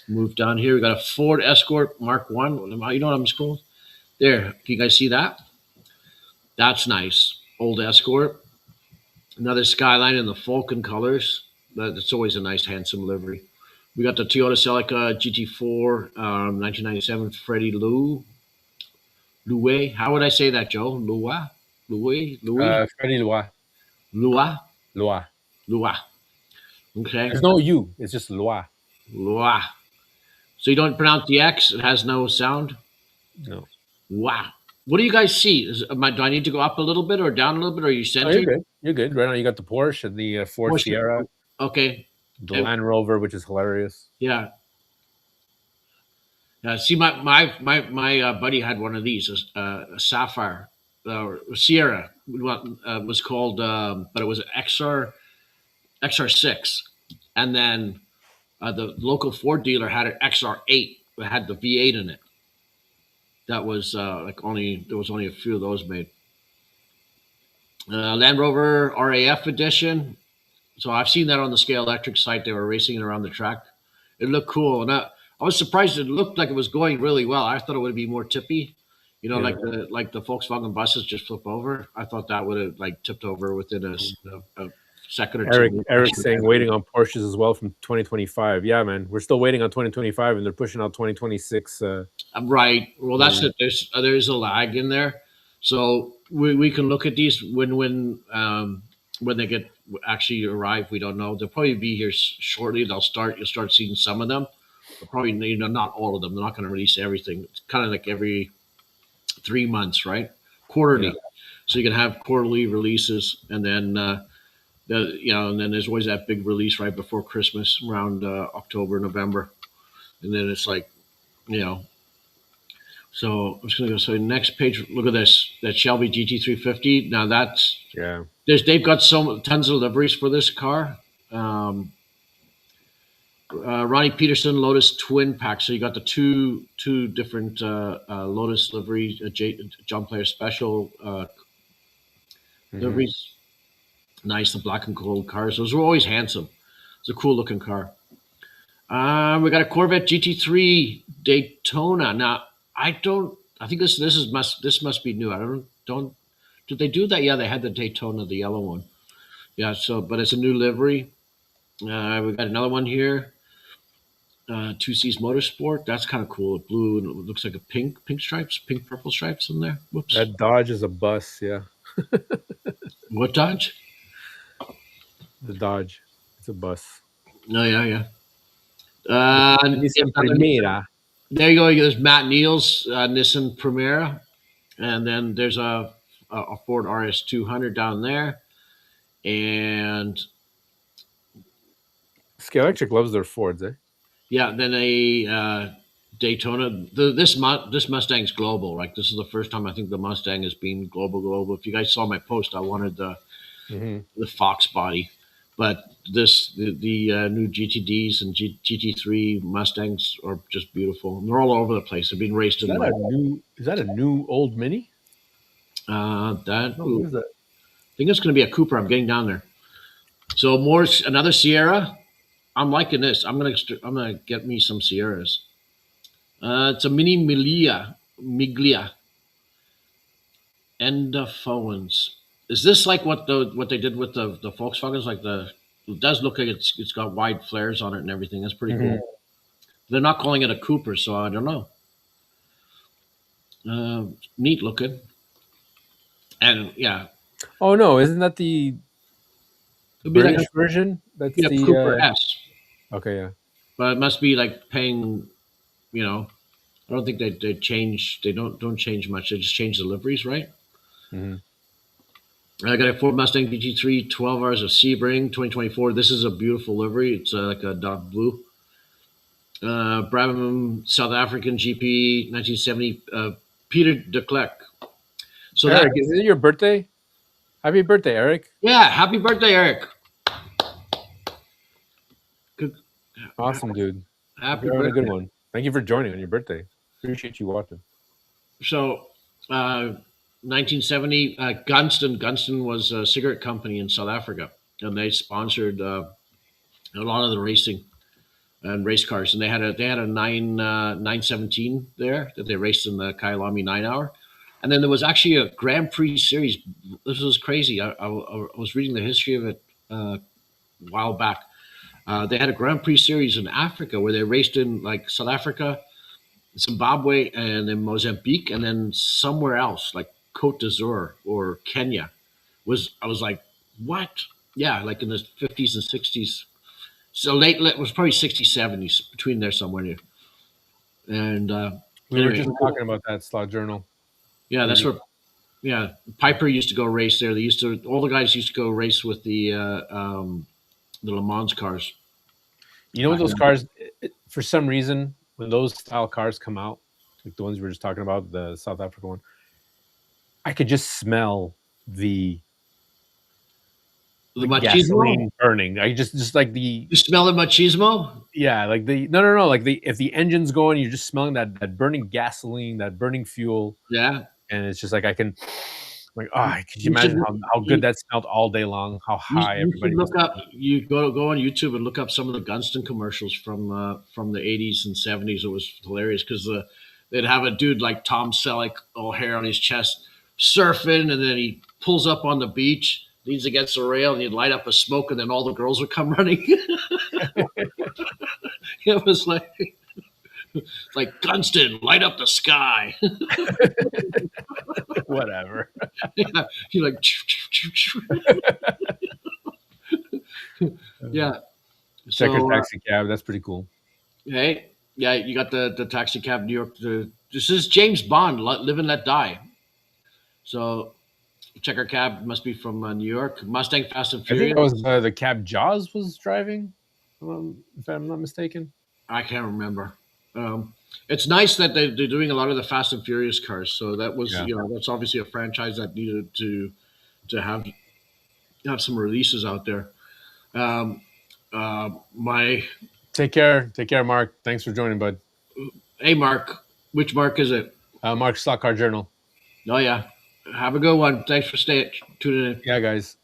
Move down here. We got a Ford Escort Mark 1. You know what I'm scrolling? There. Can you guys see that? That's nice. Old Escort. Another Skyline in the Falcon colors. That's always a nice, handsome livery. We got the Toyota Celica GT4 1997 Freddie Louis. How would I say that, Joe? Louis? Freddie Louis. Okay. There's no U. It's just Louis. So you don't pronounce the X? It has no sound? No. Wow. What do you guys see? Do I need to go up a little bit or down a little bit? Or are you centered? Oh, you're good. Right now you got the Porsche and the Ford Sierra. Okay. The Land Rover, which is hilarious. Yeah. See, my buddy had one of these, a Sapphire, Sierra was called, but it was an XR6, and then the local Ford dealer had an XR8 that had the V8 in it. That was there was only a few of those made. Land Rover RAF edition. So I've seen that on the Scalelectric site. They were racing it around the track. It looked cool, and I was surprised. It looked like it was going really well. I thought it would be more tippy, Yeah. like the Volkswagen buses just flip over. I thought that would have like tipped over within a second or two. Eric's saying waiting on Porsches as well from 2025. Yeah, man, we're still waiting on 2025, and they're pushing out 2026. Right. Well, that's it. There's a lag in there, so we can look at these when they get actually arrive. We don't know. They'll probably be here shortly. You'll start seeing some of them. But probably not all of them. They're not going to release everything. It's kind of like every 3 months, right? Quarterly. Yeah. So you can have quarterly releases, and then and then there's always that big release right before Christmas, around October, November, and then it's like, So I'm just going to go. So next page, look at this. That Shelby GT350. Now that's they've got tons of liveries for this car. Ronnie Peterson Lotus Twin Pack. So you got the two different Lotus liveries, John Player Special liveries. Nice, the black and gold cars. Those were always handsome. It's a cool looking car. We got a Corvette GT3 Daytona. Now I think this must be new. I don't. Did they do that? Yeah, they had the Daytona, the yellow one. Yeah. So, but it's a new livery. We got another one here. 2C's Motorsport. That's kind of cool. Blue and it looks like a pink stripes, pink purple stripes in there. Whoops. That Dodge is a bus. Yeah. What Dodge? The Dodge. It's a bus. No, yeah. Primera. There you go. There's Matt Neal's Nissan Primera, and then there's a Ford RS200 down there, and Scalextric loves their Fords, eh? Yeah. Then a Daytona. This Mustang's global, right? This is the first time I think the Mustang has been global. If you guys saw my post, I wanted the Fox body. But the new GTDs and GT3 Mustangs are just beautiful. And they're all over the place. They've been raced in. Is that a new old Mini? What is that? I think it's going to be a Cooper. I'm getting down there. So another Sierra. I'm liking this. I'm gonna get me some Sierras. It's a Mini Miglia. Endophones. Is this like what they did with the Volkswagens? Like it does look like it's got wide flares on it and everything. That's pretty cool. They're not calling it a Cooper, so I don't know. Neat looking. And yeah. Oh no, isn't that the British version? That's the Cooper S. Okay, yeah. But it must be like paying. I don't think they change. They don't change much. They just change the liveries, right? Mm-hmm. I got a Ford Mustang GT3, 12 hours of Sebring, 2024. This is a beautiful livery. It's like a dark blue. Brabham, South African GP, 1970, Peter de Klerk. So Eric, is it your birthday? Happy birthday, Eric. Yeah, happy birthday, Eric. Good. Awesome, dude. Happy You're birthday. a good one. Thank you for joining on your birthday. Appreciate you watching. So, 1970, Gunston was a cigarette company in South Africa, and they sponsored a lot of the racing and race cars. And they had a 917 there that they raced in the Kyalami 9 hour. And then there was actually a Grand Prix series. This was crazy. I was reading the history of it a while back. They had a Grand Prix series in Africa where they raced in like South Africa, Zimbabwe, and then Mozambique, and then somewhere else like Cote d'Azur or Kenya. I was like, what? Yeah, like in the 50s and 60s. So late it was probably 60s, 70s, between there somewhere near. And we were just talking about that Slot Journal. Yeah, that's where. Yeah, Piper used to go race there. All the guys used to go race with the Le Mans cars. You know, those cars, for some reason, when those style cars come out, like the ones we were just talking about, the South Africa one, I could just smell the gasoline burning. I just like the. You smell the machismo? Yeah, like no, like if the engine's going, you're just smelling that burning gasoline, that burning fuel. Yeah. And it's just like I can Like, could you imagine how good that smelled all day long? How high You everybody should was. look up. You go on YouTube and look up some of the Gunston commercials from the 80s and 70s. It was hilarious because they'd have a dude like Tom Selleck, all hair on his chest, surfing, and then he pulls up on the beach, leans against the rail, and he'd light up a smoke, and then all the girls would come running. It was like Gunston, light up the sky. Whatever. Yeah, he like, yeah. Checker So, taxi cab. That's pretty cool. hey, yeah, you got the taxi cab New York. This is James Bond, Live and Let Die. So, checker cab must be from New York. Mustang Fast and I think Furious. that was the cab Jaws was driving, if I'm not mistaken. I can't remember. It's nice that they're doing a lot of the Fast and Furious cars. So that was, that's obviously a franchise that needed to have some releases out there. Take care, Mark. Thanks for joining, bud. Hey, Mark. Which Mark is it? Mark, Slot Car Journal. Oh yeah. Have a good one. Thanks for tuning in. Yeah, guys.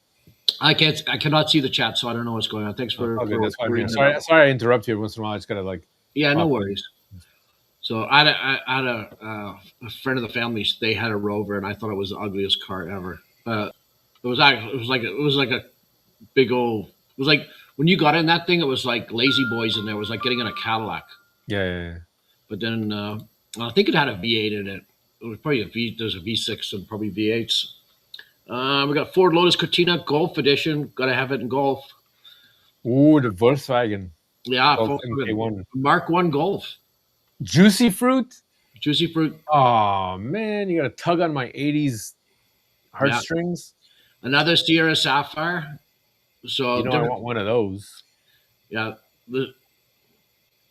I cannot see the chat, so I don't know what's going on. Thanks for. That's fine. Sorry, I interrupt you every once in a while. I just gotta Yeah, no worries. So I had a friend of the family's. They had a Rover, and I thought it was the ugliest car ever. It was like a big old. It was like when you got in that thing, it was like Lazy Boys in there. It was like getting in a Cadillac. Yeah. But then I think it had a V8 in it. It was probably there's a V6 and probably V8s. We got Ford Lotus Cortina Golf Edition. Got to have it in Golf. Ooh, the Volkswagen. Yeah, Mark 1 Golf. Juicy fruit. Oh man, you got to tug on my '80s heartstrings. Yeah. Another Sierra Sapphire. So I want one of those. Yeah.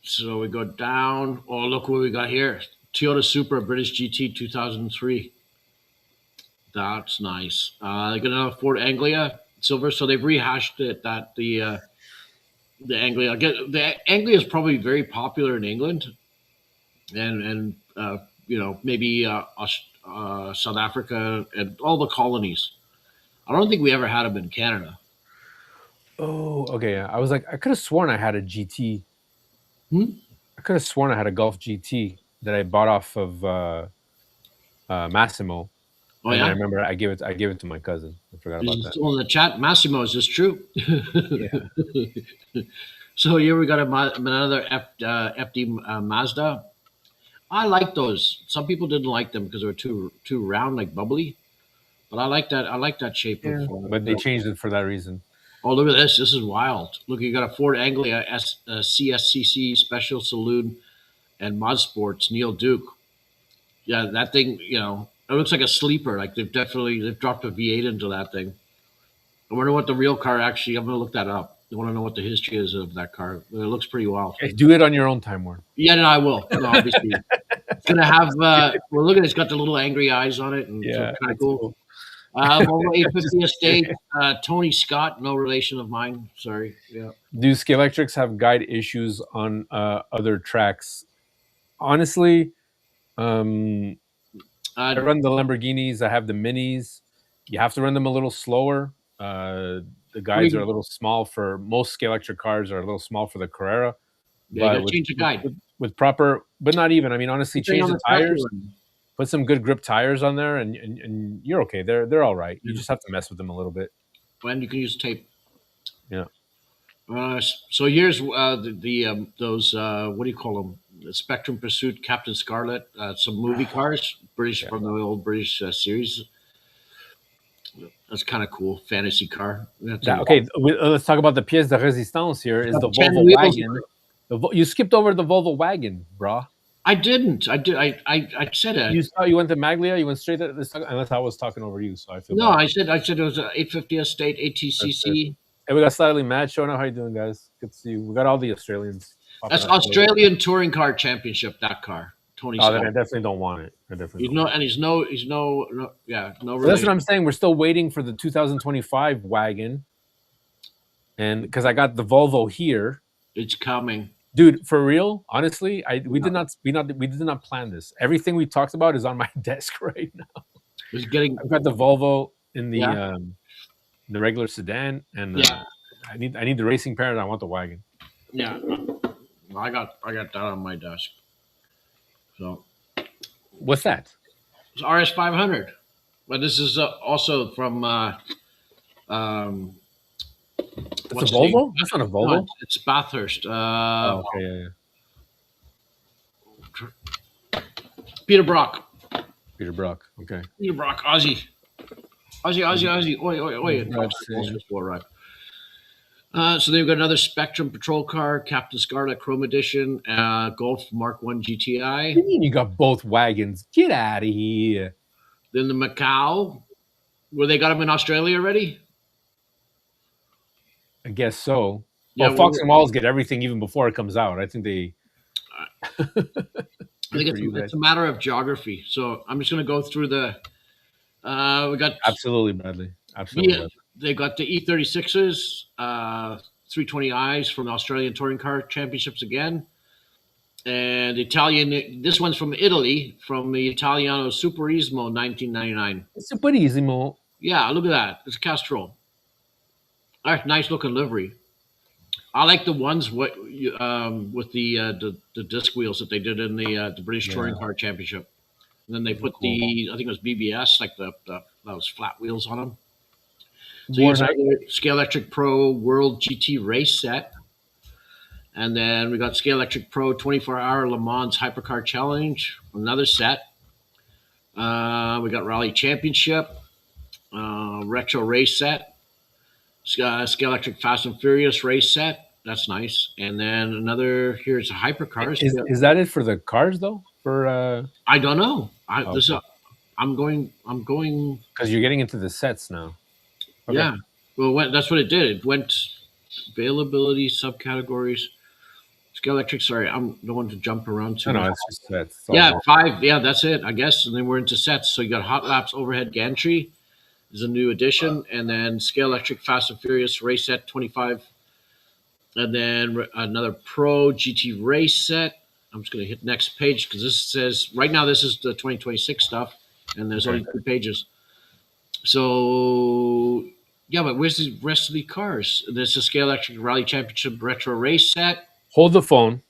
So we go down. Oh, look what we got here. Toyota Supra British GT 2003. That's nice. They got another Ford Anglia silver. So they've rehashed it that the Anglia. The Anglia is probably very popular in England, and maybe South Africa and all the colonies. I don't think we ever had them in Canada. Oh, okay. Yeah. I was like, I could have sworn I had a GT. I could have sworn I had a Golf GT that I bought off of Massimo. Oh, and yeah? I remember I gave it to my cousin. I forgot about that. Still in the chat, Massimo, is this true? Yeah. So here we got another FD Mazda. I like those. Some people didn't like them because they were too round, like bubbly. But I like that. I like that shape. Yeah, but they changed it for that reason. Oh, look at this. This is wild. Look, you got a Ford Anglia CSCC Special Saloon and Mod Sports Neil Duke. Yeah, that thing, it looks like a sleeper. Like they've dropped a V8 into that thing. I wonder what the real car actually. I'm gonna look that up. I want to know what the history is of that car. It looks pretty wild. Okay, do it on your own time, Warren. Yeah, no, I will. No, obviously, it's gonna have. Well, look at it. It's got the little angry eyes on it, and yeah, kind of cool. Volvo 850 Estate, Tony Scott, no relation of mine. Sorry. Yeah. Do Scalextrics have guide issues on other tracks? Honestly, I run the Lamborghinis. I have the Minis. You have to run them a little slower. The guides are a little small for most Scalextric cars. Are a little small for the Carrera. Yeah, but change the guide with proper, but not even. I mean, honestly, change the tires. Put some good grip tires on there, and you're okay. They're all right. You just have to mess with them a little bit. And you can use tape. Yeah. So here's those what do you call them? The Spectrum Pursuit, Captain Scarlet, some movie cars, British from the old British series. That's kind of cool. Fantasy car. Okay, let's talk about the pièce de résistance here. Is the Volvo wagon? You skipped over the Volvo wagon, brah. I didn't. I did. I said it. You went to Maglia. You went straight to this, unless I was talking over you. So I feel. No, bad. I said it was an 850 Estate ATCC. Hey, we got Slightly Mad showing up. How you doing, guys? Good to see you. We got all the Australians. That's Australian Touring Car Championship. That car, Tony. Oh, then I definitely don't want it. I definitely. He's no. So that's what I'm saying. We're still waiting for the 2025 wagon, and because I got the Volvo here, it's coming. Dude, for real, honestly, we did not plan this. Everything we talked about is on my desk right now. It's getting. I've got the Volvo in Yeah. the regular sedan, and Yeah. I need the racing pair, and I want the wagon. Yeah. I got that on my desk. So What's that? it's RS 500, but this is also from That's what's a Volvo? That's not a no, Volvo. it's Bathurst. Oh, okay, yeah. Peter Brock. Peter Brock. Okay. Peter Brock, Aussie. Oi. That's Right. So they've got another Spectrum patrol car, Captain Scarlet Chrome Edition, Golf Mark 1 GTI. What do you mean you got both wagons? Get out of here. Then the Macau, where they got them in Australia already. I guess so. Yeah, Well, Fox and Walls get everything even before it comes out. I think they. I think it's a matter of geography. So I'm just going to go through the. We got Absolutely, Bradley. Absolutely. Yeah, they got the E36s, 320i's from the Australian Touring Car Championships again. And Italian, this one's from Italy, from the Italiano Superismo 1999. Superissimo. Yeah, look at that. It's a Castrol. All right, nice looking livery. I like the ones with the disc wheels that they did in the British Touring Car Championship. And then they put I think it was BBS, like those flat wheels on them. So you got Scalextric Pro World GT Race Set. And then we got Scalextric Pro 24-hour Le Mans Hypercar Challenge, another set. We got Rally Championship, Retro Race Set, Scalextric Fast and Furious Race Set. That's nice. And then another, here's a Hypercar. Is that it for the cars, though? For I don't know. I'm going because you're getting into the sets now. Okay. Yeah. Well, that's what it did. It went availability, subcategories, Scalextric. Sorry, I'm the one to jump around to. No, it's just sets. Yeah, 5. Yeah, that's it, I guess. And then we're into sets. So you got Hot Laps Overhead Gantry is a new addition, and then Scalextric Fast and Furious Race Set 25, and then another Pro GT Race Set. I'm just going to hit next page because this says right now this is the 2026 stuff, and there's only 2 pages. So yeah, but where's the rest of the cars? There's a Scalextric Rally Championship Retro Race Set. Hold the phone.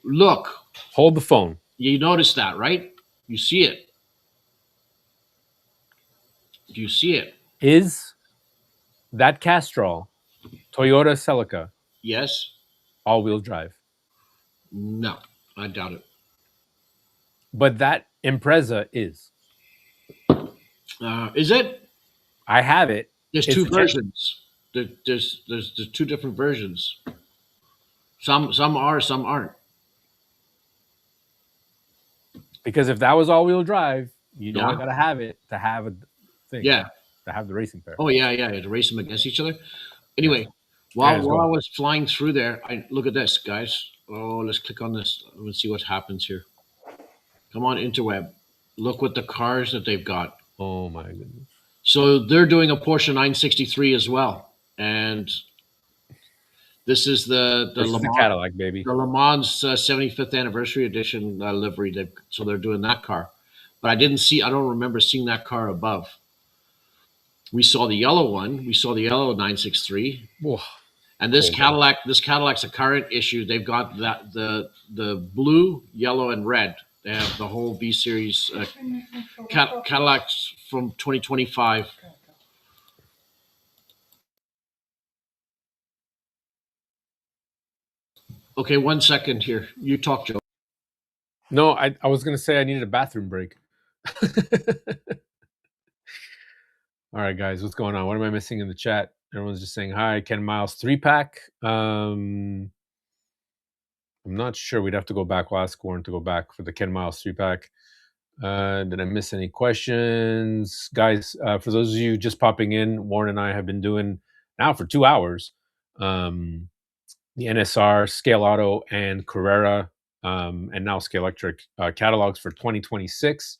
Look. Hold the phone. You notice that, right? You see it. Do you see it? Is that Castrol Toyota Celica? Yes. All-wheel drive? No, I doubt it. But that Impreza is. Is it? I have it. There's 2 versions. There's 2 different versions. Some are, some aren't. Because if that was all-wheel drive, you know I gotta have it to have a thing. Yeah. To have the racing pair. Oh yeah, to race them against each other. Anyway, while I was flying through there, look at this, guys. Oh, let's click on this. Let's see what happens here. Come on, interweb. Look what the cars that they've got. Oh my goodness. So they're doing a Porsche 963 as well, and this is the Le Mans, Cadillac, baby. The Le Mans 75th anniversary edition livery. So they're doing that car, but I don't remember seeing that car above. We saw the yellow one. We saw the yellow 963. Whoa. And this Cadillac's a current issue. They've got the blue, yellow, and red. They have the whole V series Cadillacs from 2025. Okay, 1 second here. You talk, Joe. No, I was gonna say I needed a bathroom break. All right, guys, what's going on? What am I missing in the chat? Everyone's just saying hi. Ken Miles 3-pack. I'm not sure. We'd have to go back. We'll ask Warren to go back for the Ken Miles 3-pack. Did I miss any questions? Guys, for those of you just popping in, Warren and I have been doing now for 2 hours the NSR, Scaleauto, and Carrera, and now Scalextric catalogs for 2026.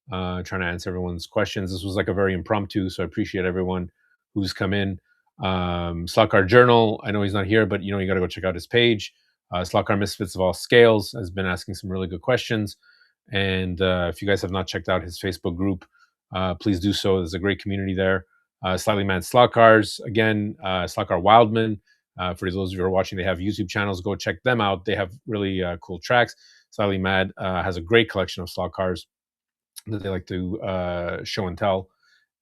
Trying to answer everyone's questions. This was like a very impromptu, so I appreciate everyone who's come in. Slot Car Journal, I know he's not here, but you got to go check out his page. Slot Car Misfits of All Scales has been asking some really good questions. And if you guys have not checked out his Facebook group, please do so. There's a great community there. Slightly Mad Slot Cars, again, Slot Car Wildman. For those of you who are watching, they have YouTube channels. Go check them out. They have really cool tracks. Slightly Mad has a great collection of slot cars that they like to show and tell.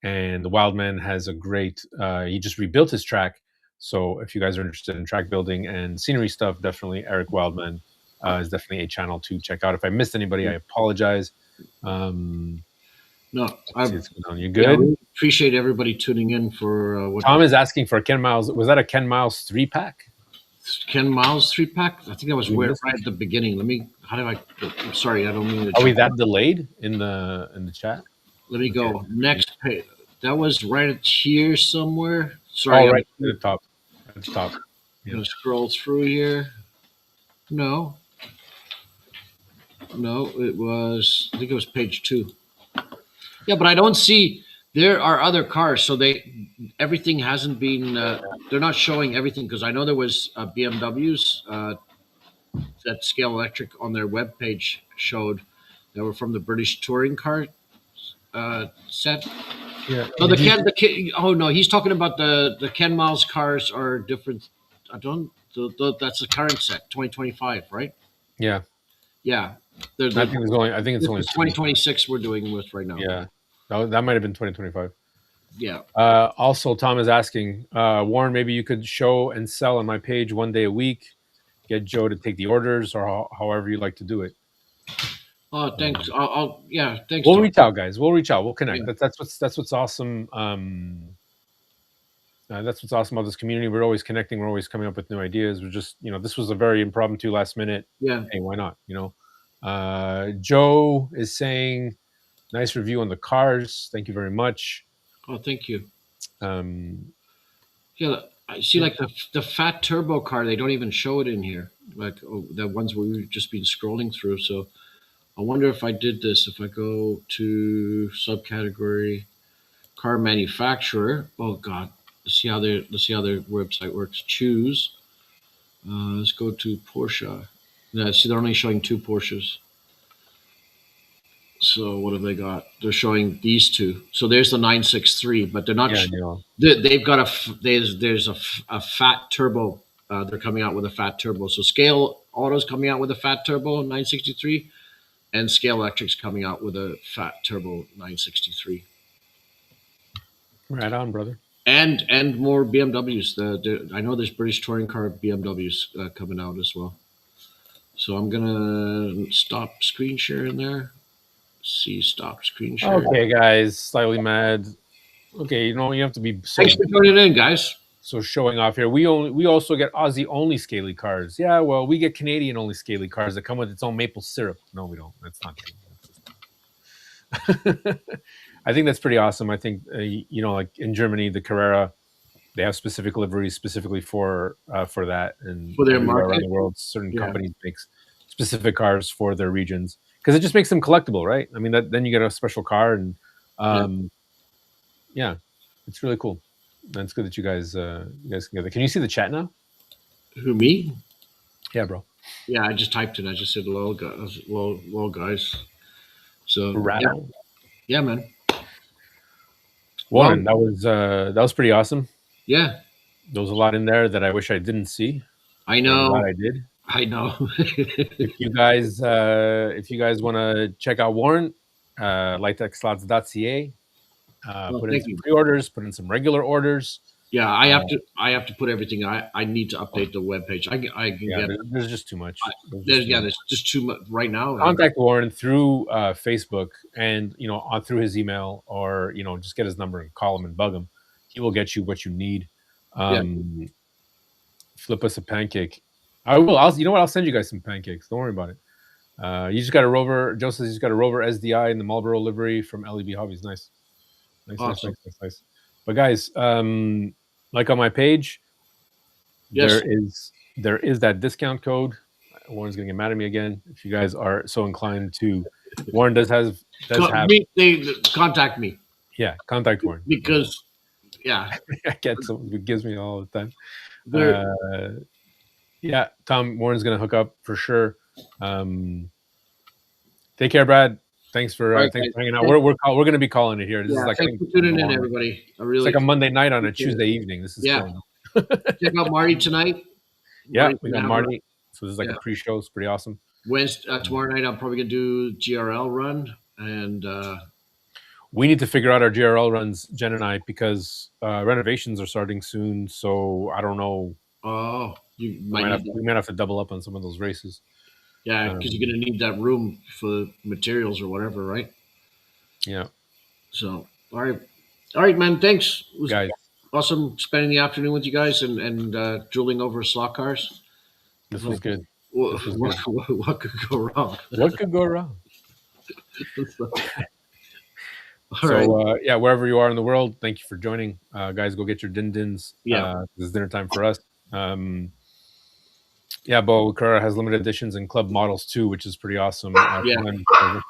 And the Wildman has a great, he just rebuilt his track. So if you guys are interested in track building and scenery stuff, definitely Eric Wildman is definitely a channel to check out. If I missed anybody, I apologize. No, you good? Yeah, we appreciate everybody tuning in for what Tom is asking for Ken Miles. Was that a Ken Miles 3-pack? Ken Miles 3-pack? I think that was right at the beginning. Let me. How do I? I'm sorry, I don't mean to. Are we that delayed in the chat? Let me go next page. That was right here somewhere. Sorry, right at the top. At the top. I'm gonna scroll through here. No, it was. I think it was page 2. Yeah, but I don't see. There are other cars, so everything hasn't been. They're not showing everything because I know there was BMWs that Scalextric on their webpage showed that were from the British touring car set. Yeah. No, oh no, he's talking about the Ken Miles cars are different. I don't. That's the current set, 2025, right? Yeah. Yeah. I think it's only 2026 we're doing with right now. Yeah. That might have been 2025. Yeah. Also, Tom is asking, Warren, maybe you could show and sell on my page one day a week. Get Joe to take the orders, or however you like to do it. Oh, thanks. Thanks. We'll reach out, guys. We'll reach out. We'll connect. Yeah. That's what's awesome. That's what's awesome about this community. We're always connecting. We're always coming up with new ideas. We're just, this was a very impromptu last minute. Yeah. Hey, why not? Joe is saying, nice review on the cars. Thank you very much. Oh, thank you. Yeah, I see like the fat turbo car. They don't even show it in here. Like the ones we've just been scrolling through. So I wonder if I did this. If I go to subcategory car manufacturer. Oh God, let's see how their website works. Choose. Let's go to Porsche. Yeah, see, they're only showing 2 Porsches. So what have they got? They're showing these 2. So there's the 963, but they're not. Yeah, they've got there's a fat turbo. They're coming out with a fat turbo. So Scaleauto's coming out with a fat turbo 963, and Scalextric's coming out with a fat turbo 963. Right on, brother. And more BMWs. I know there's British touring car BMWs coming out as well. So I'm gonna stop screen sharing there. See, stop screen share. Okay, guys, Slightly Mad. Okay, you have to be. Thanks for joining in, guys. So showing off here. We also get Aussie only Scaly cars. Yeah, well, we get Canadian only Scaly cars that come with its own maple syrup. No, we don't. That's not true. I think that's pretty awesome. I think like in Germany, the Carrera, they have specific liveries specifically for that, and for their market around the world. Certain companies makes specific cars for their regions because it just makes them collectible, right? I mean, then you get a special car, and it's really cool. And it's good that you guys can get that. Can you see the chat now? Who, me? Yeah, bro. Yeah, I just typed it. I just said hello, guys. So yeah, man. Warren, that was pretty awesome. Yeah, there was a lot in there that I wish I didn't see. I know. I did. I know. If you guys want to check out Warren, Lightekslots.ca. Put in some pre-orders, put in some regular orders. Yeah, I have to put everything. I need to update the webpage. I can get. There's just too much. There's just too much right now. Contact Warren through Facebook and through his email, or just get his number and call him and bug him. He will get you what you need. Flip us a pancake. I will. I'll send you guys some pancakes. Don't worry about it. You just got a Rover. Joe says he's got a Rover SDI in the Marlboro livery from LEB Hobbies. Nice. Awesome. Nice. But guys, like on my page, there is that discount code. Warren's gonna get mad at me again. If you guys are so inclined to, Warren does have. Contact me. Yeah, contact Warren because I get some. It gives me all the time. Tom, Warren's gonna hook up for sure. Take care, Brad. Thanks for All right, thanks guys. for hanging out. We're going to be calling it here. This is like, thanks for tuning in, everybody. I really it's like a Monday night on a appreciate Tuesday evening. This is Yeah. cool. Check out Marty tonight. Yeah, Marty's we gonna got have Marty. So this is like a pre-show. It's pretty awesome. Wednesday, tomorrow night, I'm probably gonna do GRL run, and we need to figure out our GRL runs, Jen and I, because renovations are starting soon. So I don't know. oh, you We might have to double up on some of those races. Yeah, because you're gonna need that room for materials or whatever, right? Yeah. So all right, man. Thanks, it was guys. Awesome spending the afternoon with you guys and drooling over slot cars. This was good. What could go wrong? What could go wrong? All right. Yeah, wherever you are in the world, thank you for joining. Guys, go get your din-dins. Yeah. This is dinner time for us. Yeah, but Carrera has limited editions and club models too, which is pretty awesome.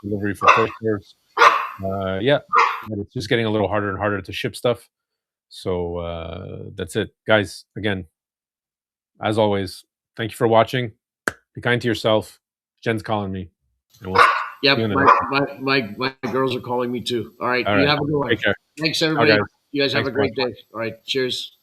Delivery for first years. Yeah, but it's just getting a little harder and harder to ship stuff. So that's it. Guys, again, as always, thank you for watching. Be kind to yourself. Jen's calling me. And my girls are calling me too. All right. All you right. have a good one. Take care. Thanks, everybody. Right, you guys have a great day. All right. Cheers.